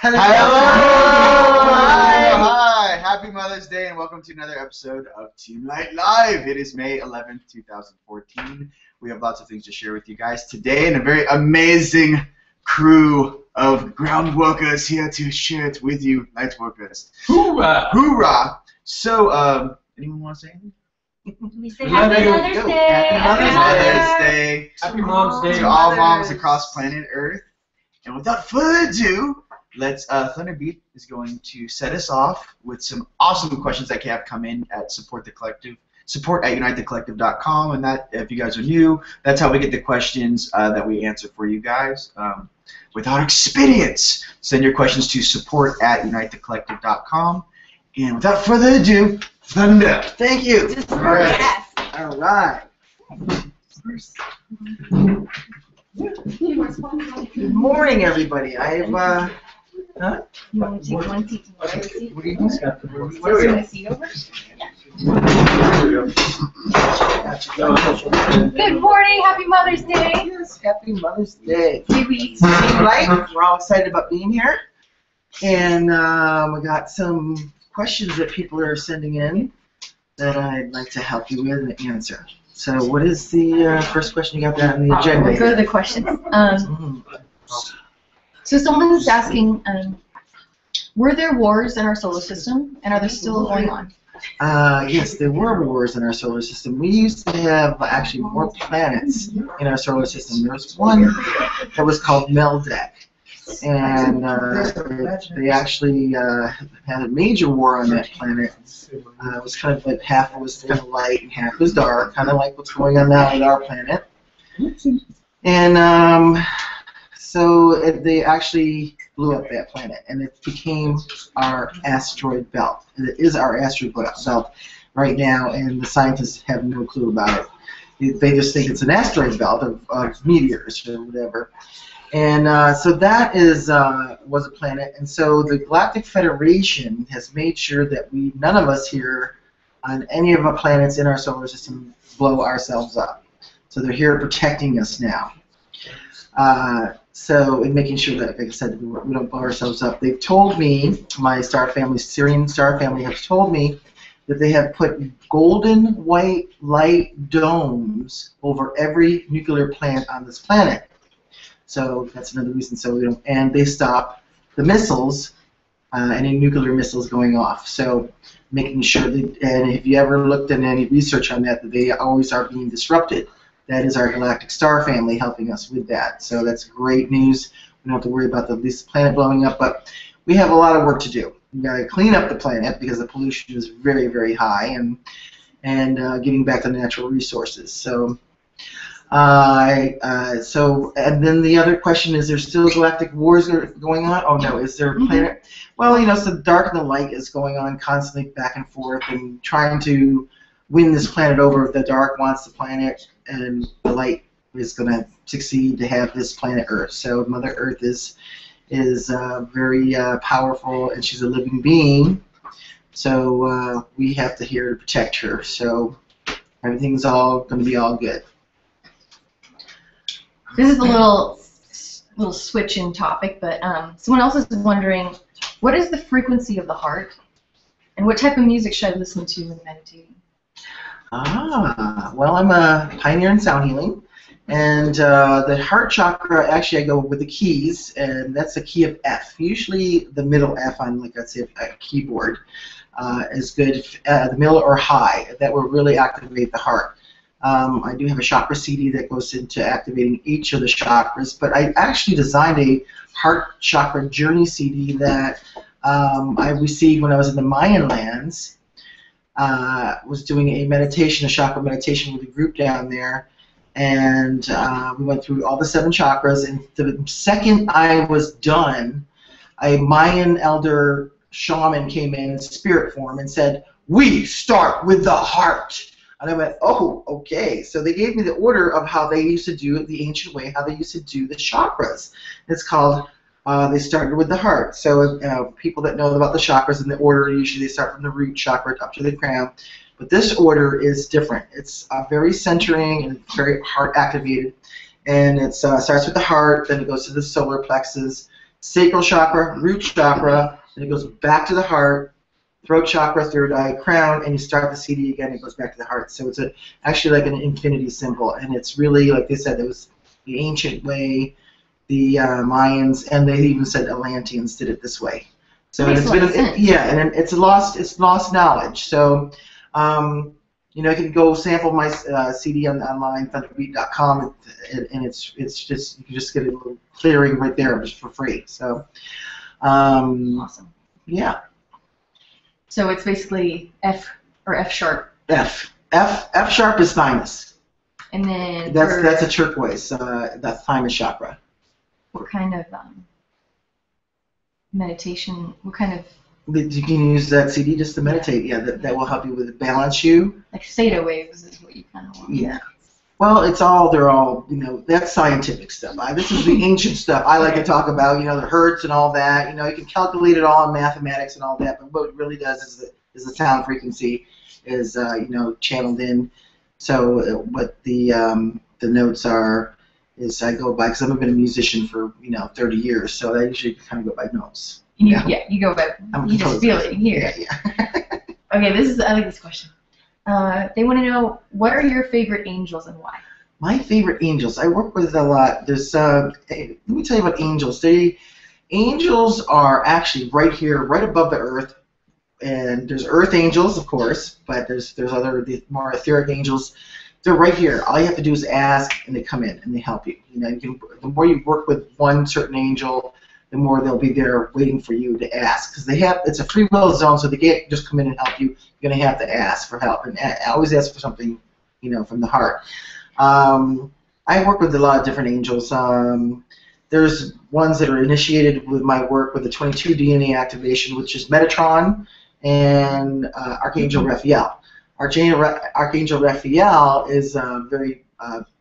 Hello! Hi! Happy Mother's Day and welcome to another episode of Team Light Live. It is May 11th, 2014. We have lots of things to share with you guys today and a very amazing crew of ground workers here to share it with you, light workers. Hoorah! Hoorah! So, anyone want to say anything? We say Happy Mother's Day! Happy Mother's Day! Happy Mom's Day! To all moms across planet Earth. And without further ado, let's Thunderbeat is going to set us off with some awesome questions that have come in at support at unitethecollective.com. And that, if you guys are new, that's how we get the questions that we answer for you guys. With our experience, send your questions to support at unitethecollective.com. And without further ado, Thunder. Thank you. All right. Yes. All right. Good morning, everybody. I've huh? You want to take one seat? What do you think? What are we doing? Seat over? Good morning. Happy Mother's Day. Yes, happy Mother's Day. Sweet. Right? We're all excited about being here. And we got some questions that people are sending in that I'd like to help you with and answer. So what is the first question you got there on the agenda? Let's go to the questions. So someone's asking, were there wars in our solar system, and are they still going on? Yes, there were wars in our solar system. We used to have actually more planets in our solar system. There was one that was called Meldeck. And they actually had a major war on that planet. It was kind of like half was kind of light and half was dark, kind of like what's going on now with our planet. And so they actually blew up that planet, and it became our asteroid belt. It is our asteroid belt right now, and the scientists have no clue about it. They just think it's an asteroid belt of meteors or whatever. And so that is was a planet, and so the Galactic Federation has made sure that none of us here on any of the planets in our solar system blow ourselves up. So they're here protecting us now. So in making sure that, like I said, we don't blow ourselves up. They've told me, my star family, Syrian star family, have told me that they have put golden white light domes over every nuclear plant on this planet. So that's another reason. So we don't, and they stop the missiles, any nuclear missiles going off. So making sure that, and if you ever looked at any research on that they always are being disrupted. That is our galactic star family helping us with that. So that's great news. We don't have to worry about this planet blowing up, but we have a lot of work to do. We've got to clean up the planet because the pollution is very, very high, and getting back to the natural resources. So. And then the other question is: there still galactic wars going on? Oh no, is there a planet? Well, you know, so the dark and the light is going on constantly back and forth, and trying to win this planet over. The dark wants the planet, and the light is going to succeed to have this planet Earth. So Mother Earth is very powerful, and she's a living being. So we have to here to protect her. So everything's all going to be all good. This is a little switch in topic, but someone else is wondering, what is the frequency of the heart, and what type of music should I listen to when meditating? Well, I'm a pioneer in sound healing, and the heart chakra, actually I go with the keys, and that's the key of F. Usually the middle F on, like let's say, a keyboard is good, the middle or high, that will really activate the heart. I do have a chakra CD that goes into activating each of the chakras, but I actually designed a heart chakra journey CD that I received when I was in the Mayan lands. Was doing a meditation, a chakra meditation with a group down there, and we went through all the 7 chakras, and the second I was done, a Mayan elder shaman came in spirit form and said, "We start with the heart." And I went, oh, okay. So they gave me the order of how they used to do it, the ancient way, how they used to do the chakras. It's called, they started with the heart. So people that know about the chakras in the order, usually they start from the root chakra up to the crown. But this order is different. It's very centering and very heart activated. And it starts with the heart, then it goes to the solar plexus, sacral chakra, root chakra, and it goes back to the heart, throat chakra, third eye, crown, and you start the CD again, it goes back to the heart. So it's actually like an infinity symbol, and it's really, like they said, it was the ancient way, the Mayans, and they even said Atlanteans did it this way. So it's been, and it's lost knowledge. So, you know, you can go sample my CD online, thunderbeat.com, and it's just, you can just get a little clearing right there just for free. So, awesome. Yeah. So it's basically F or F sharp. F sharp is thymus. And then that's a turquoise. That's thymus chakra. What kind of meditation? What kind of? You can use that CD just to meditate. Yeah, that will help you with balance you. Like theta waves is what you kind of want. Yeah. Well, they're all, you know, that's scientific stuff. This is the ancient stuff I like to talk about, you know, the hertz and all that. You know, you can calculate it all in mathematics and all that, but what it really does is the sound frequency is, you know, channeled in. So what the notes are is I go by, because I've been a musician for, you know, 30 years, so I usually kind of go by notes. You go by, you just feel it, you hear it. Yeah. Okay, I like this question. They want to know, what are your favorite angels and why? My favorite angels, I work with a lot. There's, let me tell you about angels. Angels are actually right here, right above the earth, and there's earth angels, of course, but there's other, the more etheric angels. They're right here. All you have to do is ask, and they come in and they help you. You know, the more you work with one certain angel, the more they'll be there waiting for you to ask, because it's a free will zone, so they can't just come in and help you. You're going to have to ask for help, and always ask for something, you know, from the heart. I work with a lot of different angels. There's ones that are initiated with my work with the 22 DNA activation, which is Metatron and Archangel Raphael. Archangel Raphael is very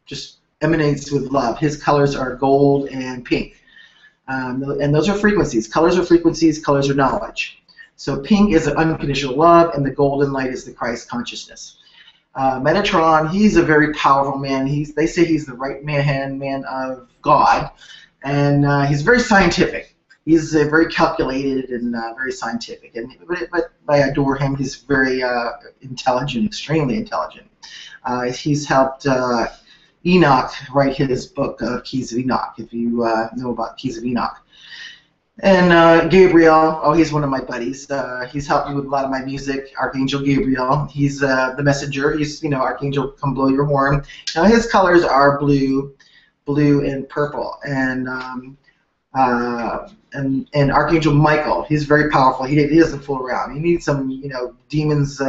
just emanates with love. His colors are gold and pink. And those are frequencies. Colors are frequencies, colors are knowledge. So pink is unconditional love, and the golden light is the Christ consciousness. Metatron, he's a very powerful man. They say he's the right man of God, and he's very scientific. He's very calculated and very scientific. But I adore him. He's very intelligent, extremely intelligent. He's helped Enoch write his book, Keys of Enoch, if you know about Keys of Enoch. And Gabriel, he's one of my buddies. He's helped me with a lot of my music. Archangel Gabriel, he's the messenger. He's, you know, Archangel, come blow your horn. Now his colors are blue, and purple. And Archangel Michael, he's very powerful. He doesn't fool around. You need some, you know, demons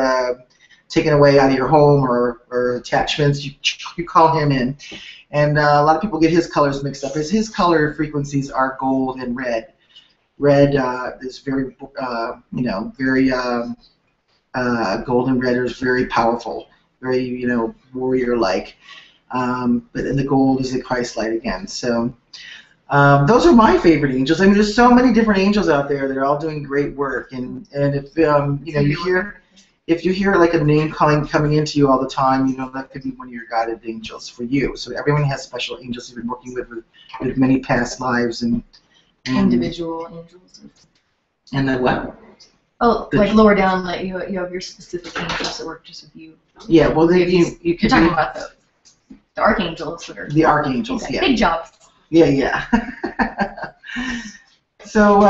taken away out of your home or attachments. You call him in. And a lot of people get his colors mixed up. His color frequencies are gold and red. Red is very, you know, very gold and red is very powerful, very, you know, warrior-like. But then the gold is the Christ light again. So those are my favorite angels. I mean, there's so many different angels out there that are all doing great work. And if you know, if you hear like a name coming into you all the time, you know, that could be one of your guided angels for you. So everyone has special angels you've been working with many past lives and individual angels. And then what? Oh, like lower down, like you have your specific angels that work just with you. Yeah, well, you're talking about the archangels that are the archangels. Yeah. Big jobs. Yeah, yeah. So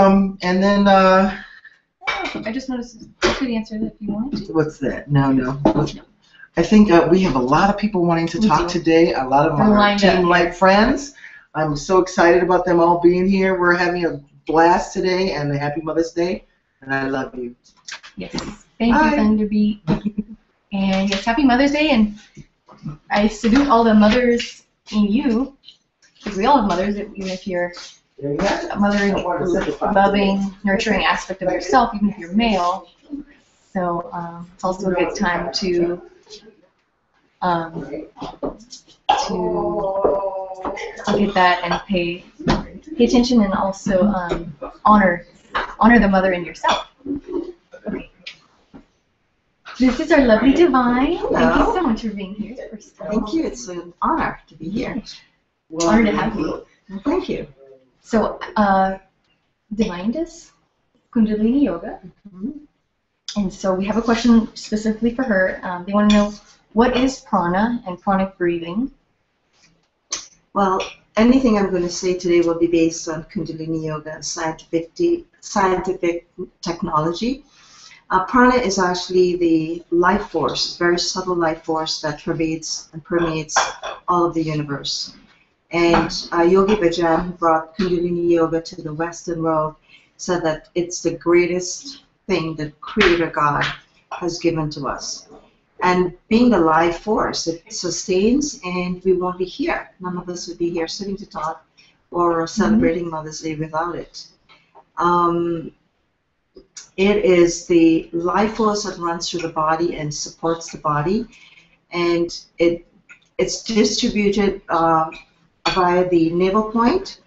and then. I just noticed you could answer that if you wanted to. What's that? No. I think we have a lot of people wanting to talk today. A lot of my Team Light friends. I'm so excited about them all being here. We're having a blast today, and happy Mother's Day, and I love you. Yes. Thank you, Thunderbeat. And yes, happy Mother's Day, and I salute all the mothers in you, because we all have mothers, even if you're a mothering, loving, nurturing aspect of yourself, even if you're male. So it's also a good time to look at that and pay attention, and also honor the mother in yourself. Okay. This is our lovely divine. Hello. Thank you so much for being here. Thank you. It's an honor to be here. Honor to have you. Well, thank you. So Divindus, Kundalini Yoga. And so we have a question specifically for her. They want to know, what is prana and pranic breathing? Well, anything I'm going to say today will be based on Kundalini Yoga, scientific technology. Prana is actually the life force, very subtle life force that pervades and permeates all of the universe. And Yogi Bhajan, who brought Kundalini Yoga to the Western world, said that it's the greatest thing that Creator God has given to us. And being the life force, it sustains, and we won't be here. None of us would be here sitting to talk or celebrating Mother's Day without it. It is the life force that runs through the body and supports the body, and it's distributed via the navel point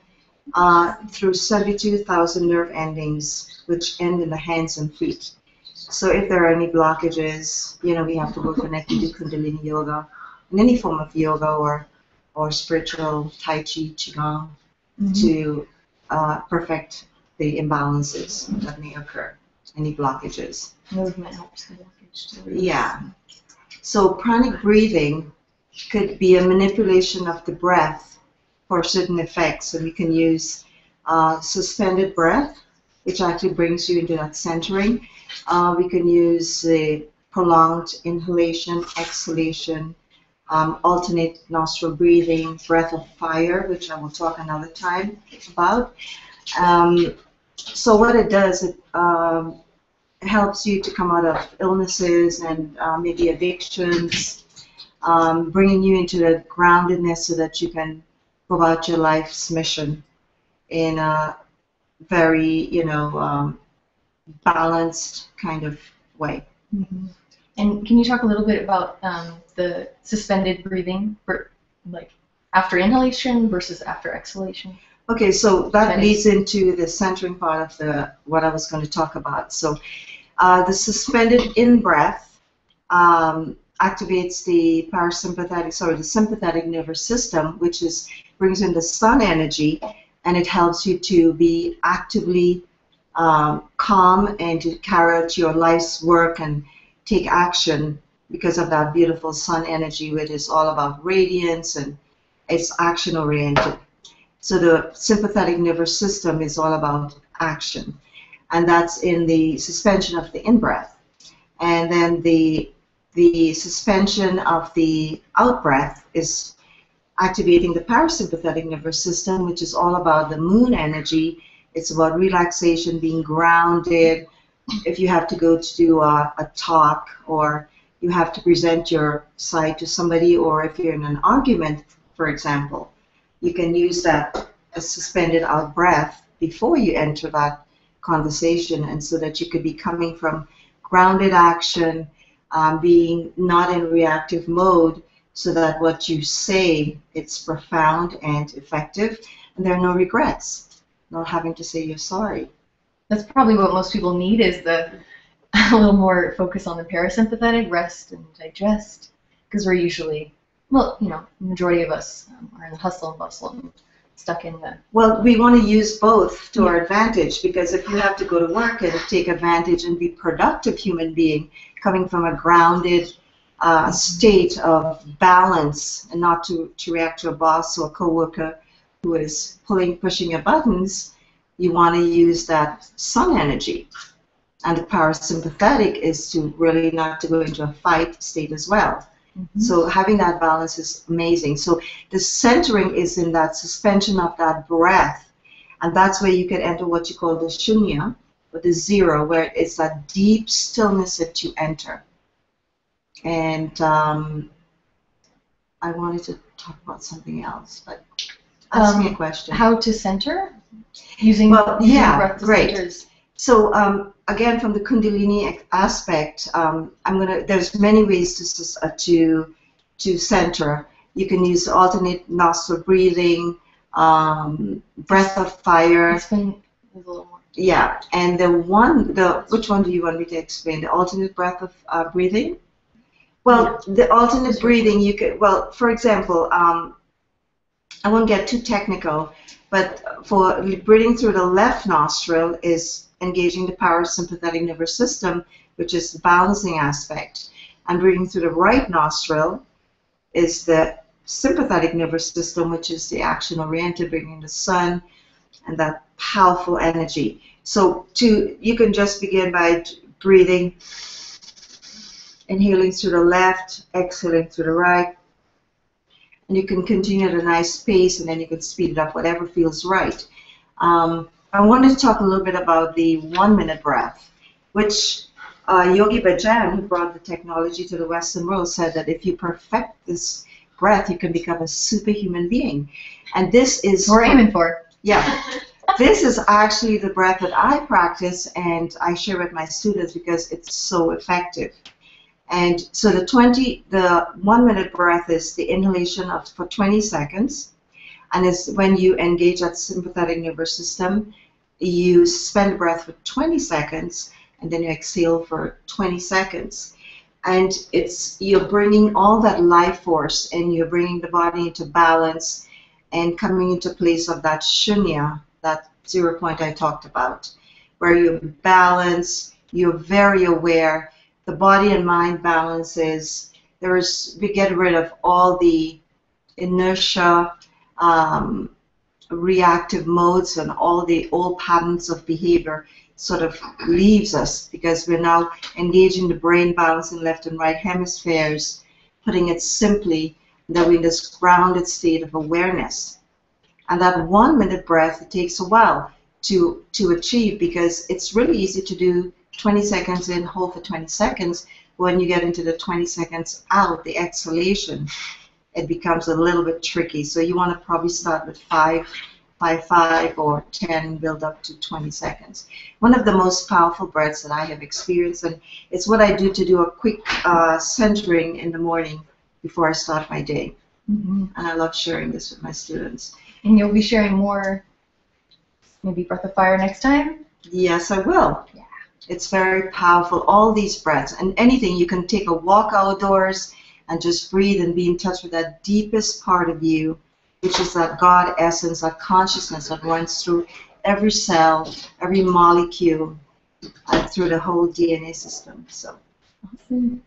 through 72,000 nerve endings, which end in the hands and feet. So if there are any blockages, we have to go connect to Kundalini Yoga and any form of yoga or spiritual Tai Chi, Qigong to perfect the imbalances that may occur, any blockages. Movement helps the blockage too. Yeah. So pranic breathing could be a manipulation of the breath for certain effects. So we can use suspended breath, which actually brings you into that centering. We can use the prolonged inhalation, exhalation, alternate nostril breathing, breath of fire, which I will talk another time about. So what it does, it helps you to come out of illnesses and maybe addictions, bringing you into the groundedness so that you can go about your life's mission in a very, balanced kind of way. And can you talk a little bit about the suspended breathing, like after inhalation versus after exhalation? Okay, so that leads into the centering part of what I was going to talk about. So the suspended in-breath activates the the sympathetic nervous system, which brings in the sun energy, and it helps you to be actively calm and to carry out your life's work and take action because of that beautiful sun energy, which is all about radiance and it's action oriented. So the sympathetic nervous system is all about action, and that's in the suspension of the in-breath. And then the suspension of the out-breath is activating the parasympathetic nervous system, which is all about the moon energy. It's about relaxation, being grounded. If you have to go to do a talk, or you have to present your side to somebody, or if you're in an argument, for example, you can use that suspended out breath before you enter that conversation, and so that you could be coming from grounded action, being not in reactive mode, so that what you say, it's profound and effective, and there are no regrets, not having to say you're sorry. That's probably what most people need, is a little more focus on the parasympathetic, rest and digest, because we're usually, the majority of us are in the hustle and bustle and stuck in the... Well, we want to use both to our advantage, because if you have to go to work and take advantage and be productive human being, coming from a grounded state of balance, and not to react to a boss or a coworker who is pushing your buttons, you want to use that sun energy. And the parasympathetic is to really not to go into a fight state as well. So having that balance is amazing. So the centering is in that suspension of that breath, and that's where you can enter what you call the shunya, or the zero, where it's that deep stillness that you enter. And I wanted to talk about something else, but ask me a question. How to center? Using breath to great. centers. So again, from the Kundalini aspect, there's many ways to center. You can use alternate nostril breathing, breath of fire. Explain a little more. Yeah, and which one do you want me to explain? The alternate breath of breathing? Well, the alternate breathing, you could, for example, I won't get too technical, but for breathing through the left nostril is engaging the parasympathetic nervous system, which is the balancing aspect. And breathing through the right nostril is the sympathetic nervous system, which is the action-oriented, bringing the sun and that powerful energy. So you can just begin by breathing, inhaling through the left, exhaling through the right. And you can continue at a nice pace, and then you can speed it up, whatever feels right. I wanted to talk a little bit about the 1-minute breath, which Yogi Bhajan, who brought the technology to the Western world, said that if you perfect this breath, you can become a superhuman being. And this is... We're aiming for. Yeah. This is actually the breath that I practice, and I share with my students because it's so effective. And so the 1-minute breath is the inhalation for 20 seconds. And it's when you engage that sympathetic nervous system, you suspend the breath for 20 seconds, and then you exhale for 20 seconds. And you're bringing all that life force, and you're bringing the body into balance and coming into place of that shunya, that 0 point I talked about, where you're balanced, you're very aware, the body and mind balances. We get rid of all the inertia, reactive modes, and all the old patterns of behavior sort of leaves us, because we're now engaging the brain, balancing left and right hemispheres, putting it simply, that we're in this grounded state of awareness. And that 1-minute breath, it takes a while to achieve, because it's really easy to do 20 seconds in, hold for 20 seconds. When you get into the 20 seconds out, the exhalation, it becomes a little bit tricky. So you want to probably start with 5, or 10, and build up to 20 seconds. One of the most powerful breaths that I have experienced, and it's what I do to do a quick centering in the morning before I start my day. And I love sharing this with my students. And you'll be sharing more, maybe breath of fire next time? Yes, I will. Yeah. It's very powerful, all these breaths. And anything, you can take a walk outdoors and just breathe and be in touch with that deepest part of you, which is that God essence, that consciousness that runs through every cell, every molecule, and through the whole DNA system. So, Awesome.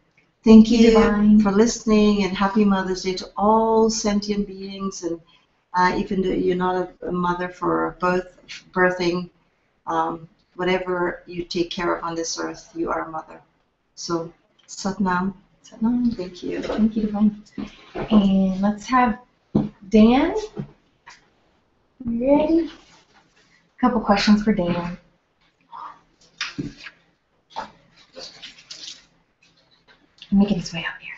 thank you Divine. for listening, and happy Mother's Day to all sentient beings. And even though you're not a mother for birthing, whatever you take care of on this earth, you are a mother. So, Sat Nam. Sat Nam. Thank you. Thank you, Divine. And let's have Dan. You ready? A couple questions for Dan. Making his way up here.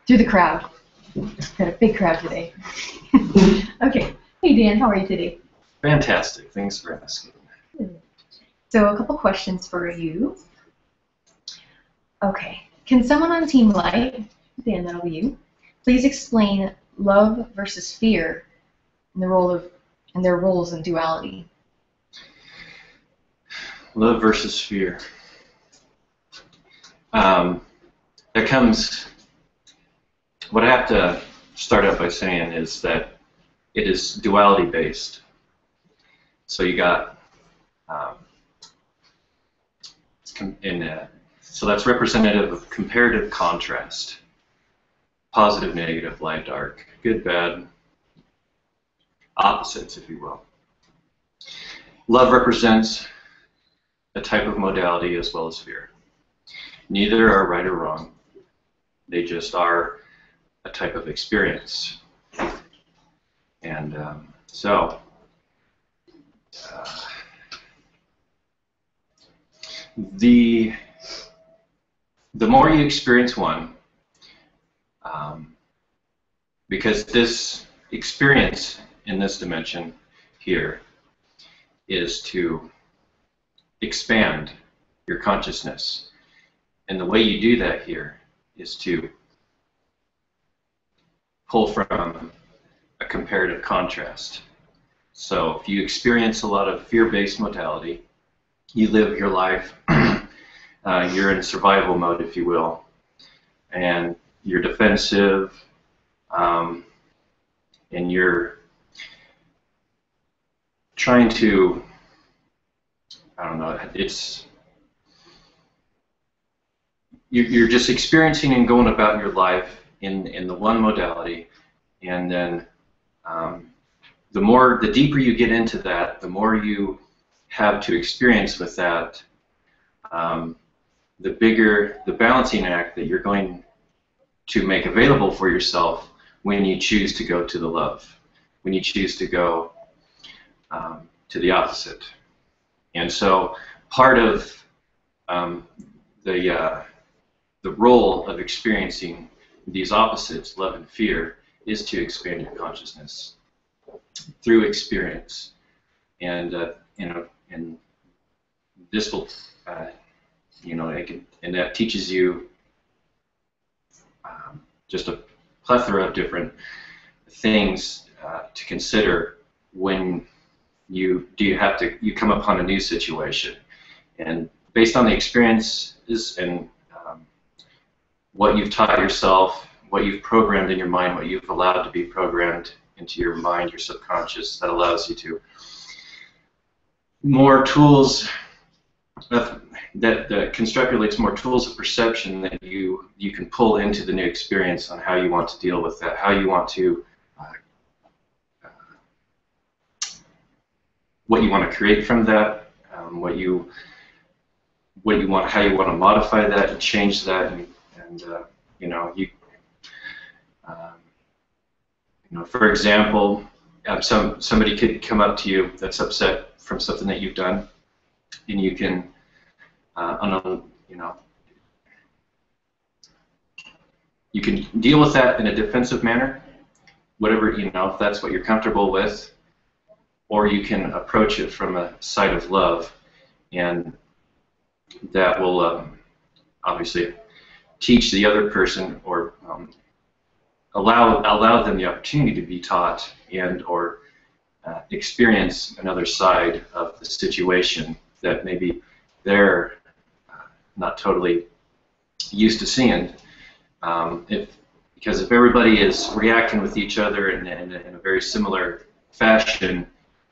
Through the crowd. Got a big crowd today. Okay. Hey, Dan, how are you today? Fantastic. Thanks for asking. So, a couple questions for you. Okay. Can someone on Team Light, Dan, that'll be you, please explain love versus fear and their roles in duality? Love versus fear. What I have to start out by saying is that it is duality based. So you got so that's representative of comparative contrast. Positive, negative, light, dark, good, bad, opposites, if you will. Love represents a type of modality as well as fear. Neither are right or wrong. They just are a type of experience. And the more you experience one, because this experience in this dimension here is to expand your consciousness. And the way you do that here is to pull from a comparative contrast. So if you experience a lot of fear-based modality, you live your life, you're in survival mode, if you will, and you're defensive, and you're trying to, I don't know, you're just experiencing and going about your life in the one modality, and then the deeper you get into that, the more you have to experience with that, the bigger the balancing act that you're going to make available for yourself when you choose to go to the love, when you choose to go to the opposite. And so part of the role of experiencing these opposites, love and fear, is to expand your consciousness through experience. And and this will, and that teaches you just a plethora of different things to consider when you come upon a new situation. And based on the experiences and what you've taught yourself, what you've programmed in your mind, what you've allowed to be programmed into your mind, your subconscious, that allows you to more tools that constructulates more tools of perception that you can pull into the new experience on how you want to deal with that, how you want to what you want to create from that, how you want to modify that and change that, and for example, somebody could come up to you that's upset from something that you've done, and you can, you can deal with that in a defensive manner, whatever, if that's what you're comfortable with, or you can approach it from a side of love, and that will obviously teach the other person, or allow them the opportunity to be taught and or experience another side of the situation that maybe they're not totally used to seeing. Because if everybody is reacting with each other in a very similar fashion,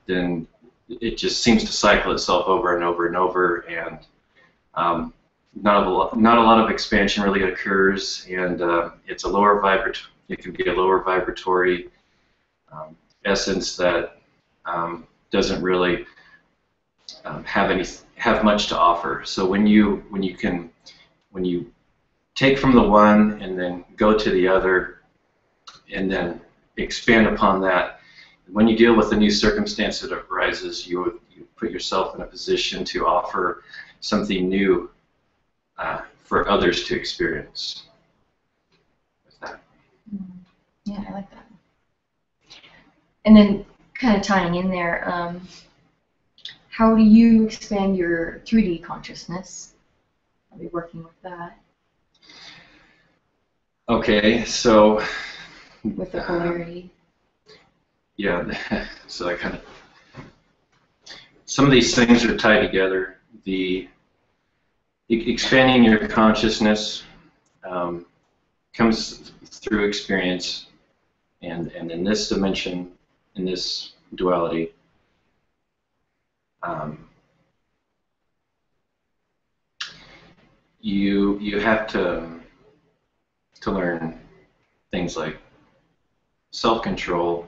then it just seems to cycle itself over and over and over, and not a lot of expansion really occurs, and it's a lower vibratory. It can be a lower vibratory essence that doesn't really have much to offer. So when you take from the one and then go to the other, and then expand upon that, when you deal with a new circumstance that arises, you put yourself in a position to offer something new for others to experience. With that. Yeah, I like that. And then, kind of tying in there, how do you expand your 3D consciousness? I'll be working with that. Okay, so with the polarity. Yeah, so I kind of, some of these things are tied together. The expanding your consciousness comes through experience, and in this dimension, in this duality, you have to learn things like self-control,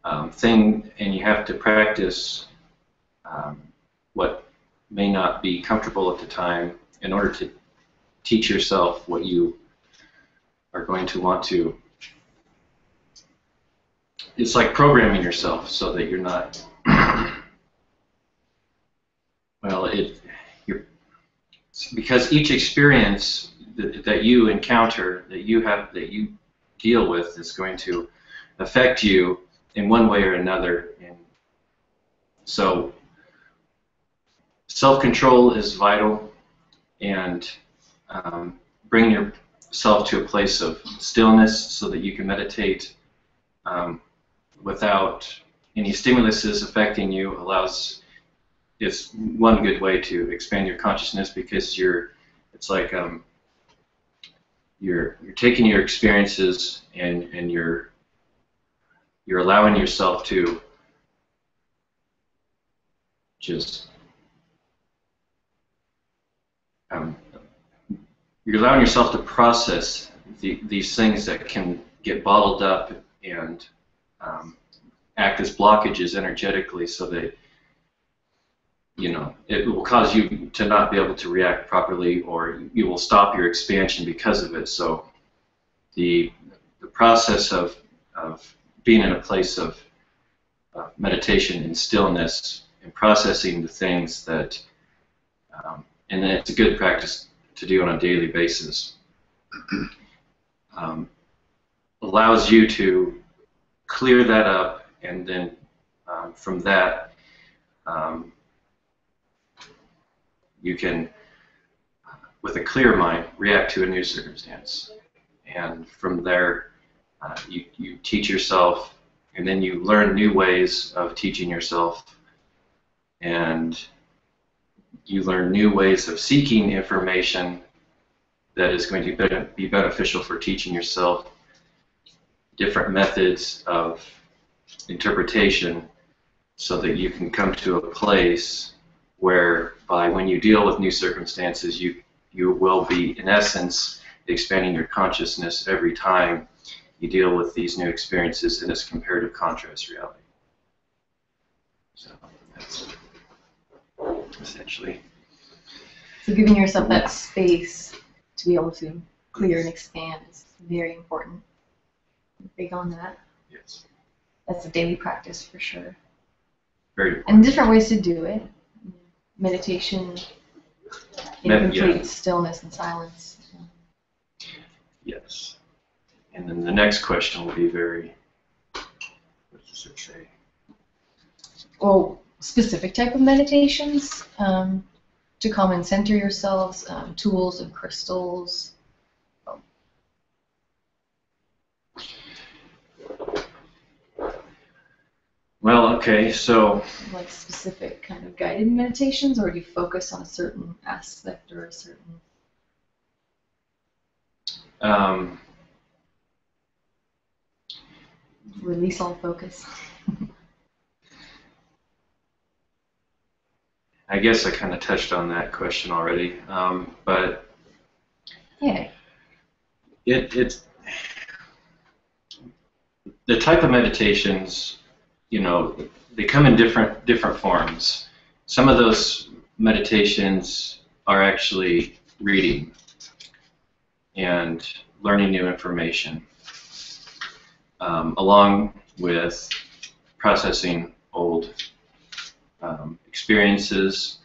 and you have to practice what may not be comfortable at the time in order to teach yourself what you are going to want to. It's like programming yourself so that you're not, because each experience that you encounter, that you deal with, is going to affect you in one way or another. And so self-control is vital, and bringing yourself to a place of stillness so that you can meditate without any stimuluses affecting you is one good way to expand your consciousness, because it's like you're taking your experiences and you're you're allowing yourself to just you're allowing yourself to process these things that can get bottled up and act as blockages energetically, so that it will cause you to not be able to react properly, or you will stop your expansion because of it. So the process of being in a place of meditation and stillness and processing the things that, and it's a good practice to do on a daily basis, allows you to clear that up, and then from that you can, with a clear mind, react to a new circumstance. And from there, you teach yourself, and then you learn new ways of teaching yourself, and you learn new ways of seeking information that is going to be beneficial for teaching yourself, different methods of interpretation, so that you can come to a place whereby when you deal with new circumstances, you will be, in essence, expanding your consciousness every time you deal with these new experiences in this comparative contrast reality. So that's essentially. So giving yourself that space to be able to clear and expand is very important. Big on that. Yes. That's a daily practice for sure. Very important. And different ways to do it. Meditation in complete stillness and silence. Yes. And then the next question will be very, what does it say? Well, specific type of meditations to calm and center yourselves, tools and crystals. Well, okay, so Like specific kind of guided meditations, or do you focus on a certain aspect or a certain... Release all focus. I guess I kind of touched on that question already, but Yeah. It's the type of meditations, they come in different forms. Some of those meditations are actually reading and learning new information, along with processing old experiences,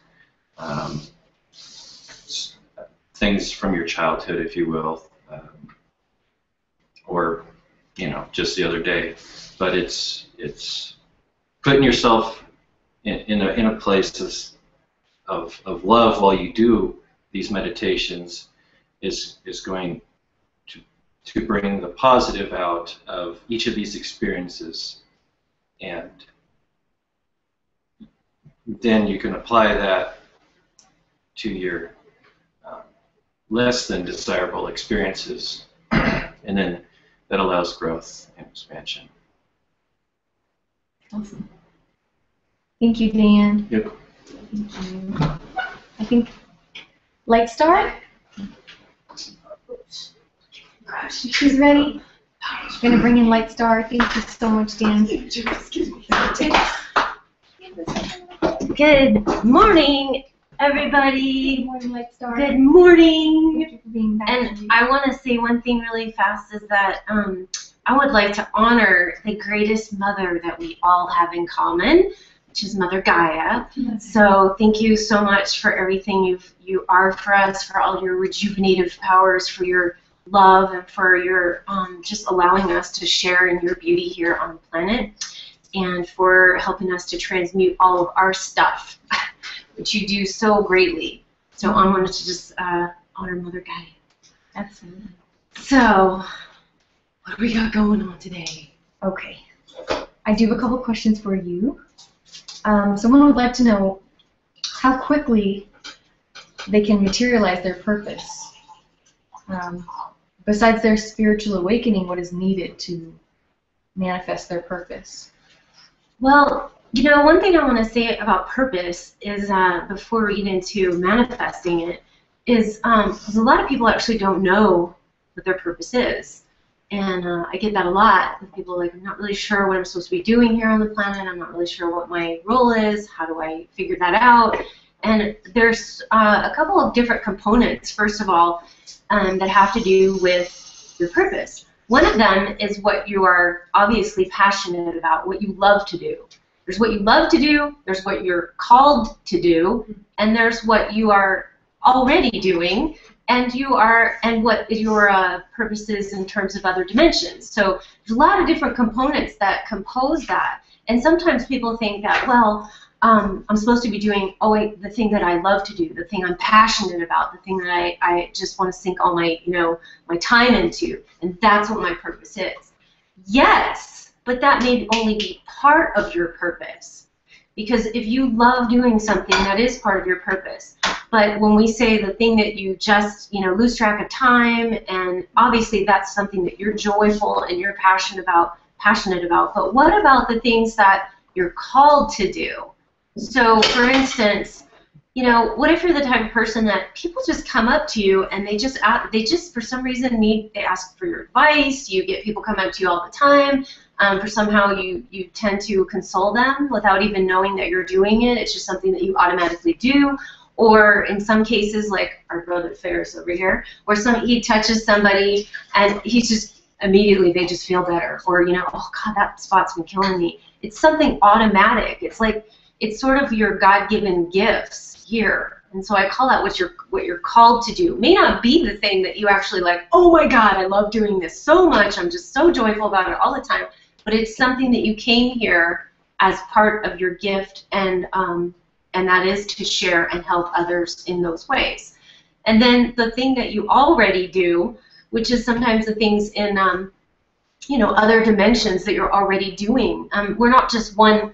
things from your childhood, if you will, or just the other day. But it's putting yourself in a place of love while you do these meditations is going to bring the positive out of each of these experiences, and then you can apply that to your less than desirable experiences, and then that allows growth and expansion. Awesome. Thank you, Dan. Yep. Thank you. I think Light Star? She's ready. She's going to bring in Light Star. Thank you so much, Dan. Good morning, everybody. Good morning, Light Star. Good morning. Thank you for being back. And I want to say one thing really fast is that I would like to honor the greatest mother that we all have in common, which is Mother Gaia. So thank you so much for everything you are for us, for all your rejuvenative powers, for your love, and for your just allowing us to share in your beauty here on the planet, and for helping us to transmute all of our stuff, which you do so greatly. So I wanted to just honor Mother Gaia. Absolutely. So, what do we got going on today? Okay. I do have a couple questions for you. Someone would like to know how quickly they can materialize their purpose. Besides their spiritual awakening, what is needed to manifest their purpose? Well, one thing I want to say about purpose is, before we get into manifesting it, is because a lot of people actually don't know what their purpose is. And I get that a lot. People are like, I'm not really sure what I'm supposed to be doing here on the planet. I'm not really sure what my role is. How do I figure that out? And there's a couple of different components, first of all, that have to do with your purpose. One of them is what you are obviously passionate about, what you love to do. There's what you love to do, there's what you're called to do, and there's what you are already doing, and what your purpose is in terms of other dimensions. So there's a lot of different components that compose that. And sometimes people think that, well, I'm supposed to be doing the thing that I love to do, the thing I'm passionate about, the thing that I just want to sink all my my time into, and that's what my purpose is. Yes, but that may only be part of your purpose. Because if you love doing something, that is part of your purpose. But when we say the thing that you just, lose track of time, and obviously that's something that you're joyful and you're passionate about. But what about the things that you're called to do? So, for instance, what if you're the type of person that people just come up to you and they just for some reason they ask for your advice. You get people come up to you all the time. For somehow you tend to console them without even knowing that you're doing it. It's just something that you automatically do. Or in some cases, like our brother Ferris over here, where he touches somebody and he's just immediately they just feel better. Or oh God, that spot's been killing me. It's something automatic. It's like it's sort of your God-given gifts here. And so I call that what you're called to do. It may not be the thing that you actually like, oh my God, I love doing this so much. I'm just so joyful about it all the time. But it's something that you came here as part of your gift, and that is to share and help others in those ways. And then the thing that you already do, which is sometimes the things in other dimensions that you're already doing. We're not just one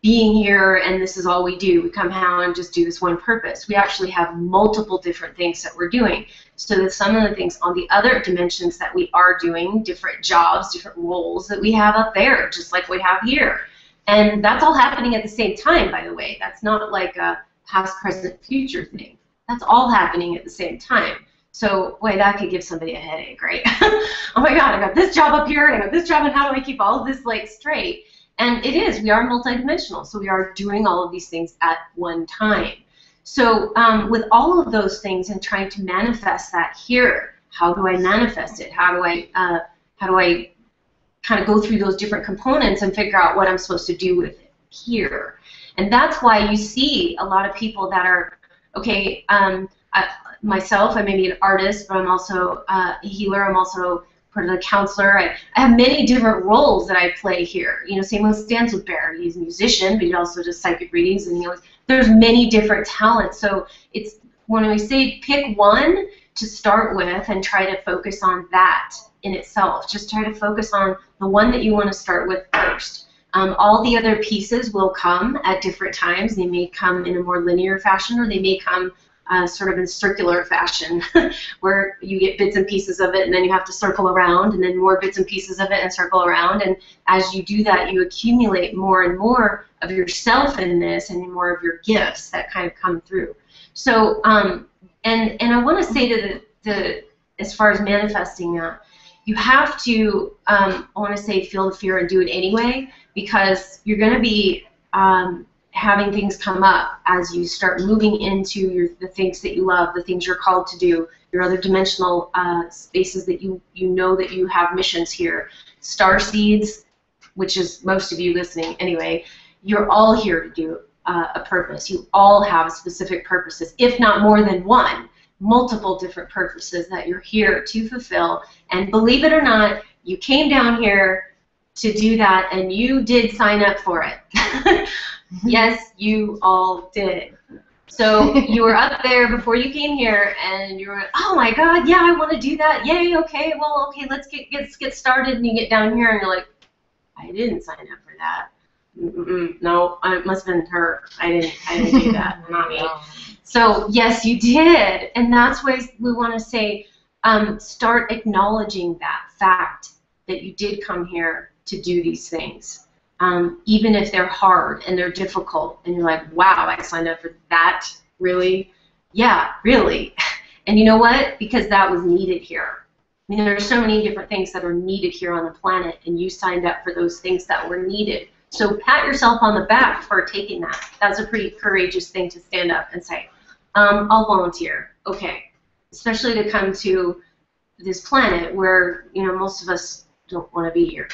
being here and this is all we do. We come out and just do this one purpose. We actually have multiple different things that we're doing. So that some of the things on the other dimensions that we are doing, different jobs, different roles that we have up there, just like we have here. And that's all happening at the same time, by the way. That's not like a past, present, future thing. That's all happening at the same time. So, boy, that could give somebody a headache, right? Oh my God, I got this job up here, and I got this job, and how do I keep all of this straight? And it is, we are multidimensional, so we are doing all of these things at one time. So with all of those things and trying to manifest that here, how do I manifest it? How do I kind of go through those different components and figure out what I'm supposed to do with it here? And that's why you see a lot of people that are, okay, myself, I may be an artist, but I'm also a healer, I'm also part of the counselor. I have many different roles that I play here. Same with Stands with Bear. He's a musician, but he also does psychic readings, and there's many different talents. So it's when we say pick one to start with and try to focus on that in itself. Just try to focus on the one that you want to start with first. All the other pieces will come at different times. They may come in a more linear fashion, or they may come sort of in circular fashion, where you get bits and pieces of it, and then you have to circle around, and then more bits and pieces of it, and circle around. And as you do that, you accumulate more and more of yourself in this, and more of your gifts that kind of come through. So, and I want to say to as far as manifesting that, you have to, I want to say, feel the fear and do it anyway, because you're going to be having things come up as you start moving into the things that you love, the things you're called to do, your other dimensional spaces that you know that you have missions here. Starseeds, which is most of you listening anyway, you're all here to do a purpose. You all have specific purposes, if not more than one, multiple different purposes that you're here to fulfill. And believe it or not, you came down here to do that, and you did sign up for it. Yes, you all did. So you were up there before you came here, and you were, oh my God, yeah, I want to do that. Yay, okay, well, okay, let's get started. And you get down here, and you're like, I didn't sign up for that. No, it must have been her. I didn't do that, not me. So yes, you did, and that's why we want to say, start acknowledging that fact that you did come here to do these things, even if they're hard and they're difficult, and you're like, wow, I signed up for that, really? Yeah, really. And you know what? Because that was needed here. I mean, there are so many different things that are needed here on the planet, and you signed up for those things that were needed. So pat yourself on the back for taking that. That's a pretty courageous thing to stand up and say, I'll volunteer. Okay. Especially to come to this planet where, you know, most of us don't want to be here.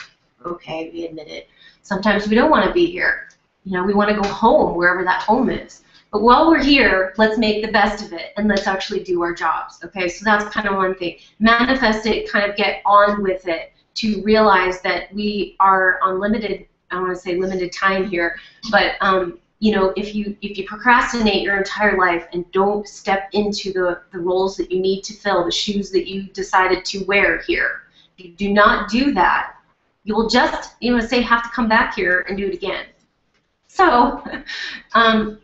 Okay, we admit it. Sometimes we don't want to be here. You know, we want to go home, wherever that home is. But while we're here, let's make the best of it, and let's actually do our jobs, okay? So that's kind of one thing. Manifest it, kind of get on with it, to realize that we are on limited, I want to say limited time here, but, you know, if you procrastinate your entire life and don't step into the roles that you need to fill, the shoes that you decided to wear here, if you do not do that, you will just, you know, say, have to come back here and do it again. So,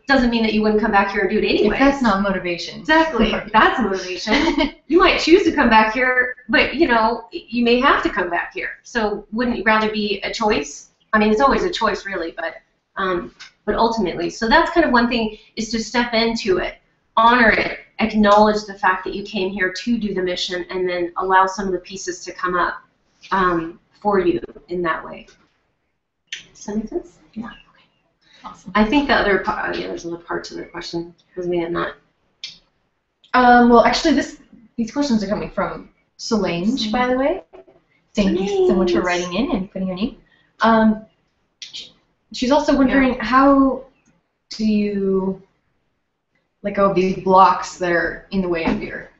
doesn't mean that you wouldn't come back here and do it anyway. If that's not motivation. Exactly. That's motivation. You might choose to come back here, but, you know, you may have to come back here. So wouldn't you rather be a choice? I mean, it's always a choice, really, but ultimately. So that's kind of one thing, is to step into it, honor it, acknowledge the fact that you came here to do the mission, and then allow some of the pieces to come up for you in that way. Does that make sense? Yeah. Awesome. I think the other part, yeah, there's another part to the question. Was me and that. Well, actually, these questions are coming from Solange, by the way. Thank you so much for writing in and putting your name. She's also wondering, how do you let go of these blocks that are in the way of your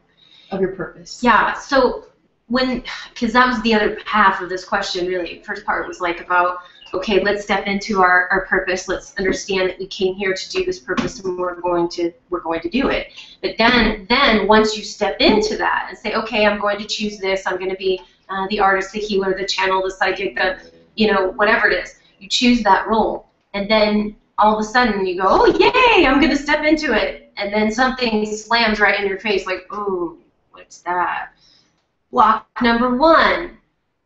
purpose? Yeah. So because that was the other half of this question, really. First part was like about, okay, let's step into our purpose. Let's understand that we came here to do this purpose, and we're going to do it. But then once you step into that and say, okay, I'm going to choose this. I'm going to be the artist, the healer, the channel, the psychic, the, you know, whatever it is. You choose that role, and then all of a sudden you go, oh yay, I'm going to step into it, and then something slams right in your face, like, oh, what's that? Block number one.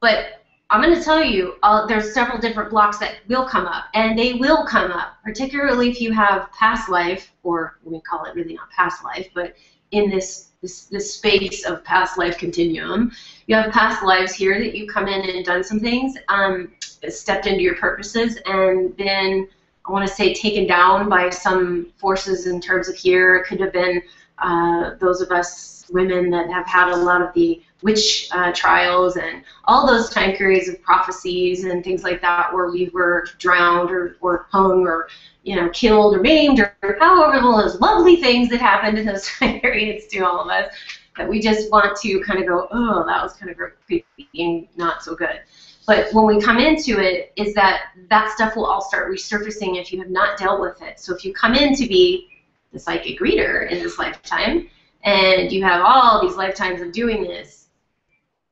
But I'm going to tell you, there's several different blocks that will come up, and they will come up, particularly if you have past life, or we call it really not past life, but in this space of past life continuum, you have past lives here that you come in and done some things, stepped into your purposes, and been, I want to say, taken down by some forces in terms of here. It could have been those of us women that have had a lot of the witch trials and all those time periods of prophecies and things like that, where we were drowned or hung or, you know, killed or maimed, or however those lovely things that happened in those time periods to all of us, that we just want to kind of go, oh, that was kind of creepy and not so good. But when we come into it, is that stuff will all start resurfacing if you have not dealt with it. So if you come in to be the psychic reader in this lifetime, and you have all these lifetimes of doing this,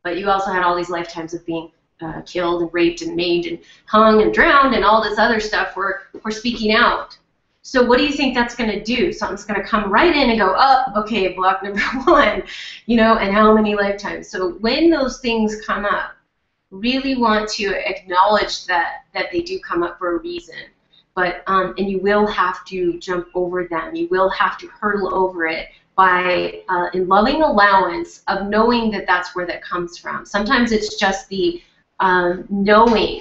but you also had all these lifetimes of being killed and raped and maimed and hung and drowned and all this other stuff, we're speaking out. So what do you think that's going to do? Something's going to come right in and go, oh, okay, block number one, you know, and how many lifetimes? So when those things come up, really want to acknowledge that they do come up for a reason. But and you will have to jump over them. You will have to hurdle over it by in loving allowance of knowing that that's where that comes from. Sometimes it's just the knowing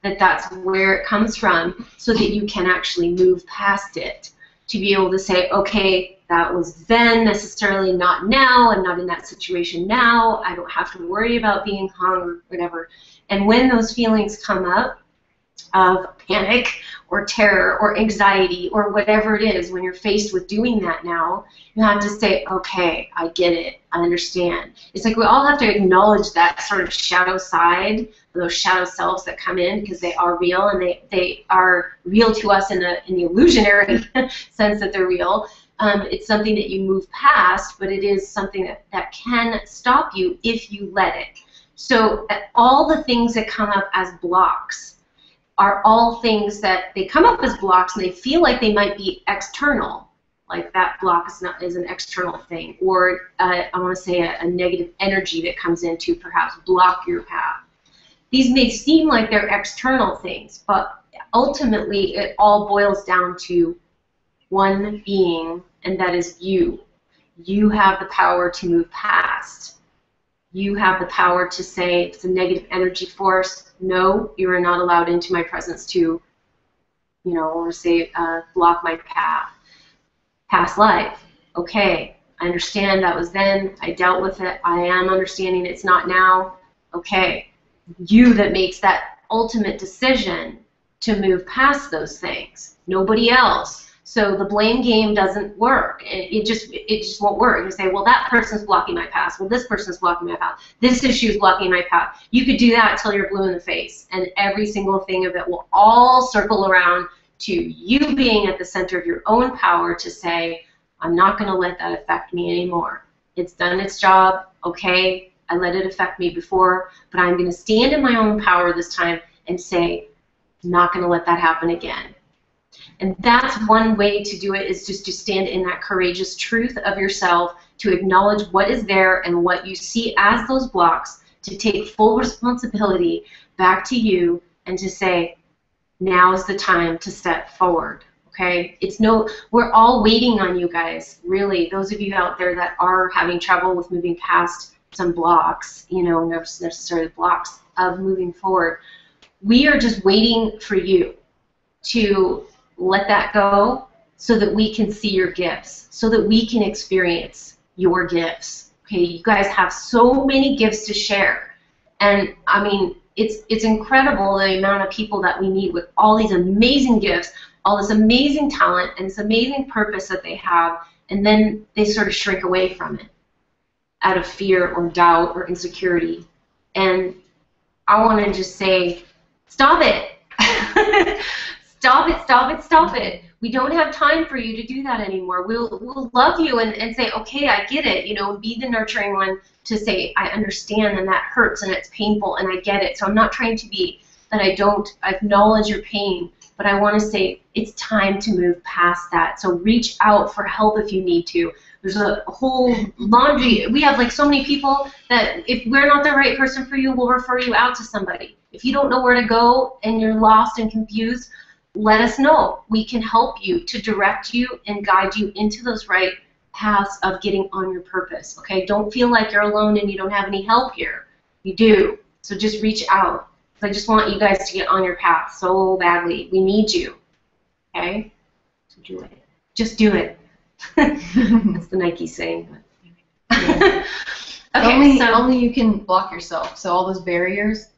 that that's where it comes from, so that you can actually move past it, to be able to say, okay, that was then, necessarily not now. I'm not in that situation now. I don't have to worry about being hung or whatever. And when those feelings come up of panic or terror or anxiety or whatever it is, when you're faced with doing that now, you have to say, okay, I get it, I understand. It's like we all have to acknowledge that sort of shadow side, those shadow selves that come in, because they are real, and they are real to us in the illusionary sense that they're real. It's something that you move past, but it is something that can stop you if you let it. So all the things that come up as blocks are all things that they come up as blocks, and they feel like they might be external, like that block is an external thing, or I want to say a negative energy that comes in to perhaps block your path. these may seem like they're external things, but ultimately it all boils down to one being, and that is you. You have the power to move past. You have the power to say, if it's a negative energy force, no, you are not allowed into my presence to, you know, or say, block my path. Past life, okay, I understand that was then, I dealt with it, I am understanding it's not now, okay. You that makes that ultimate decision to move past those things, nobody else. So the blame game doesn't work. It just won't work. You say, well, that person's blocking my path. Well, this person's blocking my path. This issue is blocking my path. You could do that until you're blue in the face, and every single thing of it will all circle around to you being at the center of your own power to say, I'm not going to let that affect me anymore. It's done its job. Okay, I let it affect me before, but I'm going to stand in my own power this time and say, I'm not going to let that happen again. And that's one way to do it, is just to stand in that courageous truth of yourself, to acknowledge what is there and what you see as those blocks, to take full responsibility back to you and to say, now is the time to step forward. Okay? We're all waiting on you guys, really. Those of you out there that are having trouble with moving past some blocks, you know, not necessarily blocks of moving forward. We are just waiting for you to let that go so that we can see your gifts, so that we can experience your gifts. Okay, you guys have so many gifts to share. And I mean, it's incredible the amount of people that we need with all these amazing gifts, all this amazing talent, and this amazing purpose that they have, and then they sort of shrink away from it out of fear or doubt or insecurity. And I want to just say, stop it. Stop it, stop it, stop it. We don't have time for you to do that anymore. We'll love you and say, okay, I get it, you know, be the nurturing one to say, I understand, and that hurts, and it's painful, and I get it. So I'm not trying to be that I acknowledge your pain, but I want to say it's time to move past that. So reach out for help if you need to. There's a whole laundry. We have like so many people that if we're not the right person for you, we'll refer you out to somebody. If you don't know where to go and you're lost and confused, let us know. We can help you to direct you and guide you into those right paths of getting on your purpose. Okay? Don't feel like you're alone and you don't have any help here. You do. So just reach out. I just want you guys to get on your path so badly. We need you. Okay? So do it. Just do it. That's the Nike saying. Okay, only you can block yourself. So all those barriers,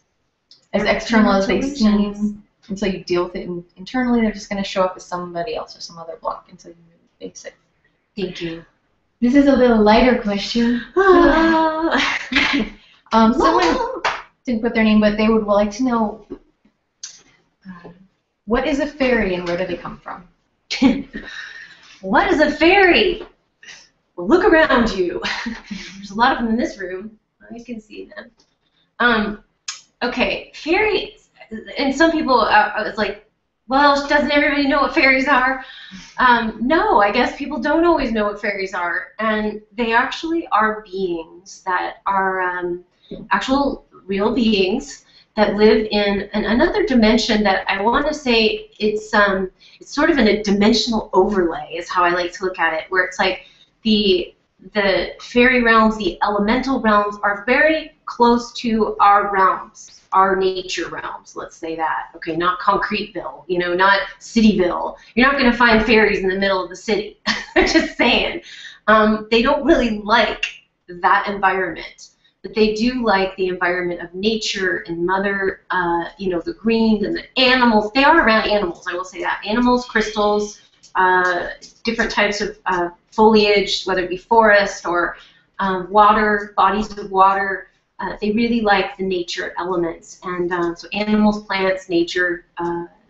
as external as they seem, until you deal with it internally, they're just going to show up as somebody else or some other block until you face it. Thank you. This is a little lighter question. Someone didn't put their name, but they would like to know, what is a fairy and where do they come from? What is a fairy? Well, look around you. There's a lot of them in this room. I can see them. Okay, fairies. And some people, it's like, well, doesn't everybody know what fairies are? No, I guess people don't always know what fairies are. And they actually are beings that are actual real beings that live in another dimension that I want to say it's sort of in a dimensional overlay is how I like to look at it, where it's like the fairy realms, the elemental realms are very close to our realms, our nature realms, let's say that. Okay, not Concreteville, you know, not Cityville. You're not going to find fairies in the middle of the city. Just saying. They don't really like that environment. But they do like the environment of nature and mother, you know, the greens and the animals. They are around animals, I will say that. Animals, crystals, different types of foliage, whether it be forest or water, bodies of water. They really like the nature elements. And so animals, plants, nature,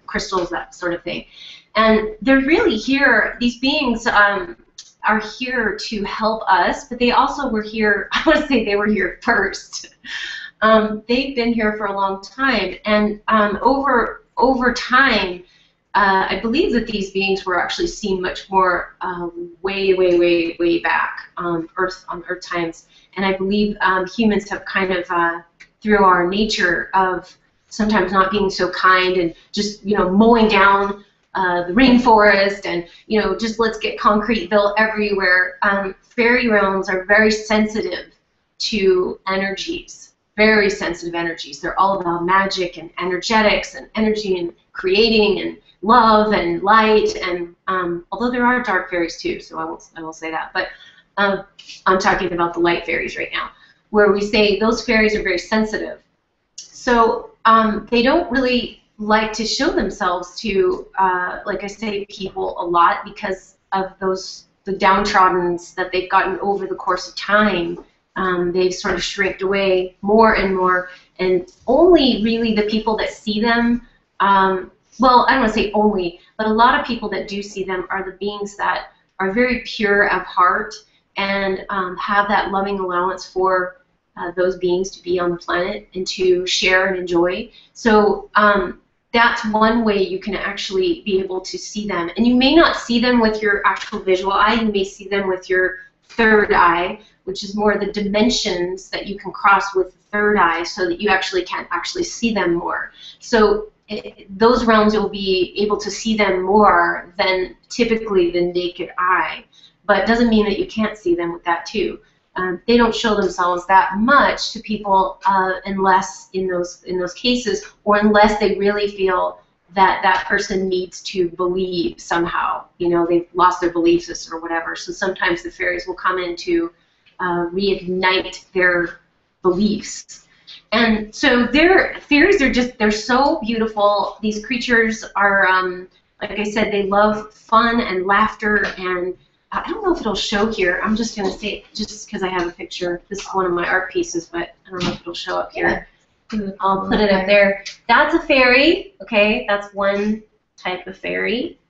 crystals, that sort of thing. And they're really here, these beings are here to help us, but they also were here, I want to say they were here first. They've been here for a long time, and over time, I believe that these beings were actually seen much more way back on Earth times, and I believe humans have kind of through our nature of sometimes not being so kind and just, you know, mowing down the rainforest and, you know, just let's get Concreteville everywhere. Fairy realms are very sensitive to energies, very sensitive energies. They're all about magic and energetics and energy and creating and love and light, and although there are dark fairies too, so I will say that, but I'm talking about the light fairies right now, where we say those fairies are very sensitive. So they don't really like to show themselves to, like I say, people a lot because of the downtrodden that they've gotten over the course of time. They've sort of shrinked away more and more, and only really the people that see them, well, I don't want to say only, but a lot of people that do see them are the beings that are very pure of heart and have that loving allowance for those beings to be on the planet and to share and enjoy. So that's one way you can actually be able to see them. And you may not see them with your actual visual eye, you may see them with your third eye, which is more the dimensions that you can cross with the third eye so that you actually can actually see them more. So those realms you'll be able to see them more than typically the naked eye. But it doesn't mean that you can't see them with that too. They don't show themselves that much to people unless in those cases, or unless they really feel that that person needs to believe somehow. You know, they've lost their belief system or whatever. So sometimes the fairies will come in to reignite their beliefs. And so fairies are they're so beautiful. These creatures are, like I said, they love fun and laughter, and I don't know if it'll show here. I'm just going to say it just because I have a picture. This is one of my art pieces, but I don't know if it'll show up here. I'll put it up there. That's a fairy, okay? That's one type of fairy.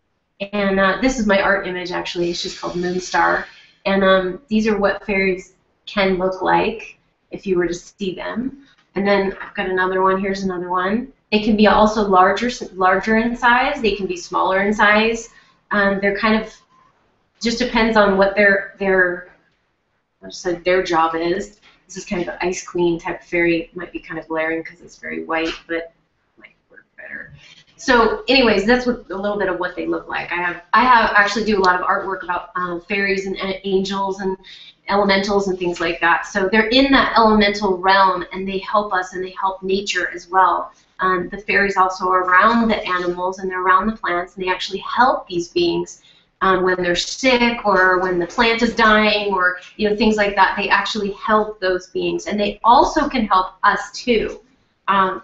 And this is my art image, actually. It's just called Moonstar. And these are what fairies can look like if you were to see them. And then I've got another one. Here's another one. They can be also larger in size. They can be smaller in size. They're kind of just depends on what their job is. This is kind of an ice queen type of fairy. It might be kind of glaring because it's very white, but it might work better. So, anyways, that's a little bit of what they look like. I actually do a lot of artwork about fairies and angels and elementals and things like that. So they're in that elemental realm, and they help us and they help nature as well. The fairies also are around the animals and they're around the plants, and they actually help these beings when they're sick or when the plant is dying, or things like that. They actually help those beings, and they also can help us too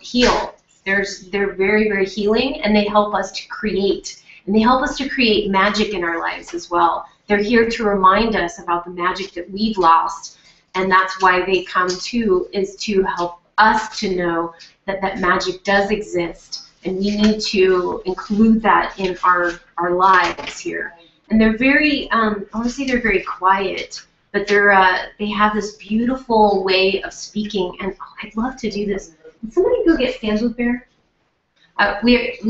heal. They're very, very healing, and they help us to create. And they help us to create magic in our lives as well. They're here to remind us about the magic that we've lost, and that's why they come too, is to help us to know that that magic does exist, and we need to include that in our lives here. And they're very, I want to say they're very quiet, but they have this beautiful way of speaking, and I'd love to do this. Can somebody go get Stands with Bear? We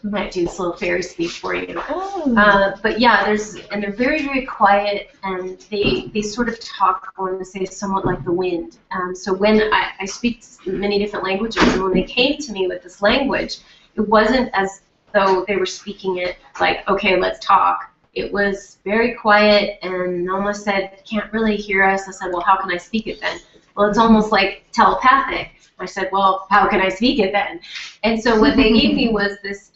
might do this little fairy speech for you. Oh. But yeah, they're very, very quiet, and they sort of talk, I want to say, somewhat like the wind. So when I speak many different languages, and when they came to me with this language, it wasn't as though they were speaking it like, okay, let's talk. It was very quiet, and almost said, can't really hear us. I said, well, how can I speak it then? Well, it's almost like telepathic. I said, well, how can I speak it then? And so what they gave me was this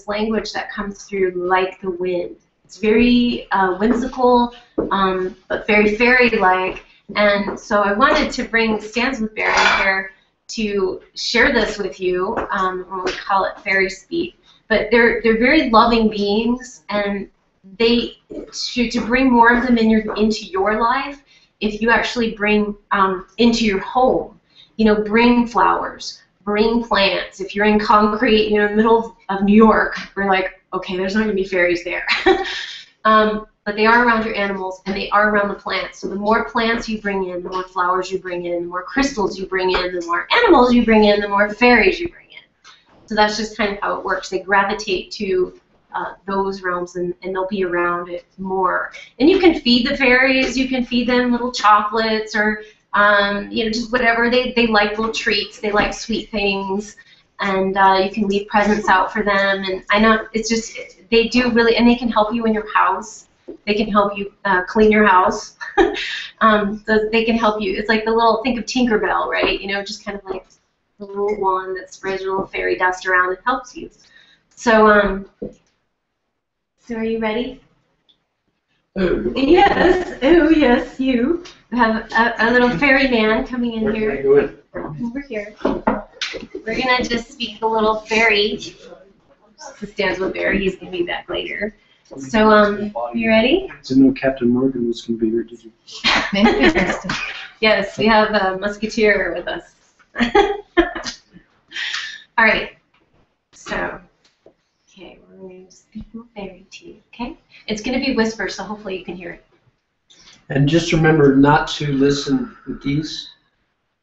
language that comes through like the wind. It's very whimsical, but very fairy-like. And so I wanted to bring Stands with Bear in here to share this with you, or we call it fairy speak. But they're very loving beings, and to bring more of them into your life, if you actually bring into your home, bring flowers, bring plants. If you're in concrete, in the middle of New York, we're like, okay, there's not going to be fairies there. But they are around your animals, and they are around the plants. So the more plants you bring in, the more flowers you bring in, the more crystals you bring in, the more animals you bring in, the more fairies you bring in. So that's just kind of how it works. They gravitate to those realms, and they'll be around it more. And you can feed the fairies. You can feed them little chocolates, or just whatever. They like little treats. They like sweet things. And you can leave presents out for them. And I know it's just, they do really, and they can help you in your house. They can help you clean your house. So they can help you. It's like the little, think of Tinkerbell, right? Just kind of like the little wand that spreads your little fairy dust around and helps you. So, so are you ready? Oh. Yes. Oh, yes, you. We have a little fairy man coming in here. Where can I go in? Over here. We're going to just speak the little fairy. This stands with Bear. He's going to be back later. So, you ready? Didn't know Captain Morgan was going to be here, did you? Yes, we have a musketeer with us. All right. So, okay, we're going to speak the fairy to you, okay? It's going to be whisper, so hopefully you can hear it. And just remember not to listen with these,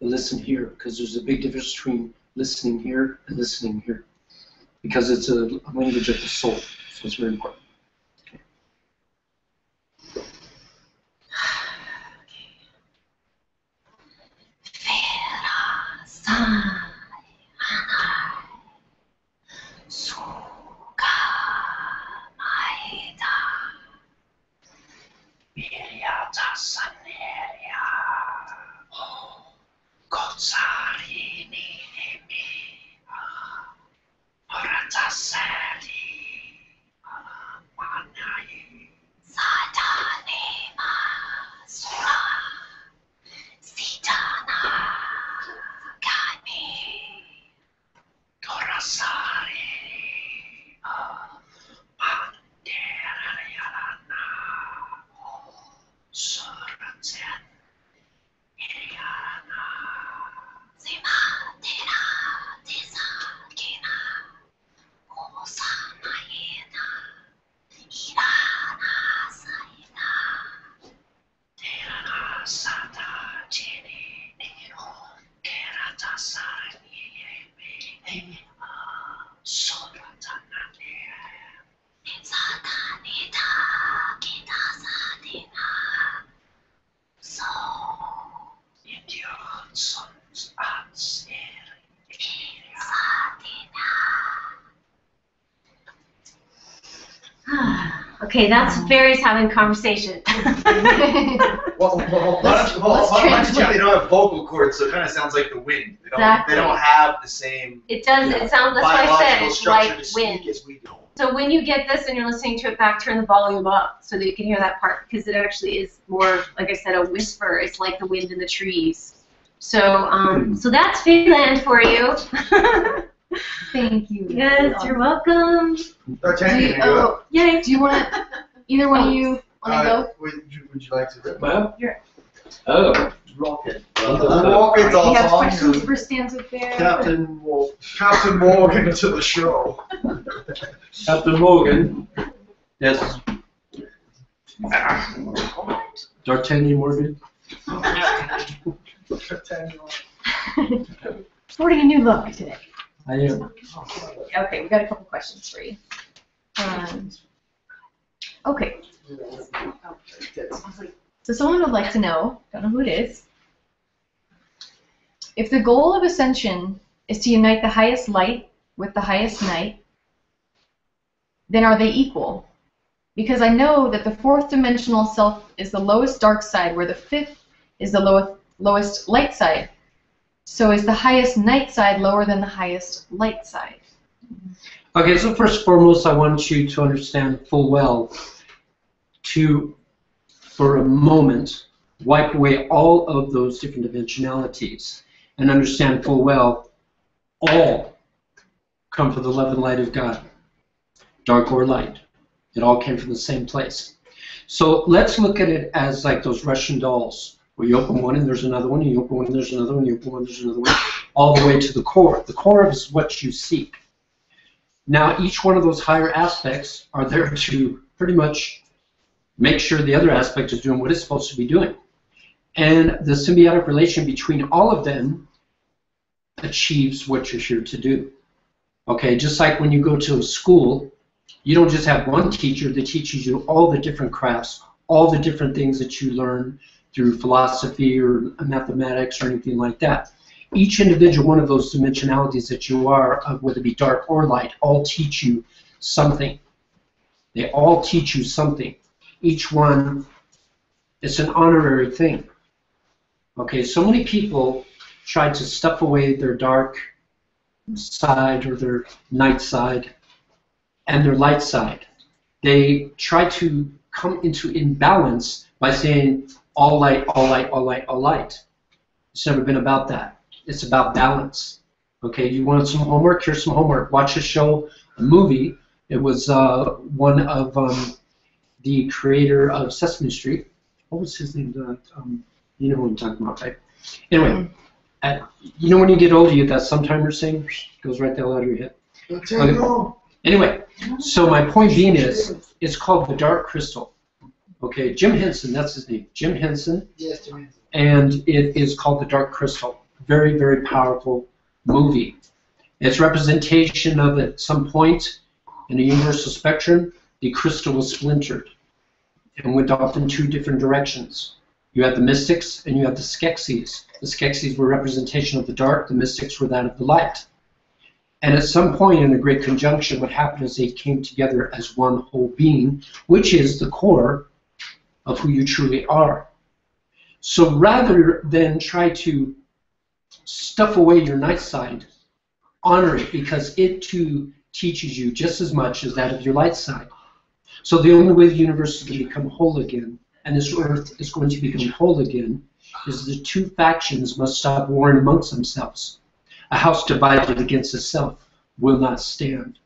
but listen here, because there's a big difference between listening here and listening here, because it's a language of the soul, so it's very important. Okay, that's fairies having conversation. Well, a bunch of they don't have vocal cords, so it kind of sounds like the wind. They don't have the same. It does. It sounds. That's why I said it's like wind. As we do. So when you get this and you're listening to it back, turn the volume up so that you can hear that part, because it actually is more, like I said, a whisper. It's like the wind in the trees. So, so that's fairyland for you. Thank you. Yes, you're welcome. Yay. Do you want to, either one of you want to go? Would you like to rip? Well, You're, oh, rocket. Rocket's we have all questions on. for Stands with Bear. Captain Morgan to the show. Captain Morgan. Yes. D'Artagnan Morgan. Sporting a new look today. I am. Okay, we've got a couple questions for you. Okay. So someone would like to know, don't know who it is, if the goal of ascension is to unite the highest light with the highest night, then are they equal? Because I know that the fourth dimensional self is the lowest dark side, where the fifth is the lowest light side. So is the highest night side lower than the highest light side? Okay, so first and foremost, I want you to understand full well to, for a moment, wipe away all of those different dimensionalities and understand full well all come from the love and light of God, dark or light. It all came from the same place. So let's look at it as like those Russian dolls, where you open one and there's another one, and you open one and there's another one, you open one and there's another one, all the way to the core. The core is what you seek. Now, each one of those higher aspects are there to pretty much make sure the other aspect is doing what it's supposed to be doing. And the symbiotic relation between all of them achieves what you're here to do. Okay, just like when you go to a school, you don't just have one teacher that teaches you all the different crafts, all the different things that you learn through philosophy or mathematics or anything like that. Each individual one of those dimensionalities that you are, whether it be dark or light, all teach you something. They all teach you something. Each one, it's an honorary thing. Okay, so many people try to stuff away their dark side or their night side and their light side. They try to come into imbalance by saying all light, all light, all light, all light. It's never been about that. It's about balance. Okay, you want some homework? Here's some homework. Watch a show, a movie. It was one of the creator of Sesame Street. What was his name? You know what I'm talking about, right? Anyway, you know when you get older, you get that sometime thing goes right the hell out of your head. Okay. Anyway, so my point being is, it's called The Dark Crystal. Okay, Jim Henson, that's his name. Jim Henson. Yes, Jim Henson. And it is called The Dark Crystal. Very, very powerful movie. Its representation of, at some point in the universal spectrum, the crystal was splintered and went off in two different directions. You had the mystics and you had the Skeksis. The Skeksis were representation of the dark, the mystics were that of the light. And at some point in a great conjunction, what happened is they came together as one whole being, which is the core of who you truly are. So rather than try to stuff away your night side, honor it, because it too teaches you just as much as that of your light side. So the only way the universe is going to become whole again, and this earth is going to become whole again, is the two factions must stop warring amongst themselves. A house divided against itself will not stand.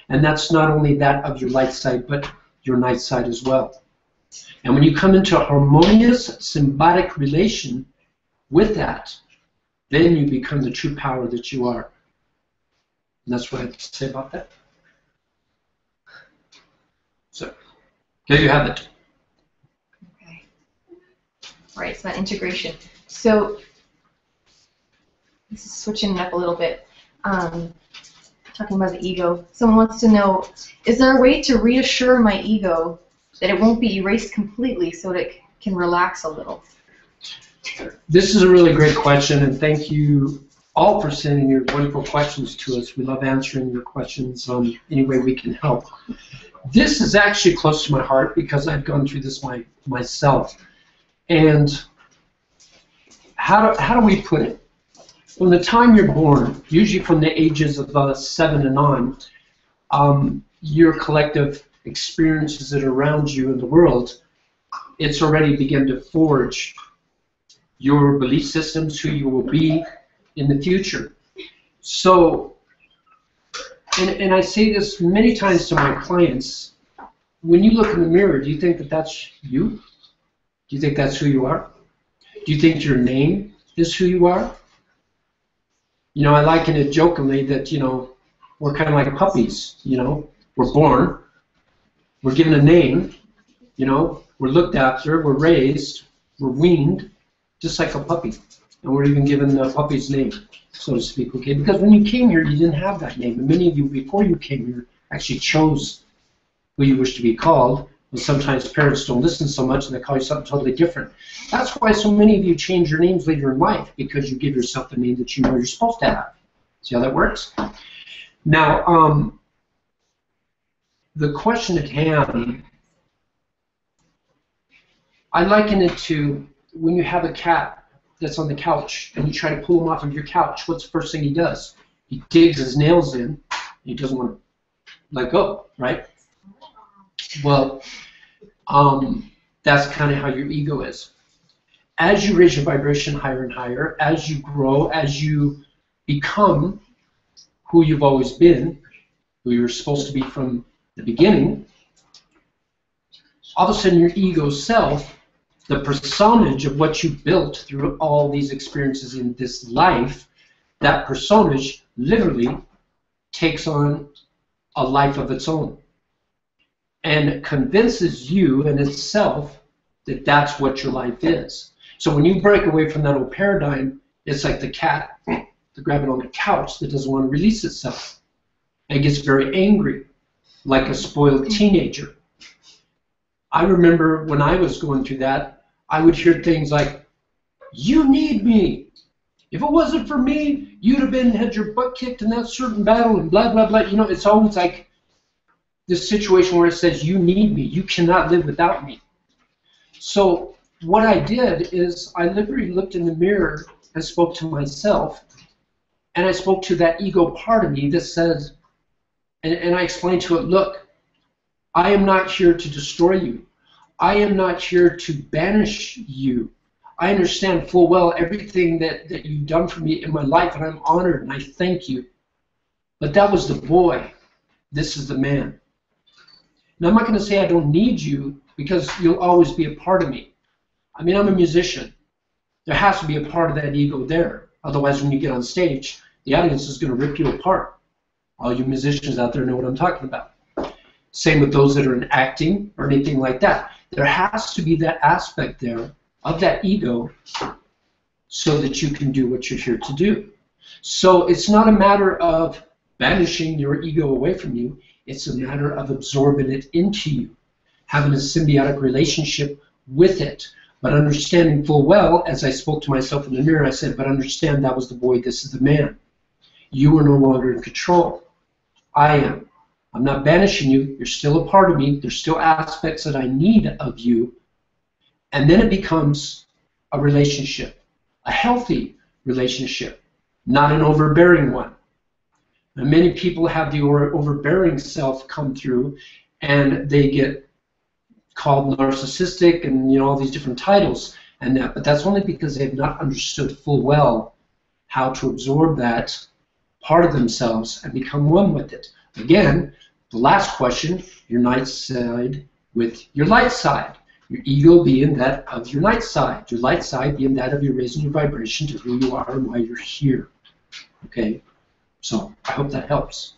And that's not only that of your light side, but your night side as well. And when you come into a harmonious, symbiotic relation with that, then you become the true power that you are. And that's what I have to say about that. So, there you have it. Okay. All right, so that integration. So, this is switching it up a little bit. Talking about the ego. Someone wants to know, is there a way to reassure my ego that it won't be erased completely so that it can relax a little? This is a really great question, and thank you all for sending your wonderful questions to us. We love answering your questions any way we can help. This is actually close to my heart because I've gone through this myself. And how do we put it? From the time you're born, usually from the ages of 7 and on, your collective experiences that are around you in the world, it's already begun to forge your belief systems, who you will be in the future. So, and I say this many times to my clients, when you look in the mirror, do you think that that's you? Do you think that's who you are? Do you think your name is who you are? You know, I liken it jokingly that, you know, we're kind of like puppies, you know. We're born, we're given a name, you know, we're looked after, we're raised, we're weaned, just like a puppy. And we're even given the puppy's name, so to speak, okay? Because when you came here, you didn't have that name. And many of you, before you came here, actually chose who you wish to be called. And sometimes parents don't listen so much and they call you something totally different. That's why so many of you change your names later in life, because you give yourself a name that you know you're supposed to have. See how that works? Now, the question at hand, I liken it to when you have a cat that's on the couch and you try to pull him off of your couch, what's the first thing he does? He digs his nails in. He doesn't want to let go, right? Well, that's kind of how your ego is. As you raise your vibration higher and higher, as you grow, as you become who you've always been, who you're supposed to be from the beginning, all of a sudden your ego self, the personage of what you built through all these experiences in this life, that personage literally takes on a life of its own and convinces you in itself that that's what your life is. So when you break away from that old paradigm, it's like the cat grabbing on the couch that doesn't want to release itself and gets very angry, like a spoiled teenager. I remember when I was going through that, I would hear things like, "You need me. If it wasn't for me, you'd have had your butt kicked in that certain battle," and blah, blah, blah. You know, it's always like this situation where it says, "You need me. You cannot live without me." So what I did is I literally looked in the mirror and spoke to myself, and I spoke to that ego part of me that says, and I explained to it, "Look, I am not here to destroy you. I am not here to banish you. I understand full well everything that you've done for me in my life, and I'm honored, and I thank you. But that was the boy. This is the man. Now, I'm not going to say I don't need you, because you'll always be a part of me. I mean, I'm a musician. There has to be a part of that ego there. Otherwise, when you get on stage, the audience is going to rip you apart. All you musicians out there know what I'm talking about. Same with those that are in acting or anything like that. There has to be that aspect there of that ego so that you can do what you're here to do. So it's not a matter of banishing your ego away from you. It's a matter of absorbing it into you, having a symbiotic relationship with it, but understanding full well, as I spoke to myself in the mirror, I said, "But understand that was the boy, this is the man. You are no longer in control. I am. I'm not banishing you. You're still a part of me. There's still aspects that I need of you." And then it becomes a relationship, a healthy relationship, not an overbearing one. And many people have the overbearing self come through, and they get called narcissistic and, you know, all these different titles and that. But that's only because they've not understood full well how to absorb that part of themselves and become one with it. Again, the last question, your night side with your light side. Your ego being that of your light side. Your light side being that of your raising your vibration to who you are and why you're here. Okay? So I hope that helps.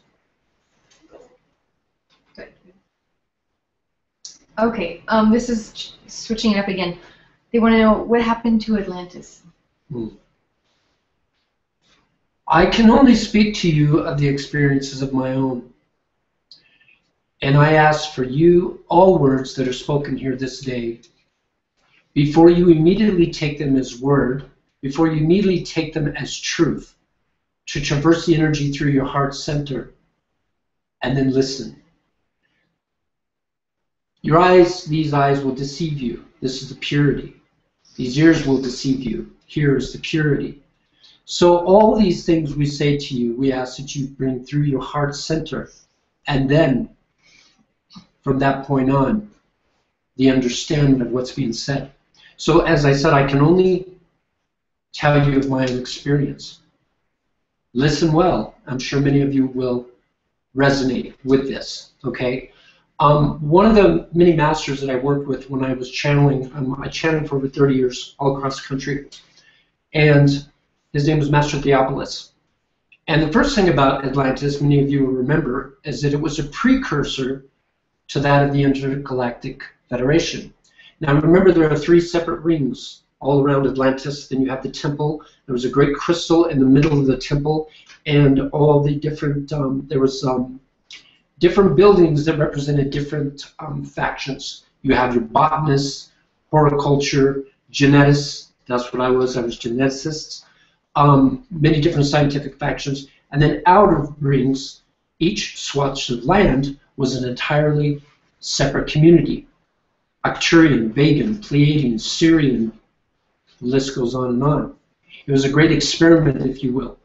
Okay, this is switching it up again. They want to know what happened to Atlantis. I can only speak to you of the experiences of my own. And I ask for you, all words that are spoken here this day, before you immediately take them as word, before you immediately take them as truth, to traverse the energy through your heart center, and then listen. Your eyes, these eyes will deceive you. This is the purity. These ears will deceive you. Here is the purity. So all these things we say to you, we ask that you bring through your heart center, and then from that point on, the understanding of what's being said. So as I said, I can only tell you of my own experience. Listen well. I'm sure many of you will resonate with this, okay? One of the many masters that I worked with when I was channeling, I channeled for over 30 years all across the country, and his name was Master Theopolis. And the first thing about Atlantis, many of you will remember, is that it was a precursor to that of the Intergalactic Federation. Now remember, there are 3 separate rings all around Atlantis. Then you have the temple. There was a great crystal in the middle of the temple, and all the different, there was different buildings that represented different factions. You have your botanists, horticulture, geneticists. That's what I was geneticists. Many different scientific factions. And then outer rings, each swatch of land was an entirely separate community. Arcturian, Vegan, Pleiadian, Syrian, the list goes on and on. It was a great experiment, if you will.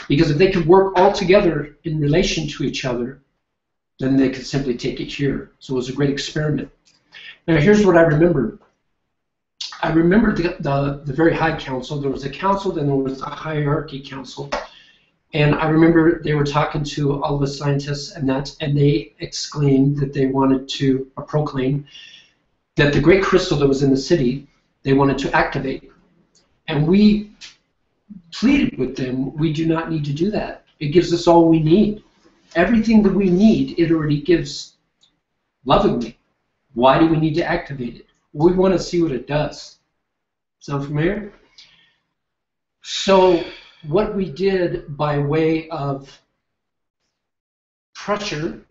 Because if they could work all together in relation to each other, then they could simply take it here. So it was a great experiment. Now here's what I remember. I remember the very high council. There was a council, then there was a hierarchy council. And I remember they were talking to all the scientists and they exclaimed that they wanted to, or proclaimed, that the great crystal that was in the city, they wanted to activate. And we pleaded with them, we do not need to do that. It gives us all we need. Everything that we need, it already gives lovingly. Why do we need to activate it? We want to see what it does. Sound familiar? So what we did by way of pressure,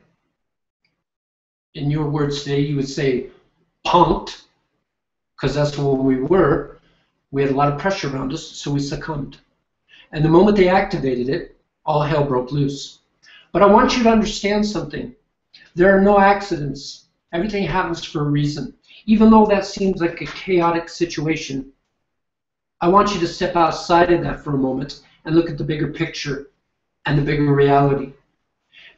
in your words today, you would say punked, because that's where we were. We had a lot of pressure around us, so we succumbed. And the moment they activated it, all hell broke loose. But I want you to understand something. There are no accidents. Everything happens for a reason. Even though that seems like a chaotic situation, I want you to step outside of that for a moment and look at the bigger picture and the bigger reality.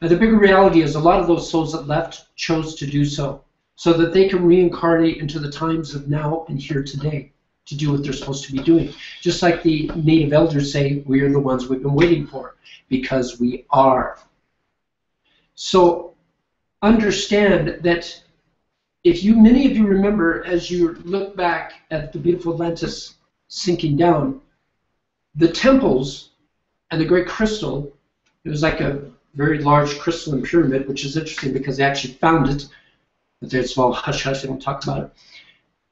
And the bigger reality is a lot of those souls that left chose to do so that they can reincarnate into the times of now and here today to do what they're supposed to be doing. Just like the native elders say, we are the ones we've been waiting for, because we are. So understand that if you, many of you remember, as you look back at the beautiful Atlantis sinking down, the temples and the great crystal, it was like a very large crystalline pyramid, which is interesting because they actually found it, but it's all hush-hush, they don't talk about it.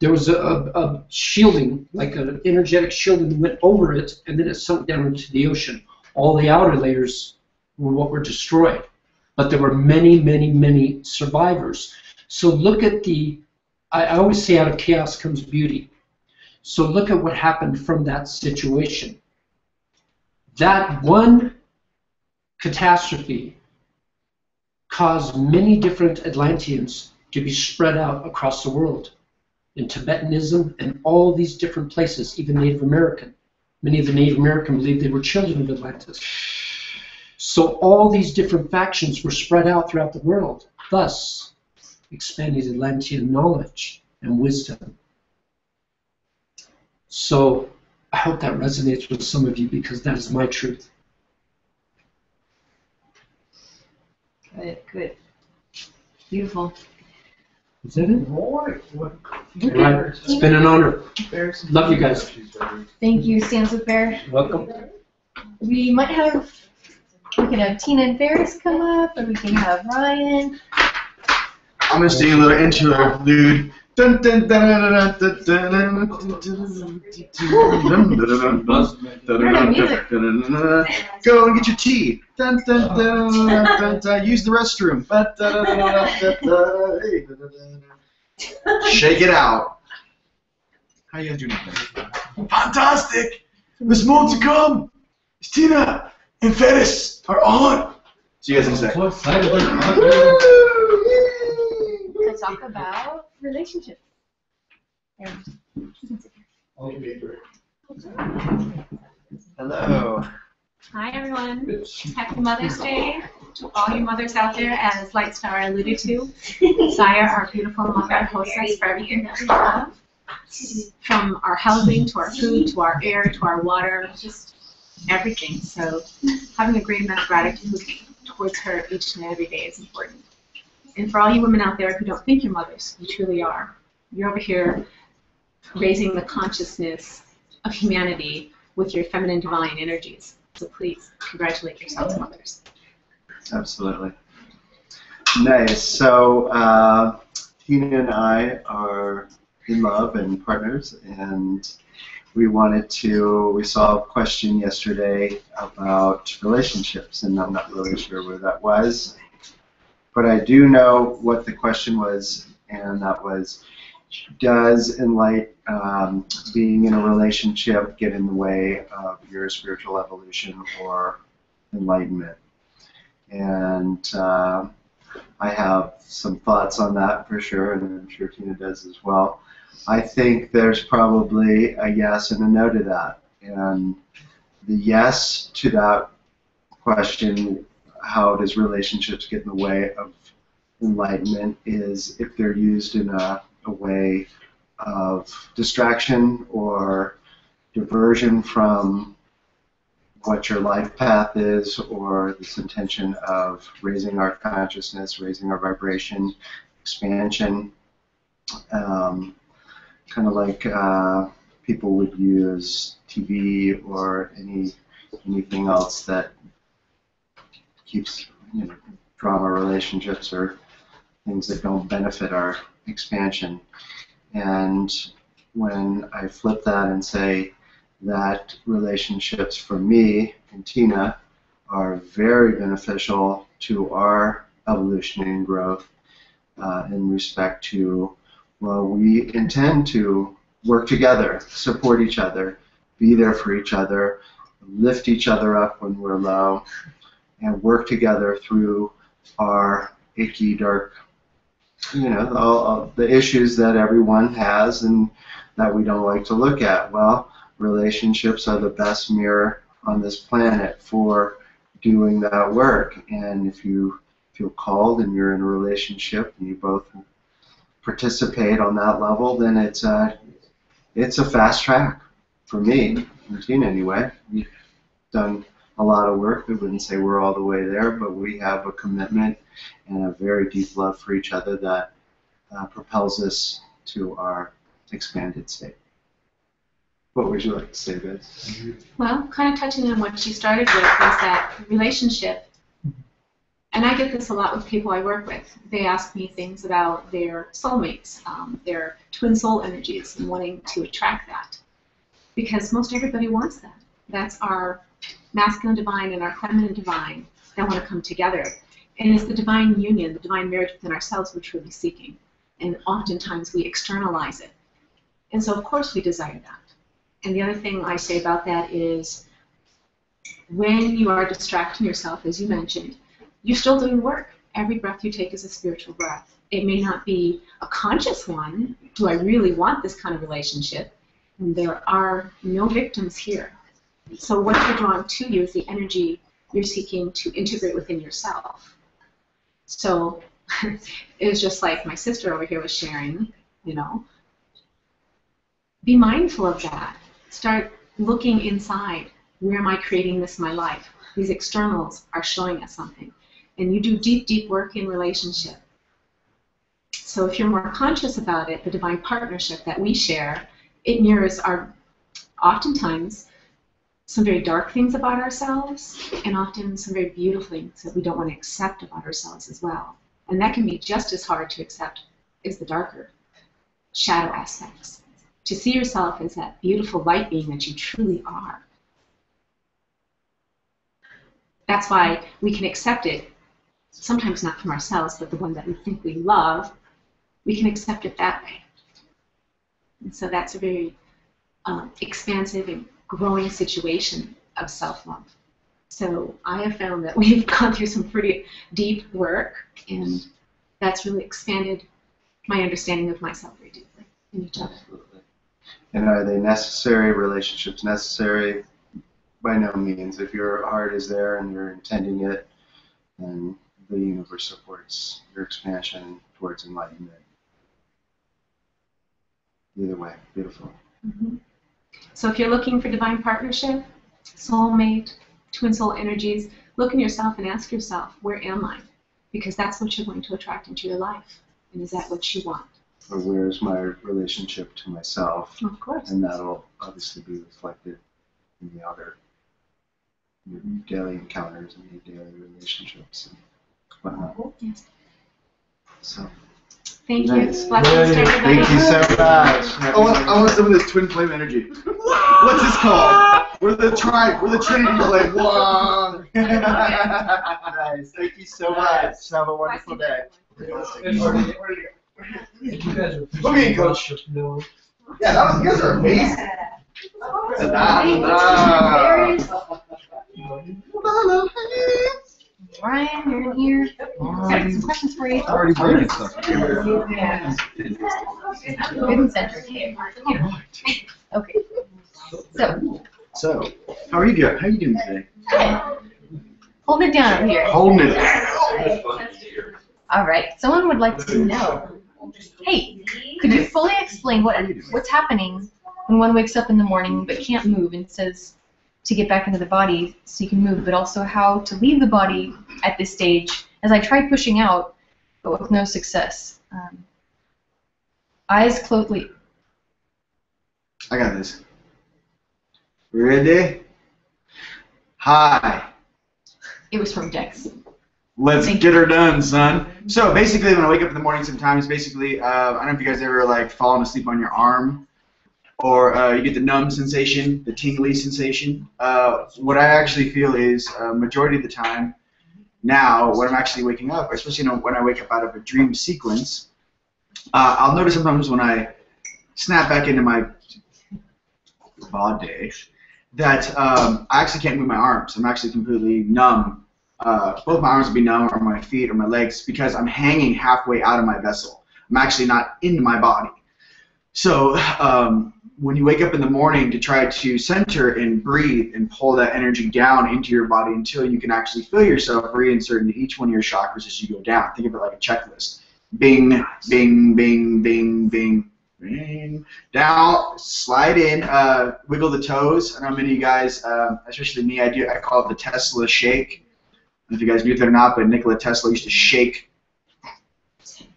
There was a shielding, like an energetic shielding that went over it, and then it sunk down into the ocean. All the outer layers were what were destroyed, but there were many, many, many survivors. So look at the, I always say out of chaos comes beauty. So look at what happened from that situation. That one catastrophe caused many different Atlanteans to be spread out across the world, in Tibetanism and all these different places, even Native American. Many of the Native American believed they were children of Atlantis. So all these different factions were spread out throughout the world, thus expanding Atlantean knowledge and wisdom. So I hope that resonates with some of you, because that is my truth. Good, good. Beautiful. Is that it? All right. It's been an honor. Love you guys. Thank you, Sands with Bear. Welcome. We might have, we can have Tina and Ferris come up, or we can have Ryan. I'm gonna sing a little interlude. Dun, dun, dun, dun, dun, dun, dun. Go and get your tea. Dun, dun, dun, dun, dun. Use the restroom. Shake it out. How you guys doing? Fantastic! There's more to come. Tina and Ferris are on. See you guys in a second. To talk about relationships. Hello. Hi everyone. Happy Mother's Day to all you mothers out there. As Lightstar alluded to, Saya, our beautiful mother, hosts us for everything that we have. From our housing, to our food, to our air, to our water, just everything. So having a great amount of gratitude towards her each and every day is important. And for all you women out there who don't think you're mothers, you truly are. You're over here raising the consciousness of humanity with your feminine divine energies. So please, congratulate yourselves, mothers. Absolutely. Nice. So Tina and I are in love and partners, and we saw a question yesterday about relationships, and I'm not really sure where that was. But I do know what the question was, and that was, does being in a relationship get in the way of your spiritual evolution or enlightenment? And I have some thoughts on that for sure, and I'm sure Tina does as well. I think there's probably a yes and a no to that. And the yes to that question, how does relationships get in the way of enlightenment, is if they're used in a way of distraction or diversion from what your life path is, or this intention of raising our consciousness, raising our vibration, expansion, kind of like people would use TV or anything else that keeps, drama relationships or things that don't benefit our expansion. And when I flip that and say that relationships for me and Tina are very beneficial to our evolution and growth in respect to Well, we intend to work together, support each other, be there for each other, lift each other up when we're low, and work together through our icky, dark, all the issues that everyone has and that we don't like to look at. Well, relationships are the best mirror on this planet for doing that work. And if you feel called and you're in a relationship and you both participate on that level, then it's a fast track for me and Tina anyway. We've done a lot of work. We wouldn't say we're all the way there, but we have a commitment and a very deep love for each other that propels us to our expanded state. What would you like to say, Biz? Well, kind of touching on what you started with is that relationship. And I get this a lot with people I work with. They ask me things about their soulmates, their twin soul energies, and wanting to attract that. Because most everybody wants that. That's our masculine divine and our feminine divine that want to come together. And it's the divine union, the divine marriage within ourselves we're truly seeking. And oftentimes we externalize it. And so of course we desire that. And the other thing I say about that is when you are distracting yourself, as you mentioned, you're still doing work. Every breath you take is a spiritual breath. It may not be a conscious one. Do I really want this kind of relationship? And there are no victims here. So what you're drawing to you is the energy you're seeking to integrate within yourself. So it was just like my sister over here was sharing, Be mindful of that. Start looking inside. Where am I creating this in my life? These externals are showing us something. And you do deep, deep work in relationship. So if you're more conscious about it, the divine partnership that we share, it mirrors oftentimes some very dark things about ourselves and often some very beautiful things that we don't want to accept about ourselves as well. And that can be just as hard to accept as the darker shadow aspects. To see yourself as that beautiful light being that you truly are. That's why we can accept it, sometimes not from ourselves, but the one that we think we love, we can accept it that way. And so that's a very expansive and growing situation of self-love. So I have found that we've gone through some pretty deep work, and that's really expanded my understanding of myself very deeply in each other. Absolutely. And are they necessary? Relationships necessary? By no means. If your heart is there and you're intending it, then the universe supports your expansion towards enlightenment. Either way, beautiful. Mm-hmm. So if you're looking for divine partnership, soulmate, twin soul energies, look in yourself and ask yourself, where am I? Because that's what you're going to attract into your life. And is that what you want? Or where's my relationship to myself? Of course. And that'll obviously be reflected in the outer, your daily encounters and your daily relationships and whatnot. Yes. So. Thank you. Nice. Blessings to everybody. Thank you so much. I want some of this twin flame energy. What's this called? We're the tribe. We're the Trinity flame. Whoa. Nice. Thank you so much. Have a wonderful day. You guys are What do you mean, Coach? No. Yeah, you guys are amazing. Ryan, you're in here. Got some questions for you. Already breaking stuff. Good and centered. Okay. So, how are you doing? How are you doing today? Hold it down over here. Holding it. All right. Someone would like to know. Hey, could you fully explain what's happening when one wakes up in the morning but can't move and says to get back into the body so you can move, but also how to leave the body at this stage, as I tried pushing out, but with no success. Eyes closed. Wait. I got this. Ready? Hi. It was from Dex. Let's get her done, son. So basically, when I wake up in the morning, sometimes basically, I don't know if you guys ever like fallen asleep on your arm, or you get the numb sensation, the tingly sensation. What I actually feel is majority of the time now, when I'm actually waking up, especially when I wake up out of a dream sequence, I'll notice sometimes when I snap back into my body that I actually can't move my arms. I'm actually completely numb. Both my arms will be numb, or my feet, or my legs, because I'm hanging halfway out of my vessel. I'm actually not in my body. So when you wake up in the morning, to try to center and breathe and pull that energy down into your body until you can actually feel yourself reinsert into each one of your chakras as you go down. Think of it like a checklist. Bing, bing, bing, bing, bing, bing. Down, slide in, wiggle the toes. I know many of you guys, especially me, I call it the Tesla shake. I don't know if you guys knew that or not, but Nikola Tesla used to shake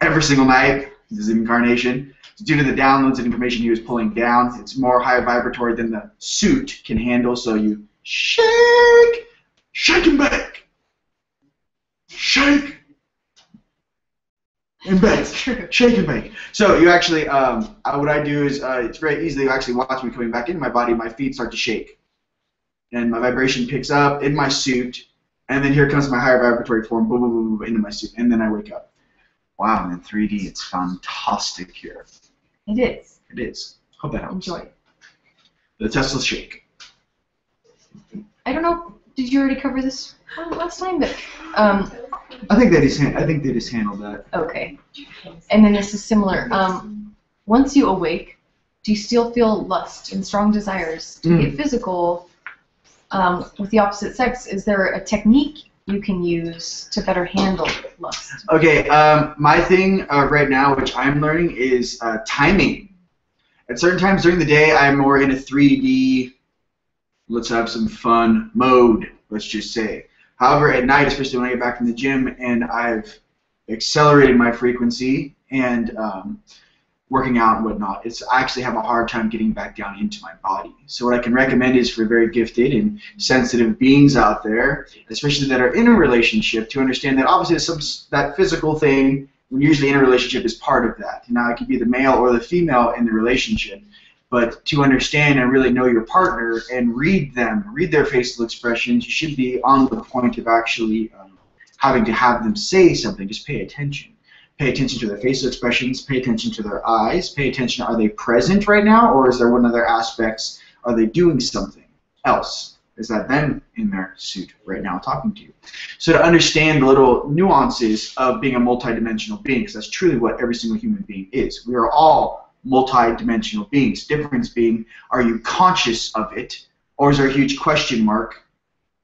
every single night, his incarnation. Due to the downloads and information he was pulling down, it's more high vibratory than the suit can handle, so you shake, shake and bake, shake and bake, shake and bake. So you actually, what I do is, it's very easy. You actually watch me coming back into my body, my feet start to shake, and my vibration picks up in my suit, and then here comes my higher vibratory form, boom, boom, boom, boom, into my suit, and then I wake up. Wow, and in 3D, it's fantastic here. It is. It is. Hope that helps. Enjoy it. The Tesla shake. I don't know. Did you already cover this last time? But I think they just handled that. okay. And then this is similar. Once you awake, do you still feel lust and strong desires to get physical with the opposite sex? Is there a technique you can use to better handle lust? Okay, my thing right now, which I'm learning, is timing. At certain times during the day, I'm more in a 3D, let's have some fun mode, let's just say. However, at night, especially when I get back from the gym and I've accelerated my frequency and working out and whatnot, I actually have a hard time getting back down into my body. So what I can recommend is for very gifted and sensitive beings out there, especially that are in a relationship, to understand that obviously that physical thing, when usually in a relationship, is part of that. Now, it could be the male or the female in the relationship, but to understand and really know your partner and read them, read their facial expressions, you should be on the point of actually having to have them say something. Just pay attention. Pay attention to their facial expressions, pay attention to their eyes, pay attention, are they present right now, or is there one of their aspects, are they doing something else? Is that them in their suit right now talking to you? So to understand the little nuances of being a multidimensional being, because that's truly what every single human being is. We are all multidimensional beings. Difference being, are you conscious of it, or is there a huge question mark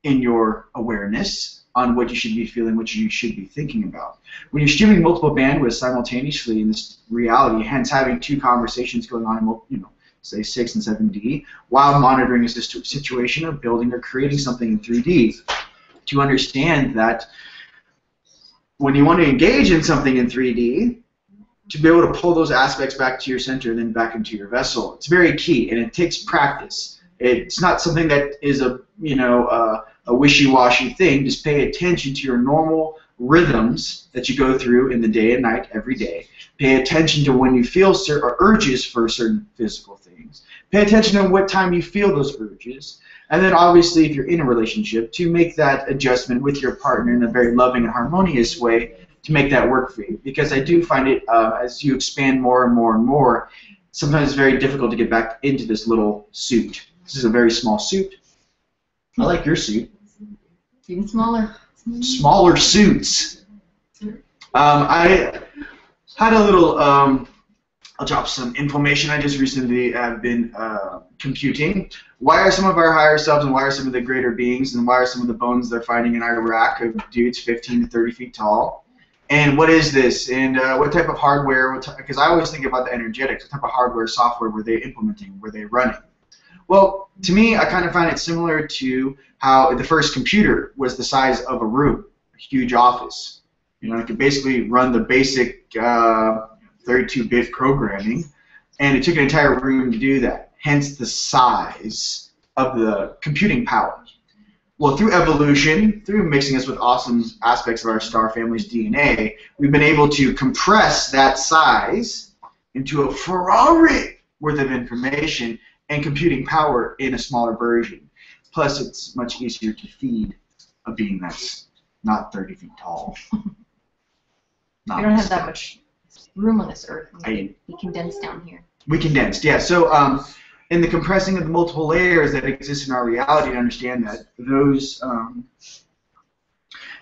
in your awareness on what you should be feeling, what you should be thinking about? When you're streaming multiple bandwidths simultaneously in this reality, hence having two conversations going on in, say 6 and 7D, while monitoring a situation or building or creating something in 3D, to understand that when you want to engage in something in 3D, to be able to pull those aspects back to your center and then back into your vessel, it's very key, and it takes practice. It's not something that is a wishy-washy thing. Just pay attention to your normal rhythms that you go through in the day and night every day. Pay attention to when you feel urges for certain physical things. Pay attention to what time you feel those urges. And then obviously, if you're in a relationship, to make that adjustment with your partner in a very loving and harmonious way to make that work for you. Because I do find it, as you expand more and more and more, sometimes it's very difficult to get back into this little suit. This is a very small suit. I like your suit. Even smaller. Smaller suits. I had a little, I'll drop some information I just recently have been computing. Why are some of our higher selves and why are some of the greater beings and why are some of the bones they're finding in Iraq of dudes 15 to 30 feet tall? And what is this? And what type of hardware? Because I always think about the energetics. What type of hardware, software were they implementing? Were they running? Well, to me, I kind of find it similar to how the first computer was the size of a room, a huge office. It could basically run the basic 32-bit programming, and it took an entire room to do that, hence the size of the computing power. Well, through evolution, through mixing us with awesome aspects of our star family's DNA, we've been able to compress that size into a Ferrari worth of information and computing power in a smaller version. Plus, it's much easier to feed a being that's not 30 feet tall. You don't have that much room on this earth. We condense down here. We condensed, yeah. So in the compressing of the multiple layers that exist in our reality, to understand that those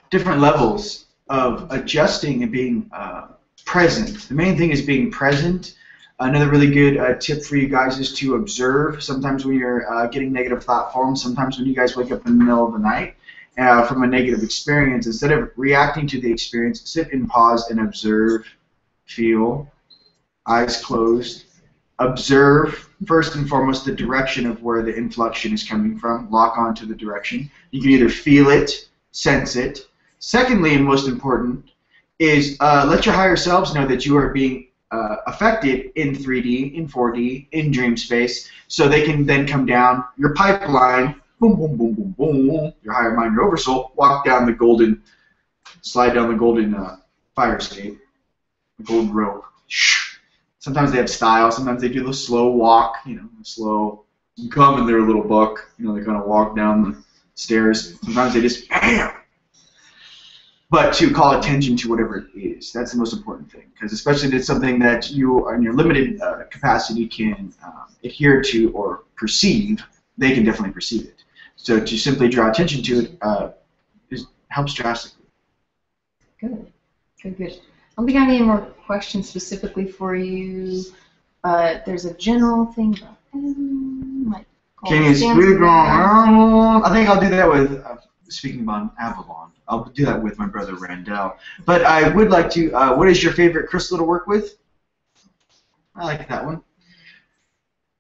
different levels of adjusting and being present. The main thing is being present. Another really good tip for you guys is to observe. Sometimes when you're getting negative thought forms, sometimes when you guys wake up in the middle of the night from a negative experience, instead of reacting to the experience, sit and pause and observe, feel, eyes closed. Observe, first and foremost, the direction of where the inflection is coming from. Lock onto the direction. You can either feel it, sense it. Secondly, and most important, is let your higher selves know that you are being affected in 3D, in 4D, in dream space, so they can then come down your pipeline, boom, boom, boom, boom, boom, your higher mind, your oversoul, walk down the golden, slide down the golden fire escape, the golden rope. Sometimes they have style, sometimes they do the slow walk, you know, the slow, come in there, little buck, you know, they kind of walk down the stairs. Sometimes they just, bam! But to call attention to whatever it is, that's the most important thing. Because especially if it's something that you, in your limited capacity, can adhere to or perceive, they can definitely perceive it. So to simply draw attention to it helps drastically. Good, good, good. I don't think I have any more questions specifically for you. There's a general thing about Can you speak on? I think I'll do that with speaking about Avalon. I'll do that with my brother Randall. But I would like to. What is your favorite crystal to work with? I like that one.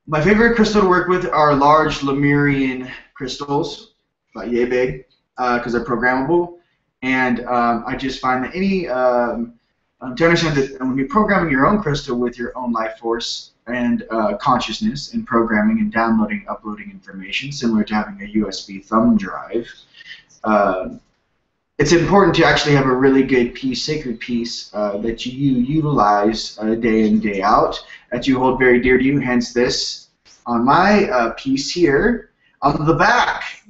My favorite crystal to work with are large Lemurian crystals, about yay big, because they're programmable. And I just find that any to understand that when you're programming your own crystal with your own life force and consciousness and programming and downloading, uploading information, similar to having a USB thumb drive, it's important to actually have a really good piece, sacred piece, that you utilize day in, day out, that you hold very dear to you. Hence this. On my piece here, on the back,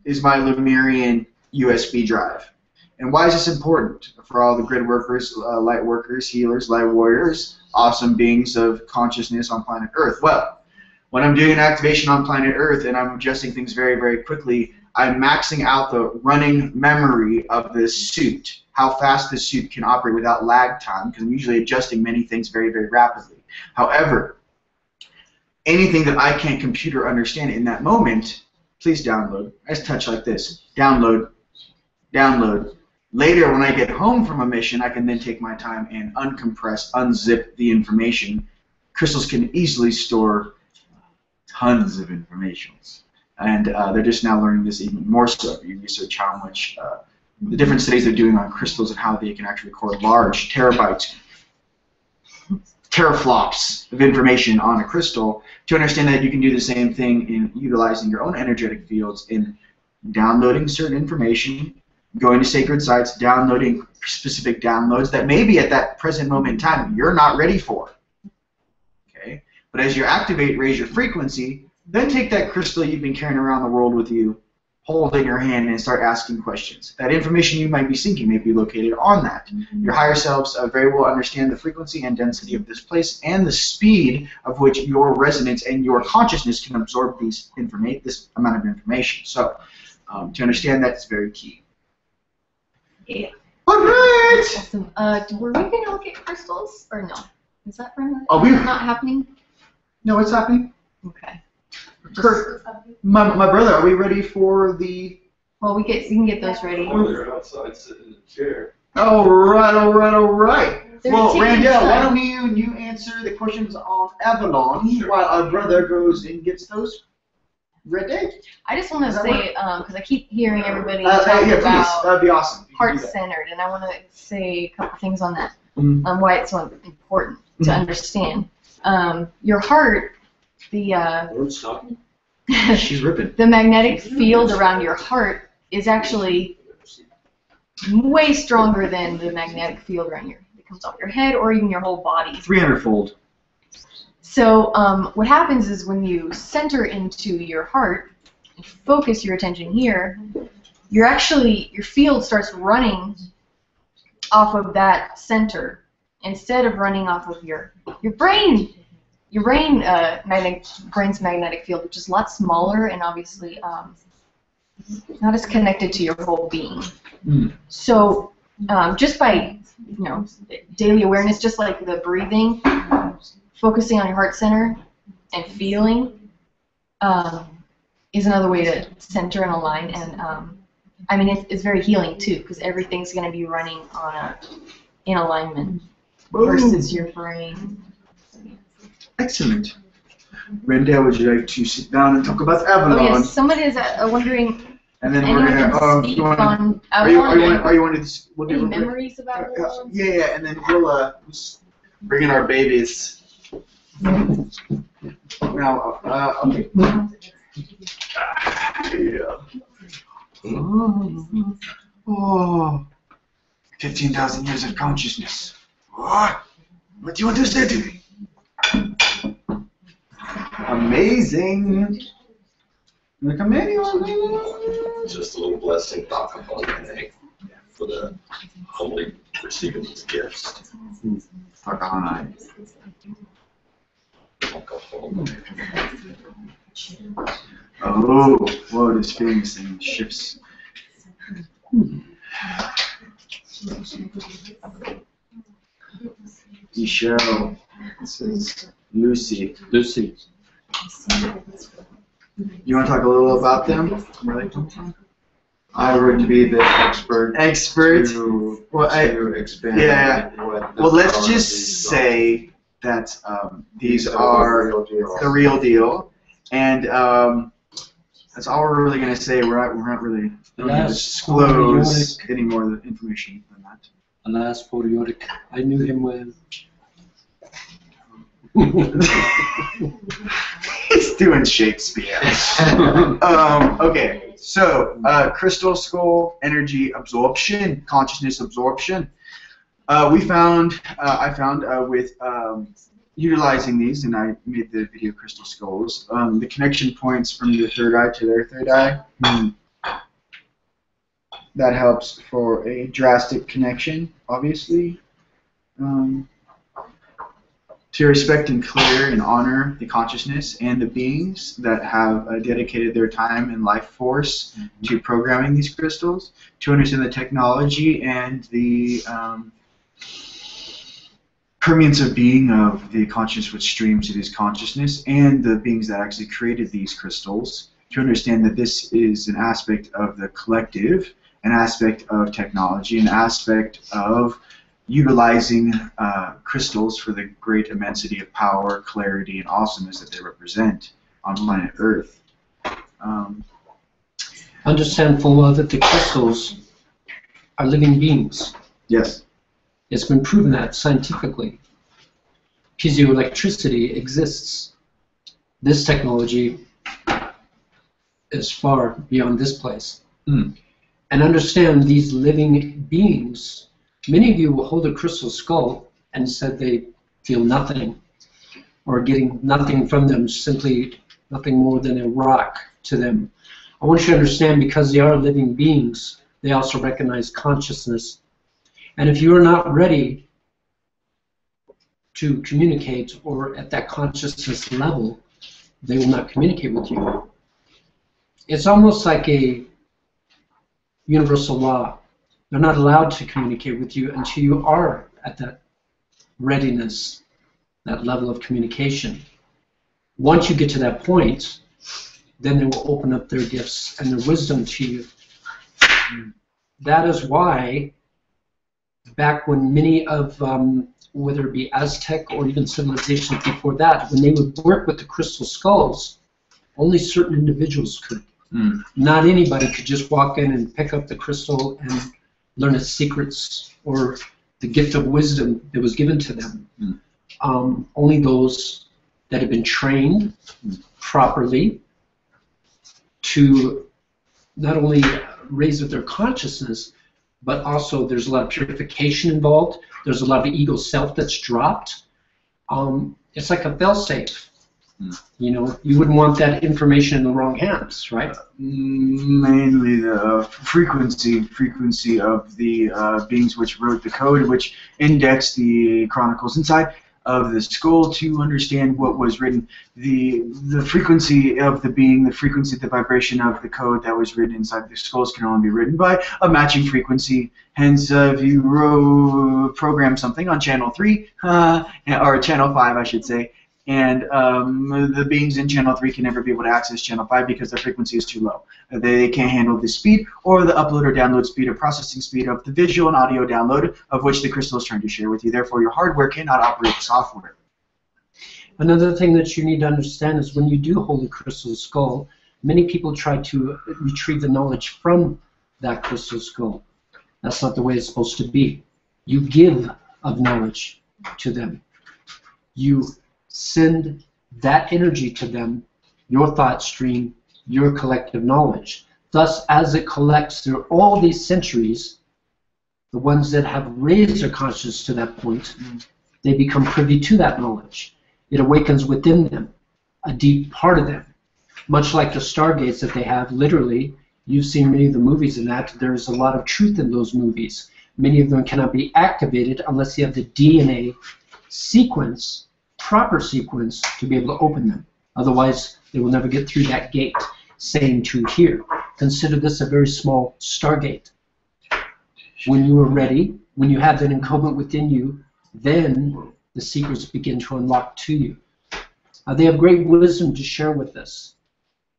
is my Lemurian USB drive. And why is this important for all the grid workers, light workers, healers, light warriors, awesome beings of consciousness on planet Earth? Well, when I'm doing an activation on planet Earth and I'm adjusting things very, very quickly, I'm maxing out the running memory of this suit, how fast this suit can operate without lag time, because I'm usually adjusting many things very, very rapidly. However, anything that I can't compute or understand in that moment, please download. I just touch like this. Download, download. Later, when I get home from a mission, I can then take my time and uncompress, unzip the information. Crystals can easily store tons of information. And they're just now learning this even more so. You research how much the different studies they're doing on crystals and how they can actually record large terabytes, teraflops of information on a crystal, to understand that you can do the same thing in utilizing your own energetic fields in downloading certain information, going to sacred sites, downloading specific downloads that maybe at that present moment in time you're not ready for. Okay? But as you activate, raise your frequency, then take that crystal you've been carrying around the world with you, hold it in your hand, and start asking questions. That information you might be seeking may be located on that. Your higher selves very well understand the frequency and density of this place and the speed of which your resonance and your consciousness can absorb this amount of information. So to understand that is very key. Yeah. All right. Awesome. Were we going to look at crystals or no? Is that not happening? No, it's happening. Okay. Kurt, my brother, are we ready for the... Well, we can get those ready. They're outside sitting in the chair. All right, all right, all right. They're Well, taking Randall, time. why don't you answer the questions on Avalon while our brother goes and gets those ready? I just want to Does that say, because I keep hearing everybody Yeah, talk please. about That'd be awesome. heart-centered, and I want to say a couple things on that, Mhm. on why it's so important to Mhm. understand. Your heart, She's ripping. the magnetic field around your heart is actually way stronger than the magnetic field around that comes off your head or even your whole body. 300-fold. So what happens is when you center into your heart and focus your attention here, your field starts running off of that center instead of running off of your brain. Your brain's magnetic field, which is a lot smaller and obviously not as connected to your whole being. So just by daily awareness, just like the breathing, focusing on your heart center and feeling is another way to center and align. And I mean, it's very healing too, because everything's going to be running in alignment versus your brain. Excellent. Brenda, would you like to sit down and talk about Avalon? Oh yes, someone is wondering. And then we're gonna. Speak on are you wanting to? We'll any memories about Avalon? Yeah, and then we'll bring in our babies. Now, okay. Yeah. Oh. 15,000 years of consciousness. What do you want to say to me? Amazing. Like a manual. Just a little blessing, for the humbly receiving these gifts. Oh, whoa, this famous thing shifts. Michelle. This is Lucy. Lucy. You want to talk a little about them? I would to be the expert. To expand. Yeah. Well, let's just say that these are the real deal, and that's all we're really going to say. We're not really going to disclose any more information than that. Alas, Poriotic, I knew him well. He's doing Shakespeare. Okay, so crystal skull energy absorption, consciousness absorption. I found with utilizing these, and I made the video crystal skulls, the connection points from your third eye to their third eye. That helps for a drastic connection, obviously. To respect and clear and honor the consciousness and the beings that have dedicated their time and life force to programming these crystals, to understand the technology and the permeance of being of the consciousness which streams to this consciousness and the beings that actually created these crystals, to understand that this is an aspect of the collective, an aspect of technology, an aspect of utilizing crystals for the great immensity of power, clarity, and awesomeness that they represent on planet Earth. Understand full well that the crystals are living beings. Yes. It's been proven that scientifically. Piezoelectricity exists. This technology is far beyond this place. And understand these living beings. Many of you will hold a crystal skull and said they feel nothing, or getting nothing from them, simply nothing more than a rock to them. I want you to understand, because they are living beings, they also recognize consciousness. And if you are not ready to communicate or at that consciousness level, they will not communicate with you. It's almost like a universal law. They're not allowed to communicate with you until you are at that readiness, that level of communication. Once you get to that point, then they will open up their gifts and their wisdom to you. That is why, back when many of, whether it be Aztec or even civilizations before that, when they would work with the crystal skulls, only certain individuals could. Not anybody could just walk in and pick up the crystal and learn its secrets or the gift of wisdom that was given to them. Only those that have been trained properly to not only raise up their consciousness, but also there's a lot of purification involved. There's a lot of ego self that's dropped. It's like a fail-safe. You know, you wouldn't want that information in the wrong hands, right? Mainly the frequency of the beings which wrote the code, which indexed the chronicles inside of the skull to understand what was written. The frequency of the being, the frequency, the vibration of the code that was written inside the skulls can only be written by a matching frequency. Hence, if you program something on channel 3, or channel 5, I should say, and the beings in channel 3 can never be able to access channel 5 because the frequency is too low. They can't handle the speed or the upload or download speed or processing speed of the visual and audio download of which the crystal is trying to share with you. Therefore, your hardware cannot operate the software. Another thing that you need to understand is when you do hold a crystal skull, many people try to retrieve the knowledge from that crystal skull. That's not the way it's supposed to be. You give of knowledge to them. You send that energy to them, your thought stream, your collective knowledge. Thus, as it collects through all these centuries, the ones that have raised their consciousness to that point, they become privy to that knowledge. It awakens within them, a deep part of them. Much like the stargates that they have, literally, you've seen many of the movies in that, there's a lot of truth in those movies. Many of them cannot be activated unless you have the DNA sequence, proper sequence, to be able to open them. Otherwise, they will never get through that gate. Same true here. Consider this a very small stargate. When you are ready, when you have that encodement within you, then the secrets begin to unlock to you. They have great wisdom to share with us.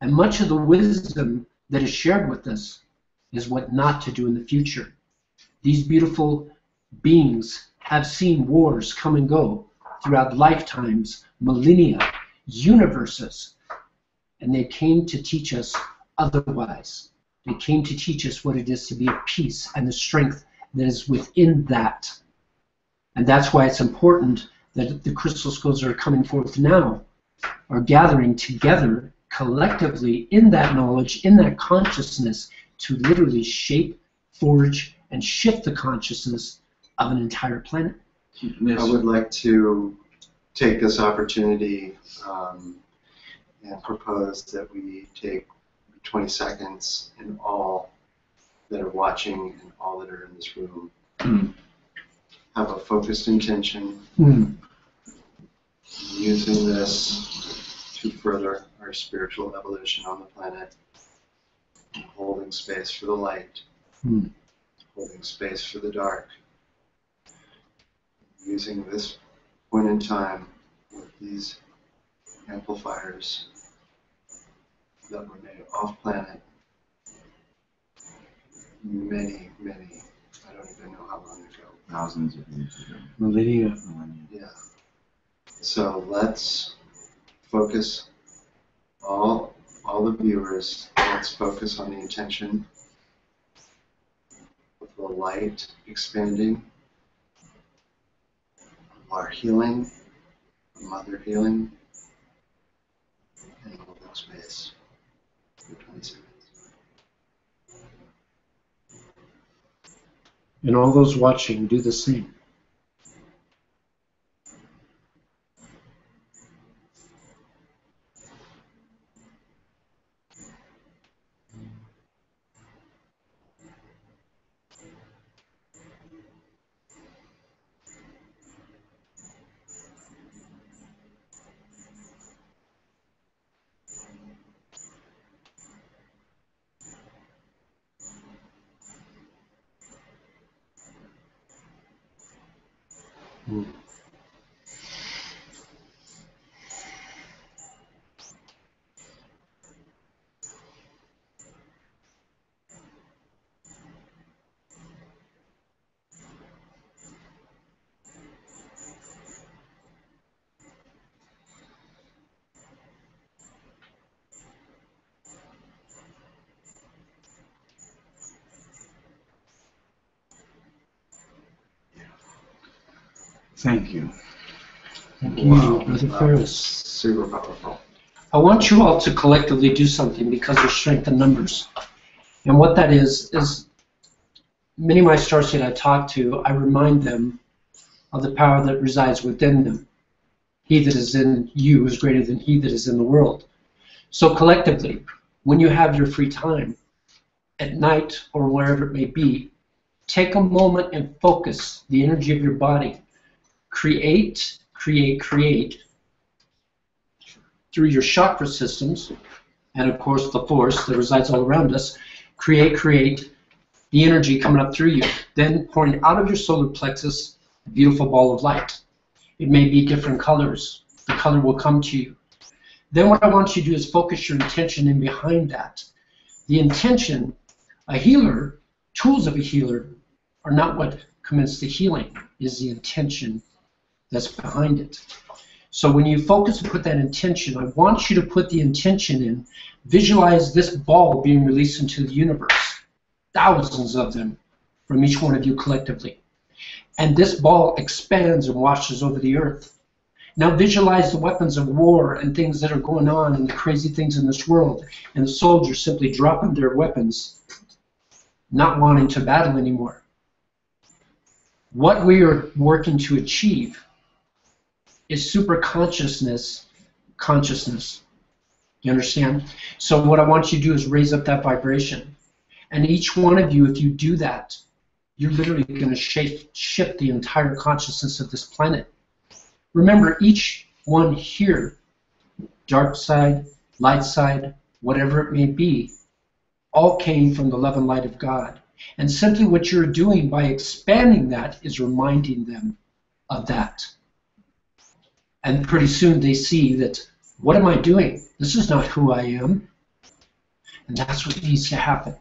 And much of the wisdom that is shared with us is what not to do in the future. These beautiful beings have seen wars come and go throughout lifetimes, millennia, universes, and they came to teach us otherwise. They came to teach us what it is to be at peace and the strength that is within that. And that's why it's important that the crystal skulls that are coming forth now are gathering together collectively in that knowledge, in that consciousness, to literally shape, forge, and shift the consciousness of an entire planet. I would like to take this opportunity and propose that we take 20 seconds and all that are watching and all that are in this room have a focused intention using this to further our spiritual evolution on the planet, holding space for the light, holding space for the dark, using this point in time with these amplifiers that were made off-planet many, I don't even know how long ago. Thousands of years ago. Millennia. Yeah. So let's focus, all the viewers, let's focus on the intention of the light expanding, our healing, mother healing, and holding space for 20 seconds. And all those watching, do the same. Thank you. Thank you, Brother Ferris. Super powerful. I want you all to collectively do something because there's strength in numbers. And what that is many of my starseeds I talk to, I remind them of the power that resides within them. He that is in you is greater than he that is in the world. So collectively, when you have your free time, at night or wherever it may be, take a moment and focus the energy of your body. Create, create, create through your chakra systems, and of course the force that resides all around us. Create, create the energy coming up through you. Then pouring out of your solar plexus a beautiful ball of light. It may be different colors. The color will come to you. Then what I want you to do is focus your intention in behind that. The intention, a healer, tools of a healer are not what commence the healing, is the intention that's behind it. So when you focus and put that intention, I want you to put the intention in, visualize this ball being released into the universe, thousands of them from each one of you collectively. And this ball expands and washes over the earth. Now visualize the weapons of war and things that are going on and the crazy things in this world, and the soldiers simply dropping their weapons, not wanting to battle anymore. What we are working to achieve is super consciousness. You understand? So what I want you to do is raise up that vibration. And each one of you, if you do that, you're literally going to shift the entire consciousness of this planet. Remember, each one here, dark side, light side, whatever it may be, all came from the love and light of God. And simply what you're doing by expanding that is reminding them of that. And pretty soon they see that, what am I doing? This is not who I am. And that's what needs to happen.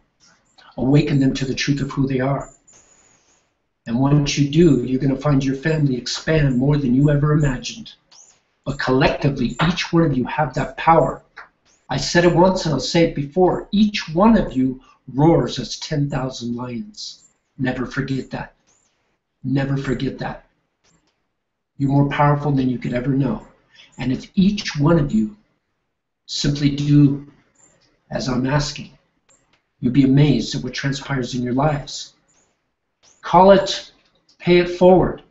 Awaken them to the truth of who they are. And once you do, you're going to find your family expand more than you ever imagined. But collectively, each one of you have that power. I said it once and I'll say it before. Each one of you roars as 10,000 lions. Never forget that. Never forget that. You're more powerful than you could ever know. And if each one of you simply do as I'm asking, you'll be amazed at what transpires in your lives. Call it, pay it forward.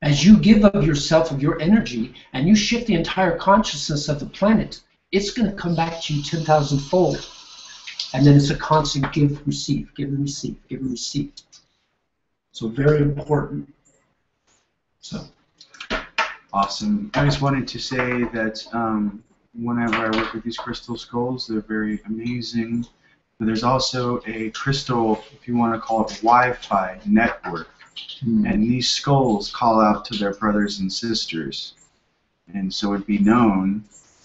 As you give of yourself, of your energy, and you shift the entire consciousness of the planet, it's going to come back to you 10,000-fold. And then it's a constant give, receive, give and receive, give and receive. So very important. So. Awesome. I just wanted to say that whenever I work with these crystal skulls, they're very amazing. But there's also a crystal, if you want to call it Wi-Fi network. And these skulls call out to their brothers and sisters. And so it'd be known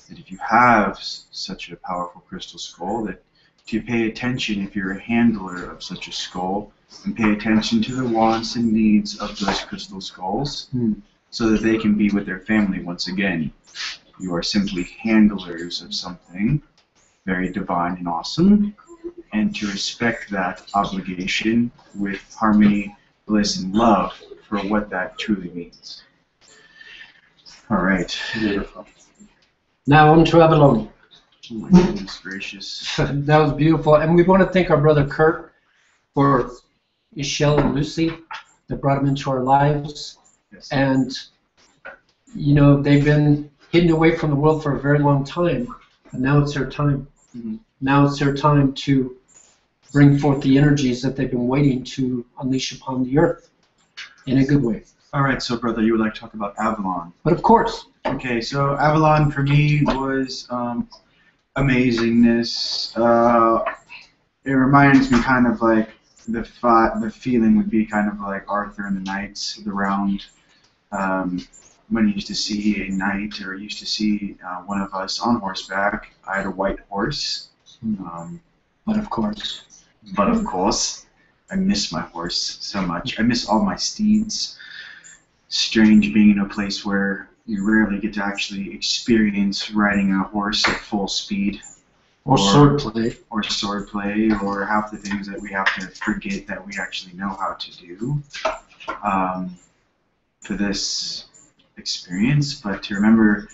that if you have such a powerful crystal skull, that to pay attention if you're a handler of such a skull, and pay attention to the wants and needs of those crystal skulls, so that they can be with their family once again. You are simply handlers of something very divine and awesome, and to respect that obligation with harmony, bliss, and love for what that truly means. All right. Beautiful. Now on to Avalon. Oh my goodness gracious. That was beautiful. And we want to thank our brother Kurt for Michelle and Lucy that brought him into our lives. Yes. And, you know, they've been hidden away from the world for a very long time. And now it's their time. Now it's their time to bring forth the energies that they've been waiting to unleash upon the earth in a good way. All right, so brother, you would like to talk about Avalon. But of course. Okay, so Avalon for me was amazingness. It reminds me kind of like the feeling would be kind of like Arthur and the Knights of the Round. When you used to see a knight or used to see one of us on horseback, I had a white horse. But of course. But of course, I miss my horse so much. I miss all my steeds. Strange being in a place where you rarely get to actually experience riding a horse at full speed. Or swordplay. Or swordplay, or half the things that we have to forget that we actually know how to do for this experience. But to remember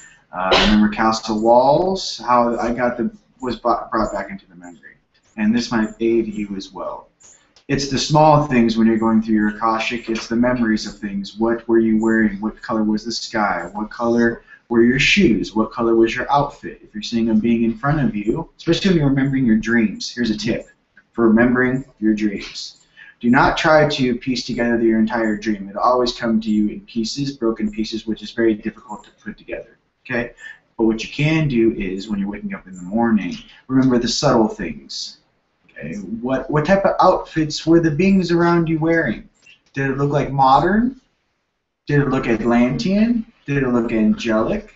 Castle Walls, how I got was brought back into the memory. And this might aid you as well. It's the small things when you're going through your Akashic. It's the memories of things. What were you wearing? What color was the sky? What color were your shoes? What color was your outfit? If you're seeing a being in front of you, especially when you're remembering your dreams, here's a tip for remembering your dreams. Do not try to piece together your entire dream. It'll always come to you in pieces, broken pieces, which is very difficult to put together. Okay? But what you can do is, when you're waking up in the morning, remember the subtle things. Okay? What type of outfits were the beings around you wearing? Did it look like modern? Did it look Atlantean? Did it look angelic?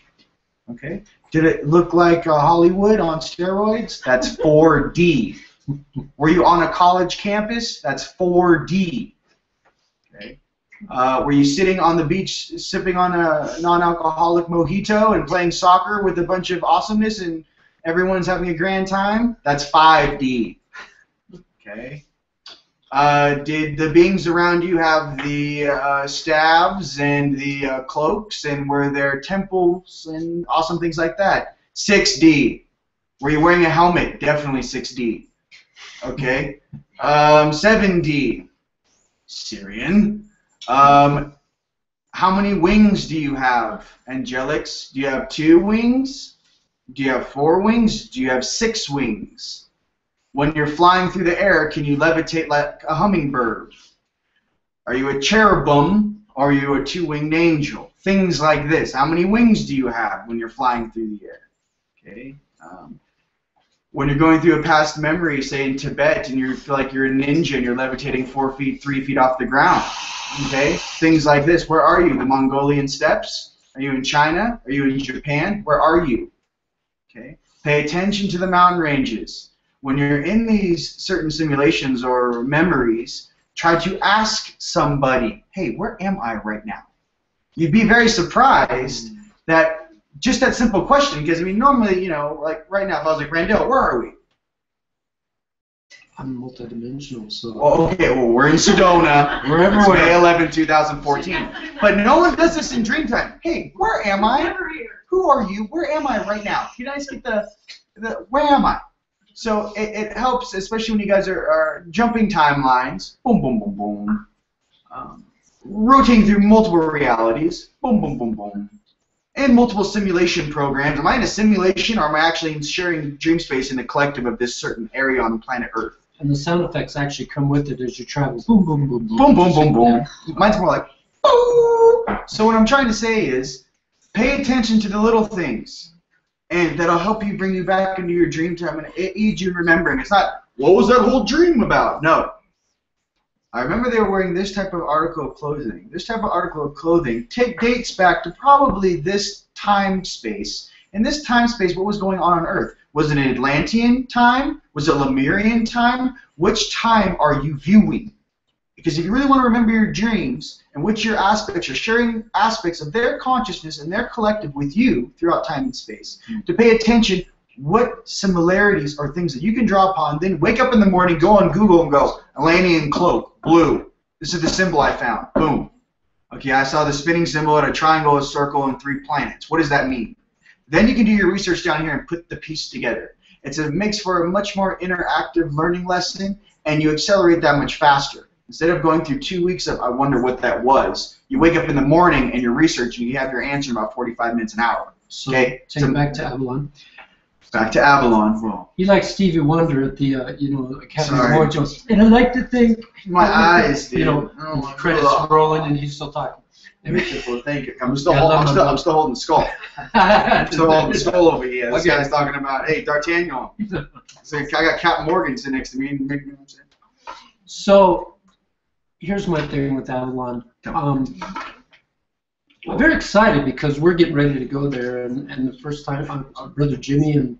Okay. Did it look like Hollywood on steroids? That's 4D. Were you on a college campus? That's 4D. Okay. Were you sitting on the beach sipping on a non-alcoholic mojito and playing soccer with a bunch of awesomeness and everyone's having a grand time? That's 5D. Okay. Did the beings around you have the staves and the cloaks, and were there temples and awesome things like that? 6D. Were you wearing a helmet? Definitely 6D. Okay. 7D. Syrian. How many wings do you have, angelics? Do you have 2 wings? Do you have 4 wings? Do you have 6 wings? When you're flying through the air, can you levitate like a hummingbird? Are you a cherubim or are you a 2-winged angel? Things like this. How many wings do you have when you're flying through the air? Okay. When you're going through a past memory, say in Tibet, and you feel like you're a ninja and you're levitating 4 feet, 3 feet off the ground. Okay. Things like this. Where are you? The Mongolian steppes? Are you in China? Are you in Japan? Where are you? Okay. Pay attention to the mountain ranges. When you're in these certain simulations or memories, try to ask somebody, hey, where am I right now? You'd be very surprised that just that simple question, because, I mean, normally, you know, like right now, if I was like, Randall, where are we? I'm multidimensional, so... Well, okay, well, we're in Sedona. Wherever It's we're May 11, 2014. But no one does this in dream time. Hey, where am I? Who are you? Where am I right now? You guys get the where am I? So it helps, especially when you guys are jumping timelines, boom, boom, boom, boom, rotating through multiple realities, boom, boom, boom, boom, and multiple simulation programs. Am I in a simulation, or am I actually sharing dream space in the collective of this certain area on planet Earth? And the sound effects actually come with it as you travel. Boom, boom, boom, boom. Boom, boom, boom, boom. Mine's more like, boo. So what I'm trying to say is, pay attention to the little things. And that'll help you bring you back into your dream time and aid you in remembering. It's not, what was that whole dream about? No. I remember they were wearing this type of article of clothing. This type of article of clothing dates back to probably this time space. In this time space, what was going on Earth? Was it an Atlantean time? Was it Lemurian time? Which time are you viewing? Because if you really want to remember your dreams and which your aspects are sharing aspects of their consciousness and their collective with you throughout time and space, to pay attention what similarities are things that you can draw upon, then wake up in the morning, go on Google and go, Atlantean cloak, blue. This is the symbol I found. Boom. Okay, I saw the spinning symbol at a triangle, a circle, and 3 planets. What does that mean? Then you can do your research down here and put the piece together. It makes for a much more interactive learning lesson, and you accelerate that much faster. Instead of going through 2 weeks of, I wonder what that was, you wake up in the morning and you're researching, you have your answer in about 45 minutes an hour. So okay? take it back to Avalon. Back to Avalon. Well, You like Stevie Wonder at the Academy Awards. Goes, and I like to think. my eyes, dude. Credits rolling and he's still talking. Well, thank you. I'm still holding the skull. I'm still holding the skull over here. This guy's talking about, hey, D'Artagnan. So I got Captain Morgan sitting next to me. And you know what I'm saying? So here's my thing with Avalon. I'm very excited because we're getting ready to go there, and the first time, Brother Jimmy and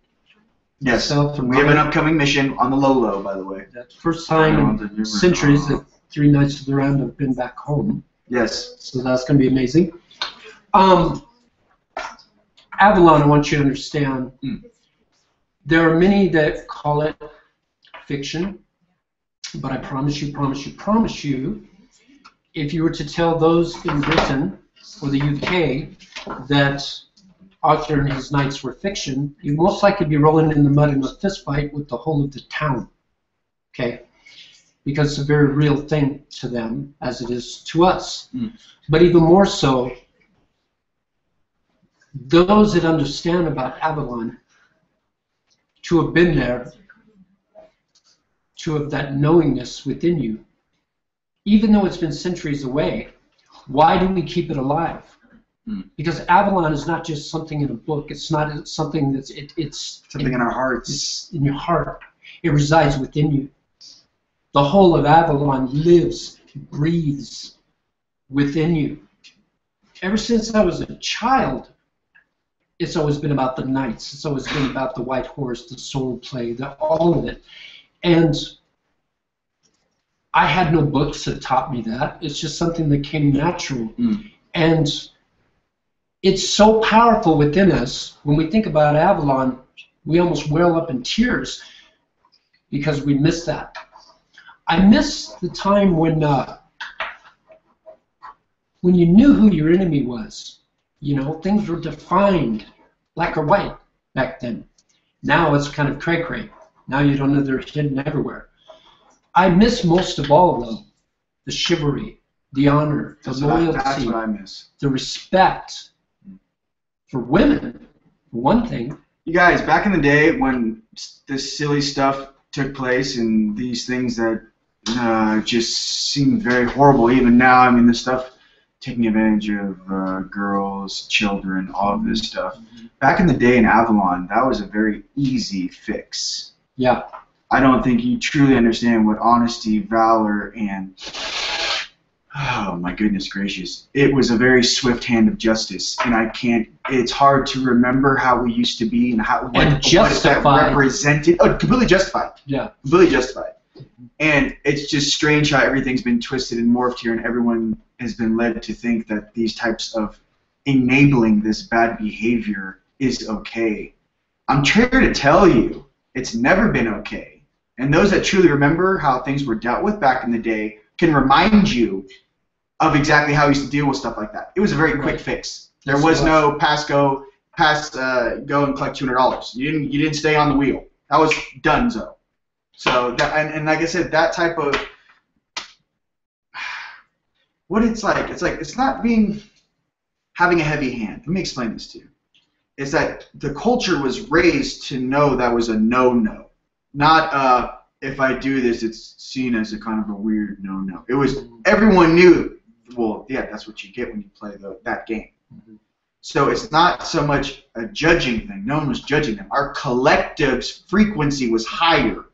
myself and we have an upcoming mission on the low, by the way. That's the first time in centuries that 3 nights to the round I've been back home. Yes. So that's going to be amazing. Avalon, I want you to understand, there are many that call it fiction, but I promise you, if you were to tell those in Britain or the UK that Arthur and his knights were fiction, you'd most likely be rolling in the mud in a fist fight with the whole of the town. Okay? because it's a very real thing to them as it is to us. But even more so, those that understand about Avalon, to have been there, to have that knowingness within you, even though it's been centuries away, why do we keep it alive? Because Avalon is not just something in a book. It's not something that's it's something in our hearts. It's in your heart. It resides within you. The whole of Avalon lives, breathes within you. Ever since I was a child, it's always been about the knights. It's always been about the white horse, the soul play, all of it. And I had no books that taught me that. It's just something that came natural. And it's so powerful within us. When we think about Avalon, we almost well up in tears because we miss that. I miss the time when you knew who your enemy was. You know, things were defined black or white back then. Now it's kind of cray-cray. Now you don't know they're hidden everywhere. I miss most of all, though, the chivalry, the honor, the loyalty, that's what I miss. the respect for women, for one thing. You guys, back in the day when this silly stuff took place and these things that just seemed very horrible, even now, I mean, the stuff taking advantage of girls, children, all of this stuff. Back in the day in Avalon, that was a very easy fix. Yeah. I don't think you truly understand what honesty, valor, and oh my goodness gracious, it was a very swift hand of justice, and I can't. It's hard to remember how we used to be and how what that represented. Oh, completely justified. Yeah. Completely justified. And it's just strange how everything's been twisted and morphed here, and everyone has been led to think that these types of enabling this bad behavior is okay. I'm here to tell you, it's never been okay. And those that truly remember how things were dealt with back in the day can remind you of exactly how we used to deal with stuff like that. It was a very quick fix. There was no go and collect $200. You didn't stay on the wheel. That was donezo. So that, and like I said, that type of what it's like it's not having a heavy hand. Let me explain this to you. It's that the culture was raised to know that was a no-no. Not if I do this, it's seen as a kind of a weird no-no. It was everyone knew. Well, yeah, that's what you get when you play that game. So it's not so much a judging thing. No one was judging them. Our collective's frequency was higher.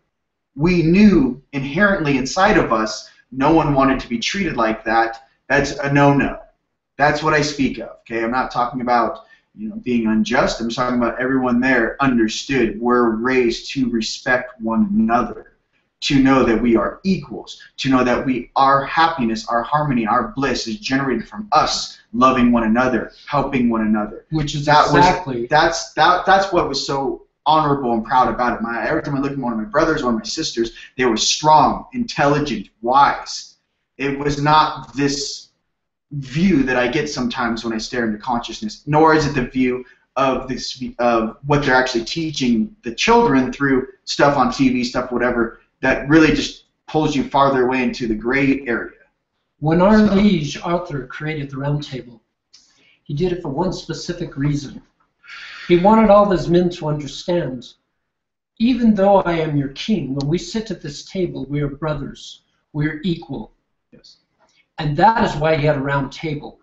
We knew inherently inside of us, no one wanted to be treated like that. That's a no-no. That's what I speak of. Okay, I'm not talking about being unjust. I'm talking about everyone there understood. We're raised to respect one another, to know that we are equals, to know that our happiness, our harmony, our bliss is generated from us loving one another, helping one another. Which is that's what was so honorable and proud about it. Every time I look at one of my brothers, one of my sisters, they were strong, intelligent, wise. It was not this view that I get sometimes when I stare into consciousness, nor is it the view of what they're actually teaching the children through stuff on TV, stuff whatever, that really just pulls you farther away into the gray area. When our liege Arthur created the Round Table, he did it for one specific reason. He wanted all his men to understand, even though I am your king, when we sit at this table, we are brothers, we are equal. Yes. And that is why he had a round table.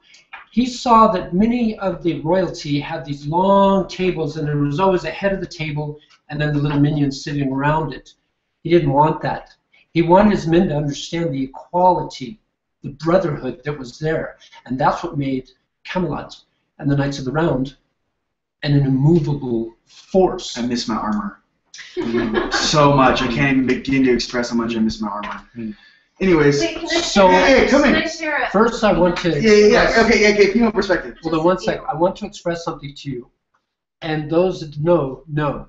He saw that many of the royalty had these long tables, and there was always a head of the table and then the little minions sitting around it. He didn't want that. He wanted his men to understand the equality, the brotherhood that was there. And that's what made Camelot and the Knights of the Round an immovable force. I miss my armor. So much. I can't even begin to express how much I miss my armor. Anyways, Wait, can I so share, come can in. I share first I want to Okay, female perspective. Hold on one second. I want to express something to you. And those that know.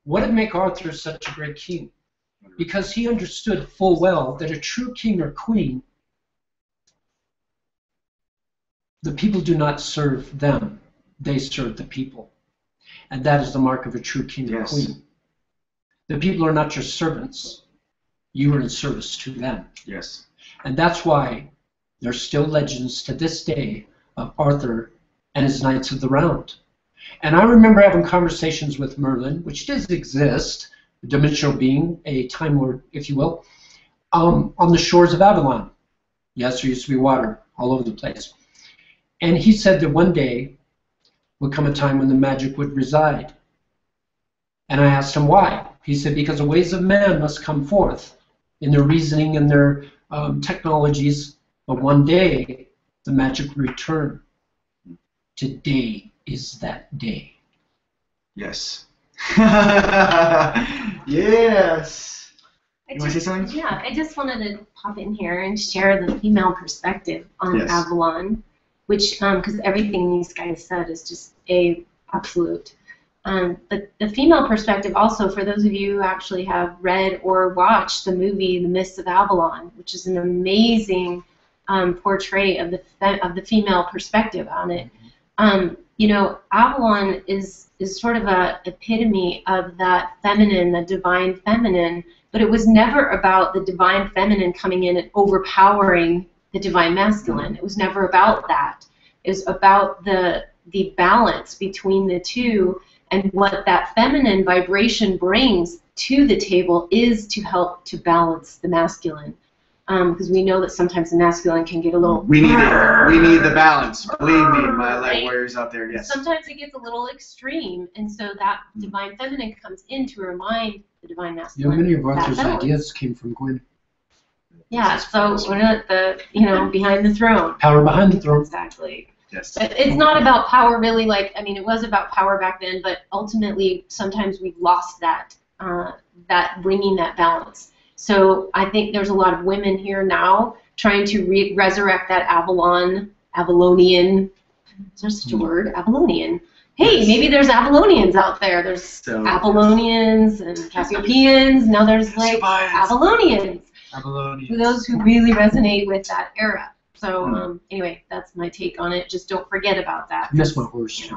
What did make Arthur such a great king? Because he understood full well that a true king or queen, the people do not serve them. They serve the people. And that is the mark of a true king or queen. The people are not your servants. you were in service to them. Yes. And that's why there's still legends to this day of Arthur and his Knights of the Round. And I remember having conversations with Merlin, which does exist, a dimensional being, a Time Lord, if you will, on the shores of Avalon. Yes, there used to be water all over the place. And he said that one day would come a time when the magic would reside. And I asked him why. He said, because the ways of man must come forth in their reasoning and their technologies, but one day the magic will return. Today is that day. Yes. Yes. You want to say something? Yeah, I just wanted to pop in here and share the female perspective on Yes. Avalon, which, because everything these guys said is just absolute. But the female perspective also, for those of you who actually have read or watched the movie The Mists of Avalon, which is an amazing portray of the female perspective on it. You know, Avalon is sort of a epitome of that feminine, the divine feminine, but it was never about the divine feminine coming in and overpowering the divine masculine. It was never about that. It was about the balance between the two, and what that feminine vibration brings to the table is to help to balance the masculine. Because we know that sometimes the masculine can get a little... We need it. We need the balance. Believe me, my light warriors out there, yes. Sometimes it gets a little extreme, and so that divine feminine comes in to remind the divine masculine. Many of Arthur's that balance. ideas came from Gwen. Yeah, so we're not behind the throne. Power behind the throne. Exactly. Yes. But it's not about power, really. Like, I mean, it was about power back then, but ultimately, sometimes we've lost that, that bringing that balance. So I think there's a lot of women here now trying to resurrect that Avalonian. Is there such a word? Avalonian. Hey, maybe there's Avalonians out there. There's Apollonians and Cassiopeians. Now there's like Avalonians. For those who really resonate with that era. So anyway, that's my take on it. Just don't forget about that. Miss my horse.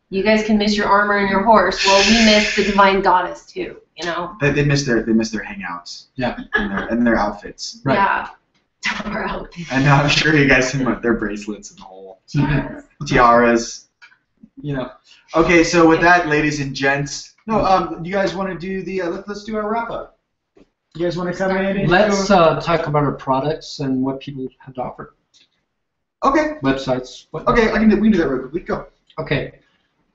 You guys can miss your armor and your horse. Well, we miss the divine goddess too. You know. They miss their hangouts. Yeah. And their outfits. Right. Yeah. Our outfits. And I'm sure you guys can their bracelets and the whole tiaras. Yeah. Okay, so with that, ladies and gents, you guys want to do the let's do our wrap up. You guys want to come in? Let's talk about our products and what people have to offer. Okay. Websites. Okay, we can do that real quick. Go. Okay.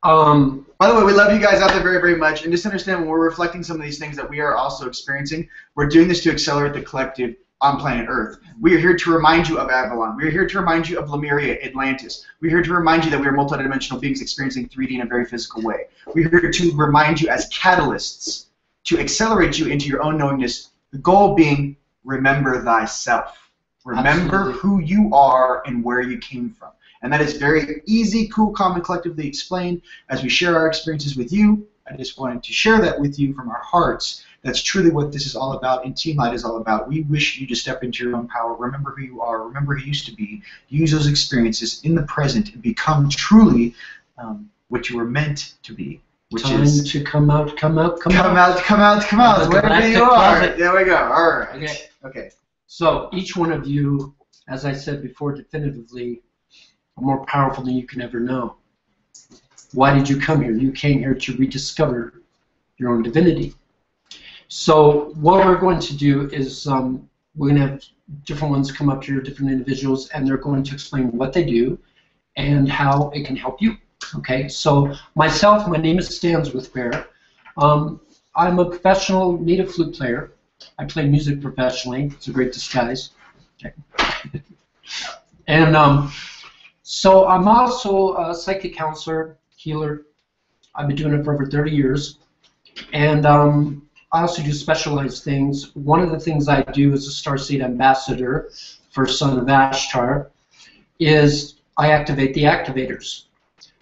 By the way, we love you guys out there very, very much, and just understand when we're reflecting some of these things that we are also experiencing, we're doing this to accelerate the collective on planet Earth. We are here to remind you of Avalon. We are here to remind you of Lemuria, Atlantis. We're here to remind you that we are multidimensional beings experiencing 3D in a very physical way. We're here to remind you as catalysts to accelerate you into your own knowingness, the goal being remember thyself. Remember who you are and where you came from. And that is very easy, cool, calm, and collectively explained as we share our experiences with you. I just wanted to share that with you from our hearts. That's truly what this is all about and Team Light is all about. We wish you to step into your own power, remember who you are, remember who you used to be, use those experiences in the present and become truly what you were meant to be. Which Time is to come out. Wherever you are. There we go. All right. Okay. So each one of you, as I said before, definitively, are more powerful than you can ever know. Why did you come here? You came here to rediscover your own divinity. So what we're going to do is we're going to have different ones come up here, different individuals, and they're going to explain what they do and how it can help you. Okay, so myself, my name is Stanswith Bear. I'm a professional native flute player. I play music professionally. It's a great disguise. Okay. And so I'm also a psychic counselor, healer. I've been doing it for over 30 years. And I also do specialized things. One of the things I do as a Starseed ambassador for Son of Ashtar is I activate the activators.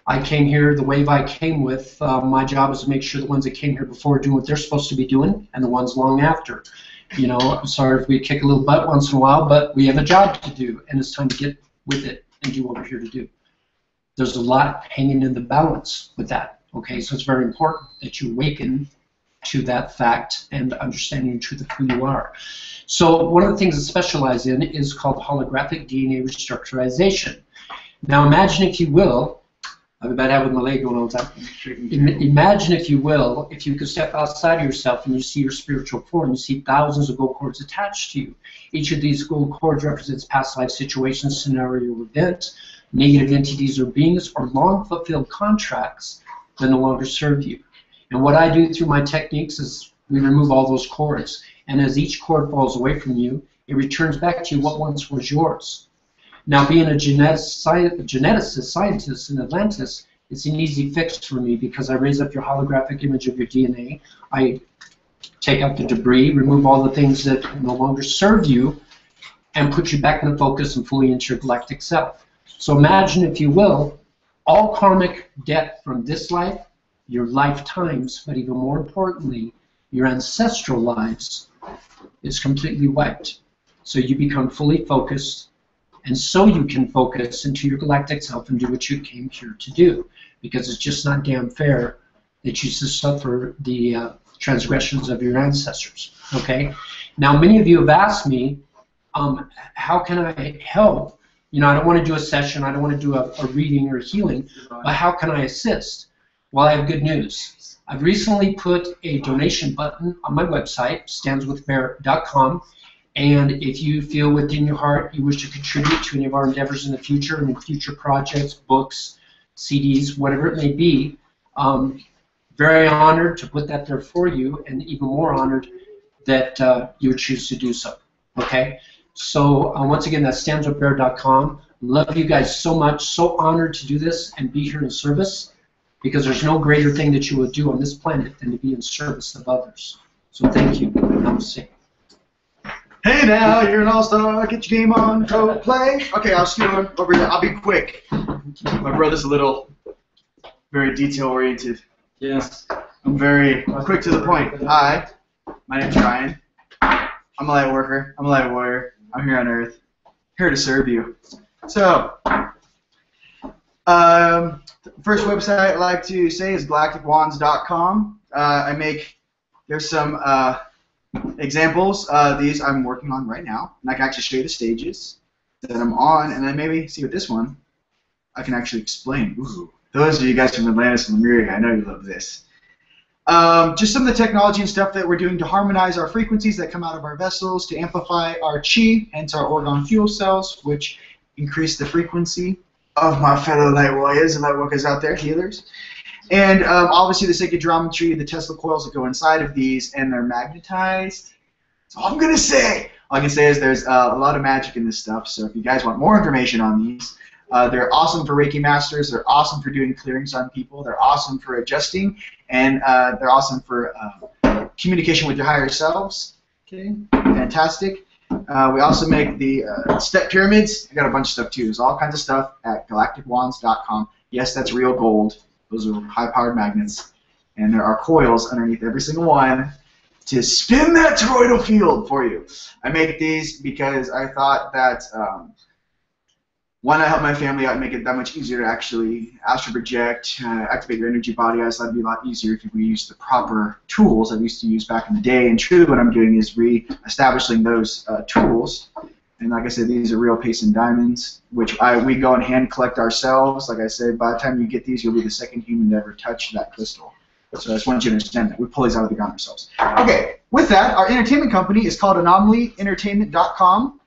I came here, the wave I came with, my job is to make sure the ones that came here before are doing what they're supposed to be doing, and the ones long after. You know, I'm sorry if we kick a little butt once in a while, but we have a job to do, and it's time to get with it and do what we're here to do. There's a lot hanging in the balance with that, okay? So it's very important that you awaken to that fact and understanding the truth of who you are. So one of the things I specialize in is called holographic DNA restructurization. Now imagine, if you will, I'm about having my leg going all the time. Imagine, if you will, if you could step outside of yourself and you see your spiritual form, you see thousands of gold cords attached to you. Each of these gold cords represents past life situations, scenario, or event, negative entities or beings, or long fulfilled contracts that no longer serve you. And what I do through my techniques is we remove all those cords. And as each cord falls away from you, it returns back to you what once was yours. Now, being a geneticist, scientist in Atlantis, it's an easy fix for me because I raise up your holographic image of your DNA. I take out the debris, remove all the things that no longer serve you, and put you back in the focus and fully into your galactic self. So imagine, if you will, all karmic debt from this life, your lifetimes, but even more importantly, your ancestral lives, is completely wiped. So you become fully focused, and so you can focus into your galactic self and do what you came here to do, because it's just not damn fair that you suffer the transgressions of your ancestors. Okay? Now, many of you have asked me, how can I help? You know, I don't want to do a session, I don't want to do a reading or a healing, but how can I assist? Well, I have good news. I've recently put a donation button on my website, standswithbear.com, and if you feel within your heart you wish to contribute to any of our endeavors in the future, and future projects, books, CDs, whatever it may be, very honored to put that there for you, and even more honored that you would choose to do so. Okay? So once again, that's standswithbear.com. Love you guys so much. So honored to do this and be here in service, because there's no greater thing that you would do on this planet than to be in service of others. So thank you. Namaste. Hey now, you're an all-star, get your game on, go play. Okay, I'll scoot on over here. I'll be quick. My brother's a little, very detail-oriented. Yes. I'm very quick to the point. Hi, my name's Ryan. I'm a light worker, I'm a light warrior. I'm here on Earth, here to serve you. So, first website I like to say is galacticwands.com. There's some examples. These I'm working on right now, and I can actually show you the stages that I'm on, and then maybe see with this one I can actually explain. Ooh, those of you guys from Atlantis and Lemuria, I know you love this. Just some of the technology and stuff that we're doing to harmonize our frequencies that come out of our vessels, to amplify our chi, hence our orgone fuel cells, which increase the frequency of my fellow light warriors and light workers out there, healers. And obviously the sacred geometry, the Tesla coils that go inside of these, and they're magnetized. That's all I'm going to say. All I can say is there's a lot of magic in this stuff, so if you guys want more information on these, they're awesome for Reiki masters, they're awesome for doing clearings on people, they're awesome for adjusting, and they're awesome for communication with your higher selves. Okay, fantastic. We also make the step pyramids. I got a bunch of stuff too. There's all kinds of stuff at galacticwands.com. Yes, that's real gold. Those are high-powered magnets, and there are coils underneath every single one to spin that toroidal field for you. I make these because I thought that one, I help my family out and make it that much easier to actually astral project, activate your energy body. I just thought it'd be a lot easier if we use the proper tools I used to use back in the day. And truly, what I'm doing is re-establishing those tools. And like I said, these are real Payson diamonds, which we go and hand collect ourselves. Like I said, by the time you get these, you'll be the second human to ever touch that crystal. So I just want you to understand that. We pull these out of the ground ourselves. Okay, with that, our entertainment company is called anomalyentertainment.com.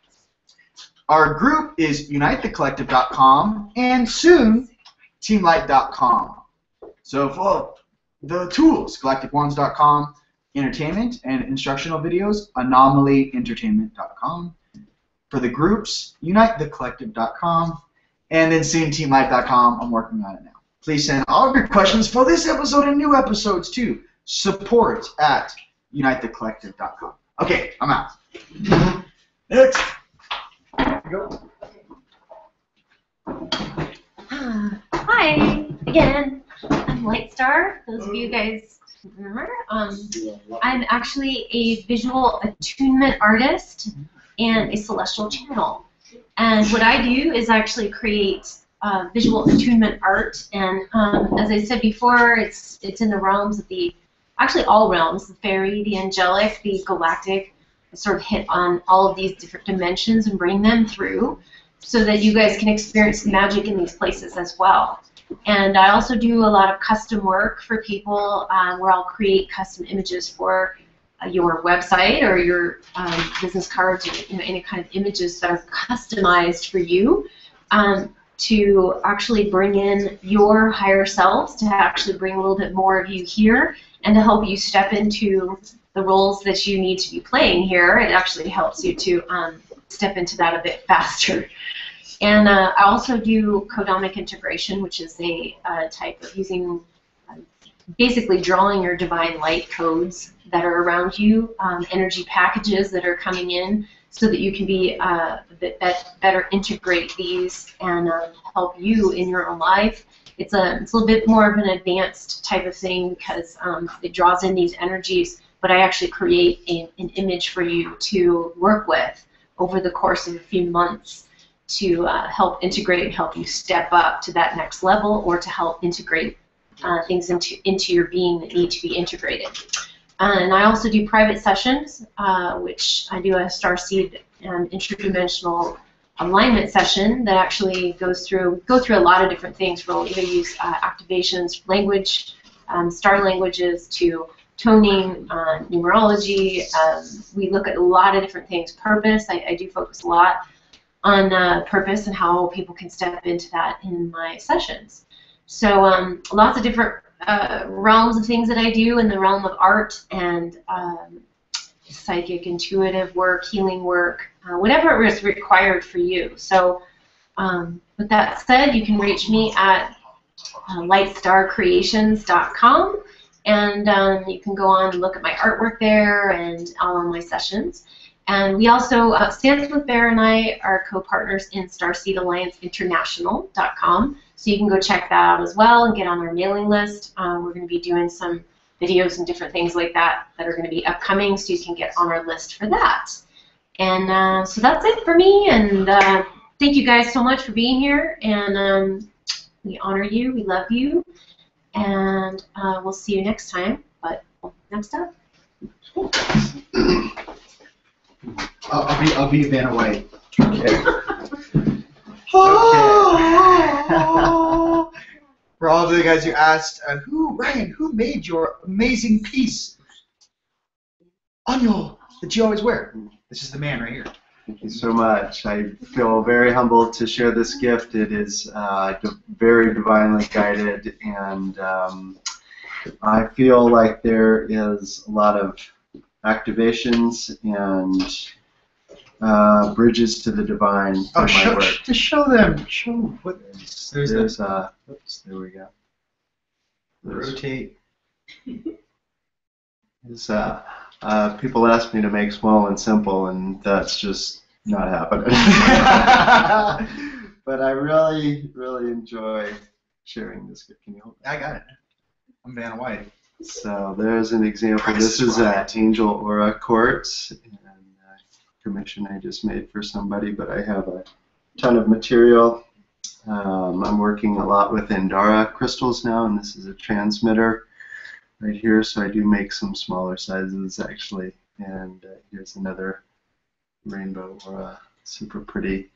Our group is unitethecollective.com, and soon, teamlight.com. So for the tools, galacticwands.com, entertainment and instructional videos, anomalyentertainment.com. For the groups, unitethecollective.com, and then soon teamlight.com. I'm working on it now. Please send all of your questions for this episode and new episodes to support@unitethecollective.com. Okay, I'm out. Next. Go. Hi again. I'm Lightstar. Those of you guys remember, I'm actually a visual attunement artist and a celestial channel. And what I do is actually create visual attunement art. And as I said before, it's in the realms of the actually all realms, the fairy, the angelic, the galactic, sort of hit on all of these different dimensions and bring them through so that you guys can experience magic in these places as well. And I also do a lot of custom work for people where I'll create custom images for your website or your business cards, or any kind of images that are customized for you to actually bring in your higher selves, to actually bring a little bit more of you here, and to help you step into the roles that you need to be playing here. It actually helps you to step into that a bit faster. And I also do codonic integration, which is a type of using, basically drawing your divine light codes that are around you, energy packages that are coming in, so that you can be a bit better integrate these and help you in your own life. It's a little bit more of an advanced type of thing because it draws in these energies, but I actually create an image for you to work with over the course of a few months to help integrate, help you step up to that next level, or to help integrate things into your being that need to be integrated. And I also do private sessions, which I do a Starseed interdimensional alignment session that actually go through a lot of different things. We'll either use activations, language, star languages, to toning, numerology. We look at a lot of different things. Purpose, I do focus a lot on purpose and how people can step into that in my sessions. So lots of different realms of things that I do in the realm of art and psychic, intuitive work, healing work, whatever is required for you. So with that said, you can reach me at lightstarcreations.com, and you can go on and look at my artwork there and all my sessions. And we also, Stan Smith Bear and I are co-partners in StarseedAllianceInternational.com, so you can go check that out as well and get on our mailing list. We're going to be doing some videos and different things like that that are going to be upcoming, so you can get on our list for that. And so that's it for me, and thank you guys so much for being here, and we honor you, we love you, and we'll see you next time. But next up. I'll be Vanna White. Okay. For all of the guys who asked, Ryan, who made your amazing piece? Anyo, that you always wear. This is the man right here. Thank you so much. I feel very humbled to share this gift. It is very divinely guided, and I feel like there is a lot of activations and bridges to the divine through my work. Just show them. Show what. Oops, there we go. Rotate. People ask me to make small and simple, and that's just not happening. But I really, really enjoy sharing this gift. Can you hold it? I got it. I'm Vanna White. So there's an example. This is an angel aura quartz, and a commission I just made for somebody, but I have a ton of material. I'm working a lot with Indara crystals now, and this is a transmitter right here, so I do make some smaller sizes actually. And here's another rainbow aura, super pretty.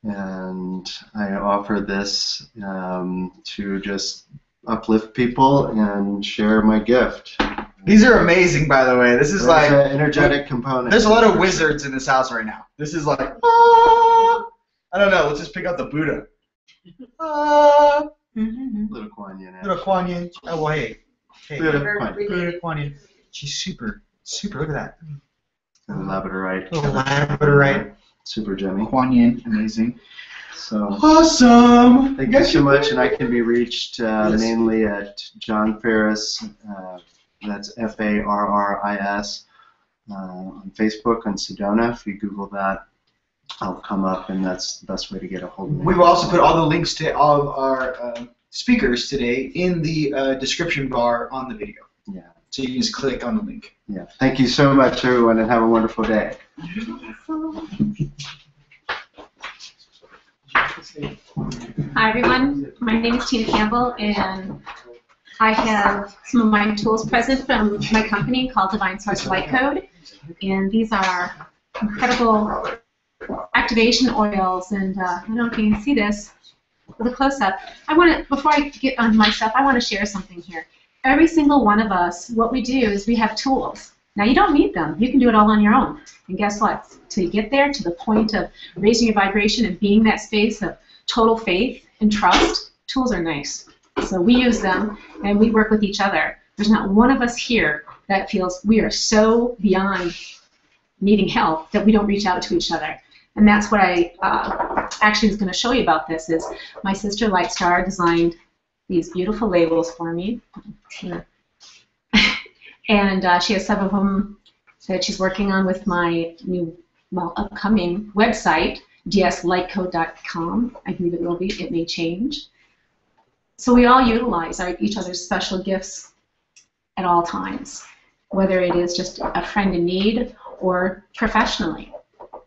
And I offer this to just uplift people and share my gift. These are amazing, by the way. This is like an energetic component. There's a lot of wizards in this house right now. This is like, I don't know. Let's just pick out the Buddha. Little Kuan Yin. Little Kuan Yin. Oh, well, hey. Buddha Kuan Yin. She's super. Look at that. Labradorite. Labradorite. Super gemmy. Kuan Yin. Amazing. So awesome. Thank you so much, and I can be reached mainly at John Ferris. That's Farris on Facebook on Sedona. If you Google that, I'll come up, and that's the best way to get a hold of me. We will also put all the links to all of our speakers today in the description bar on the video. Yeah. So you can just click on the link. Yeah. Thank you so much, everyone, and have a wonderful day. Hi everyone, my name is Tina Campbell, and I have some of my tools present from my company called Divine Source Light Code, and these are incredible activation oils. And I don't know if you can see this with a close-up. Before I get on my stuff, I want to share something here. Every single one of us, what we do is we have tools. Now, you don't need them. You can do it all on your own. And guess what? Till you get there, to the point of raising your vibration and being that space of total faith and trust, tools are nice. So we use them, and we work with each other. There's not one of us here that feels we are so beyond needing help that we don't reach out to each other. And that's what I actually was going to show you about this, is my sister Lightstar designed these beautiful labels for me. Here. And she has some of them that she's working on with my new, upcoming website, dslightcode.com. I believe it will be. It may change. So we all utilize each other's special gifts at all times, whether it is just a friend in need or professionally.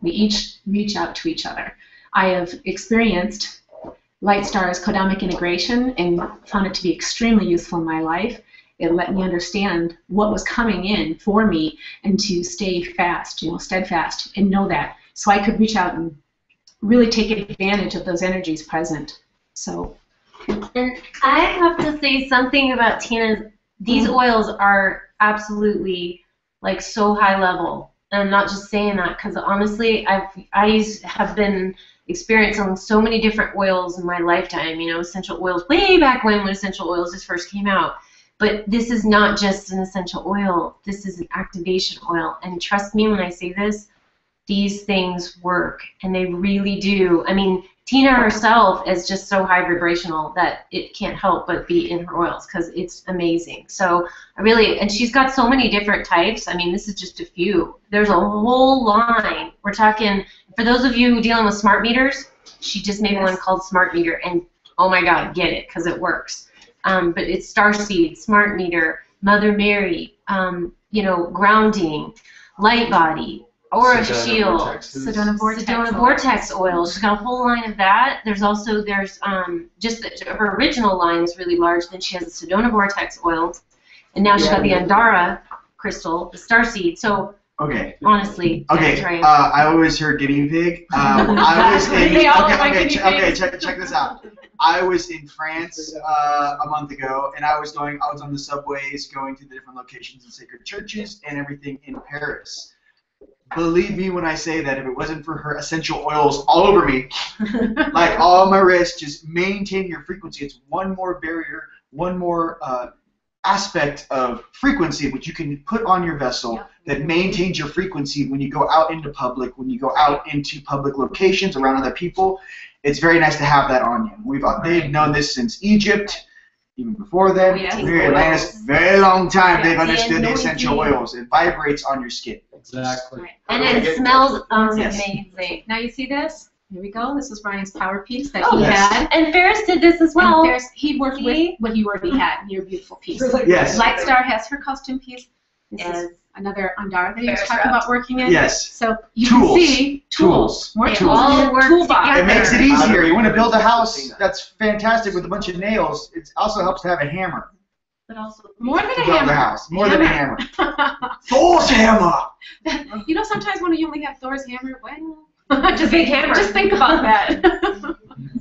We each reach out to each other. I have experienced Lightstar's codamic integration and found it to be extremely useful in my life. It let me understand what was coming in for me and to stay fast, steadfast, and know that. So I could reach out and really take advantage of those energies present. So. And I have to say something about Tina's. These oils are absolutely like so high level. And I'm not just saying that because honestly, I have been experiencing so many different oils in my lifetime. Essential oils way back when essential oils just first came out. But this is not just an essential oil. This is an activation oil. And trust me when I say this, these things work, and they really do. I mean, Tina herself is just so high vibrational that it can't help but be in her oils because it's amazing. So and she's got so many different types. I mean, this is just a few. There's a whole line. We're talking, for those of you dealing with smart meters, she just made one called Smart Meter, and oh my God, get it because it works. But it's Starseeds, Smart Meter, Mother Mary, grounding, light body, Aura Shield, Sedona Vortex oil. She's got a whole line of that. There's just her original line is really large. Then she has the Sedona Vortex oil, and now she's got the Andara crystal, the Starseed. So okay. Honestly, okay. Right. I always heard guinea pig. I was in. Check this out. I was in France a month ago, and I was on the subways going to the different locations and sacred churches and everything in Paris. Believe me when I say that if it wasn't for her essential oils all over me, like all my wrists, just maintain your frequency. It's one more barrier, one more aspect of frequency which you can put on your vessel that maintains your frequency when you go out into public, when you go out into public locations around other people. It's very nice to have that on you. They've known this since Egypt, even before then. Very long time. They've understood the essential oils. It vibrates on your skin. Exactly. Right. And it smells amazing. Now you see this? Here we go. This was Ryan's power piece that he had. And Ferris did this as well. And Ferris, he worked with what you already had, your beautiful piece. Yes. Lightstar has her costume piece. This is another Andara that he was talking about working in. Yes. So you can see tools. More tools. All work together. It makes it easier. You want to build a house that's fantastic with a bunch of nails. It also helps to have a hammer. But also more than a to build hammer. a house. More than a hammer. Thor's hammer. Sometimes when you only have Thor's hammer, well, just big hammer. Just think about that.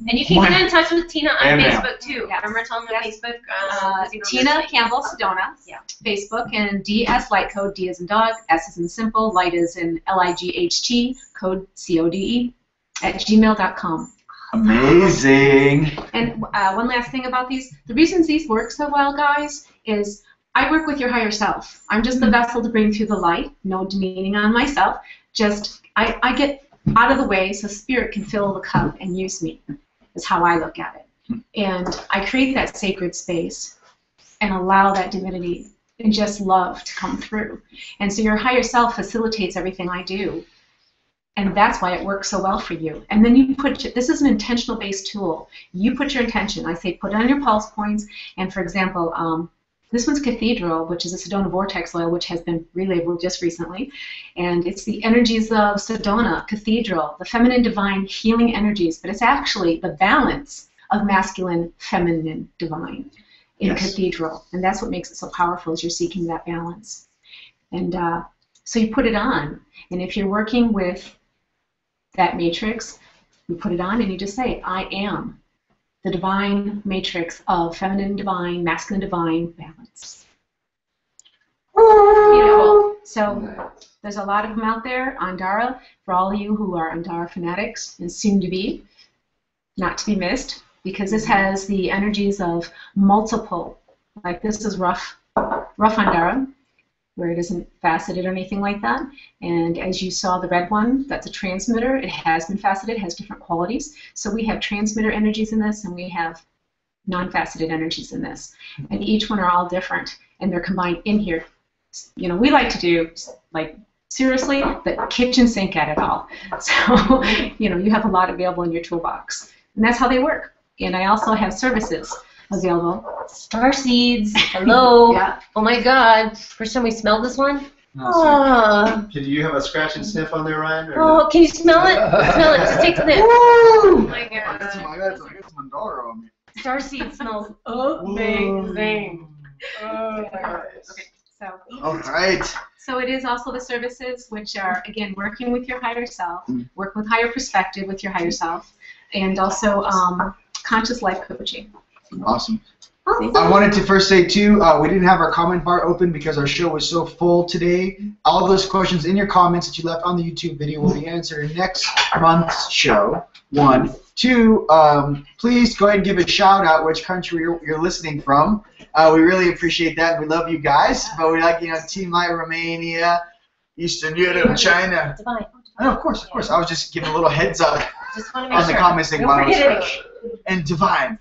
And you can get in touch with Tina on Facebook too. Yes. Remember telling me on Facebook? Tina Campbell Sedona. Yeah. Facebook and DS Light Code. D as in dog, S as in simple, light as in LIGHT, code CODE at gmail.com. Amazing. And one last thing about these. The reasons these work so well, guys, is I work with your higher self. I'm just the vessel to bring through the light. No demeaning on myself. Just I get out of the way so Spirit can fill the cup and use me, is how I look at it. And I create that sacred space and allow that divinity and just love to come through. And so your higher self facilitates everything I do. And that's why it works so well for you. And then you this is an intentional based tool. You put your intention. I say put it on your pulse points. And for example, this one's Cathedral, which is a Sedona Vortex oil, which has been relabeled just recently. And it's the energies of Sedona, Cathedral, the feminine, divine, healing energies. But it's actually the balance of masculine, feminine, divine. in Yes. cathedral. And that's what makes it so powerful, is you're seeking that balance. And so you put it on. And if you're working with that matrix, you put it on and you just say, I am the divine matrix of feminine divine, masculine divine balance. Beautiful. So there's a lot of them out there. Andara, for all of you who are Andara fanatics and soon to be, not to be missed, because this has the energies of multiple. Like this is rough Andara, where it isn't faceted or anything like that. And as you saw the red one, that's a transmitter. It has been faceted, has different qualities. So we have transmitter energies in this, and we have non-faceted energies in this. And each one are all different, and they're combined in here. You know, we like to do, like, seriously, the kitchen sink at it all. So, you know, you have a lot available in your toolbox. And that's how they work. And I also have services available. Starseeds. Hello. Yeah. Oh my God. First time we smelled this one. No, Oh. Did you have a scratch and sniff on there, Ryan? Or Oh, can you smell it? Smell it. Just take the nip. Woo! Oh my I got some, God. I got some Mandara on me. Starseed smells amazing. Oh my God. Okay, so. All right. So it is also the services, which are, again, working with your higher self, working with higher perspective with your higher self, and also conscious life coaching. Awesome. I wanted to first say, too, we didn't have our comment bar open because our show was so full today. All those questions in your comments that you left on the YouTube video will be answered in next month's show. 1. 2, please go ahead and give a shout out which country you're listening from. We really appreciate that. We love you guys. But we like, you know, Team Light, Romania, Eastern Europe, China. Divine. Oh, of course. I was just giving a little heads up Just want to make on the sure. comments thing Don't while I was forget fresh. And Divine.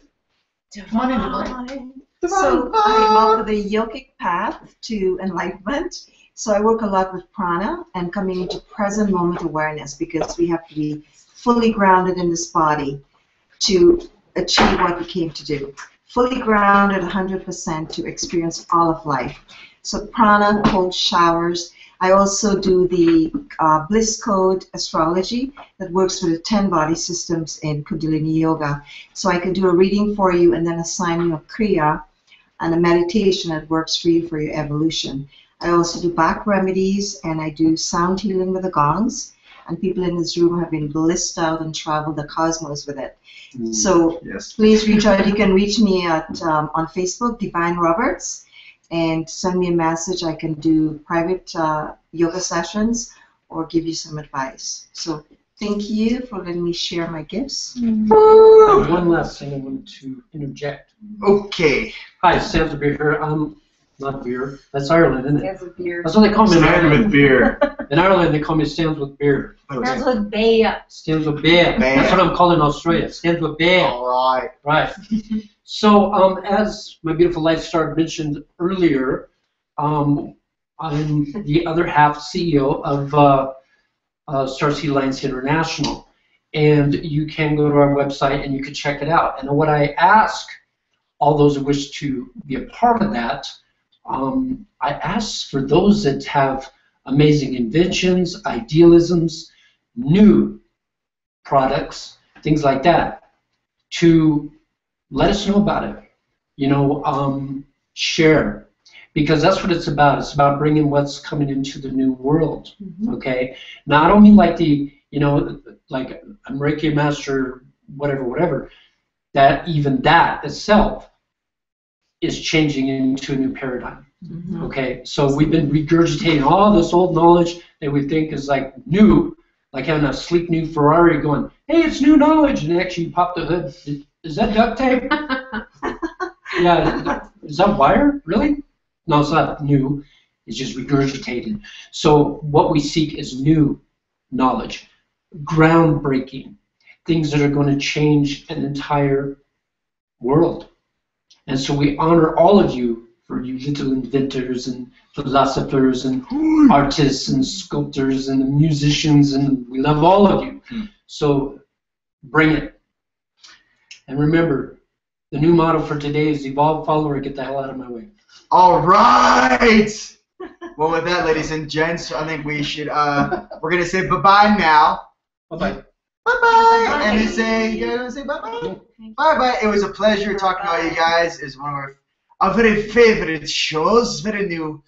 Divine. So I offer the yogic path to enlightenment. So I work a lot with prana and coming into present moment awareness, because we have to be fully grounded in this body to achieve what we came to do. Fully grounded 100% to experience all of life. So prana, cold showers. I also do the bliss code astrology that works with the 10 body systems in kundalini yoga. So I can do a reading for you and then assign you a kriya and a meditation that works for you for your evolution. I also do back remedies, and I do sound healing with the gongs. And people in this room have been blissed out and traveled the cosmos with it. So Yes. please reach out. You can reach me at on Facebook, Divine Roberts, and send me a message. I can do private yoga sessions or give you some advice. So thank you for letting me share my gifts. One last thing I wanted to interject. Okay. Hi, Sam's beer here. Not beer. That's Ireland, isn't it? Stands with beer. That's what they call me in Stand Ireland. with beer. In Ireland, they call me stands with beer. Stands with beer. Stands with beer. Beer. That's what I'm calling in Australia. Stands with beer. All right. Right. So, as my beautiful light star mentioned earlier, I'm the other half CEO of Starseed Alliance International, and you can go to our website and you can check it out. And what I ask all those who wish to be a part of that, I ask for those that have amazing inventions, idealisms, new products, things like that, to let us know about it. You know, share, because that's what it's about. It's about bringing what's coming into the new world. Okay, not only like the, you know, like I'm Reiki master, whatever. That even that itself is changing into a new paradigm. Okay, so we've been regurgitating all this old knowledge that we think is like new, like having a sleek new Ferrari going, hey, it's new knowledge, and actually you pop the hood. Is that duct tape? Yeah, is that wire? Really? No, it's not new. It's just regurgitated. So what we seek is new knowledge, groundbreaking, things that are going to change an entire world. And so we honor all of you, for you little inventors and philosophers and artists and sculptors and musicians, and we love all of you. So bring it. And remember, the new motto for today is evolve, follow, or get the hell out of my way. All right. Well, with that, ladies and gents, I think we should, we're going to say bye-bye now. Bye-bye. Bye-bye. And then say, you guys want to say bye-bye? Bye-bye. It was a pleasure talking to all you guys. It's one of our our very favorite shows, very new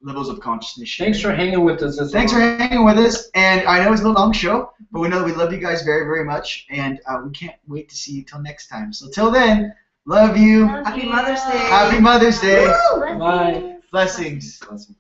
levels of consciousness. Thanks for hanging with us. Thanks for hanging with us. And I know it's a little long show, but we know that we love you guys very, very much. And we can't wait to see you till next time. So till then, love you. Love Happy you. Mother's Day. Happy Mother's Day. Woo, Bye. Blessings. Blessings.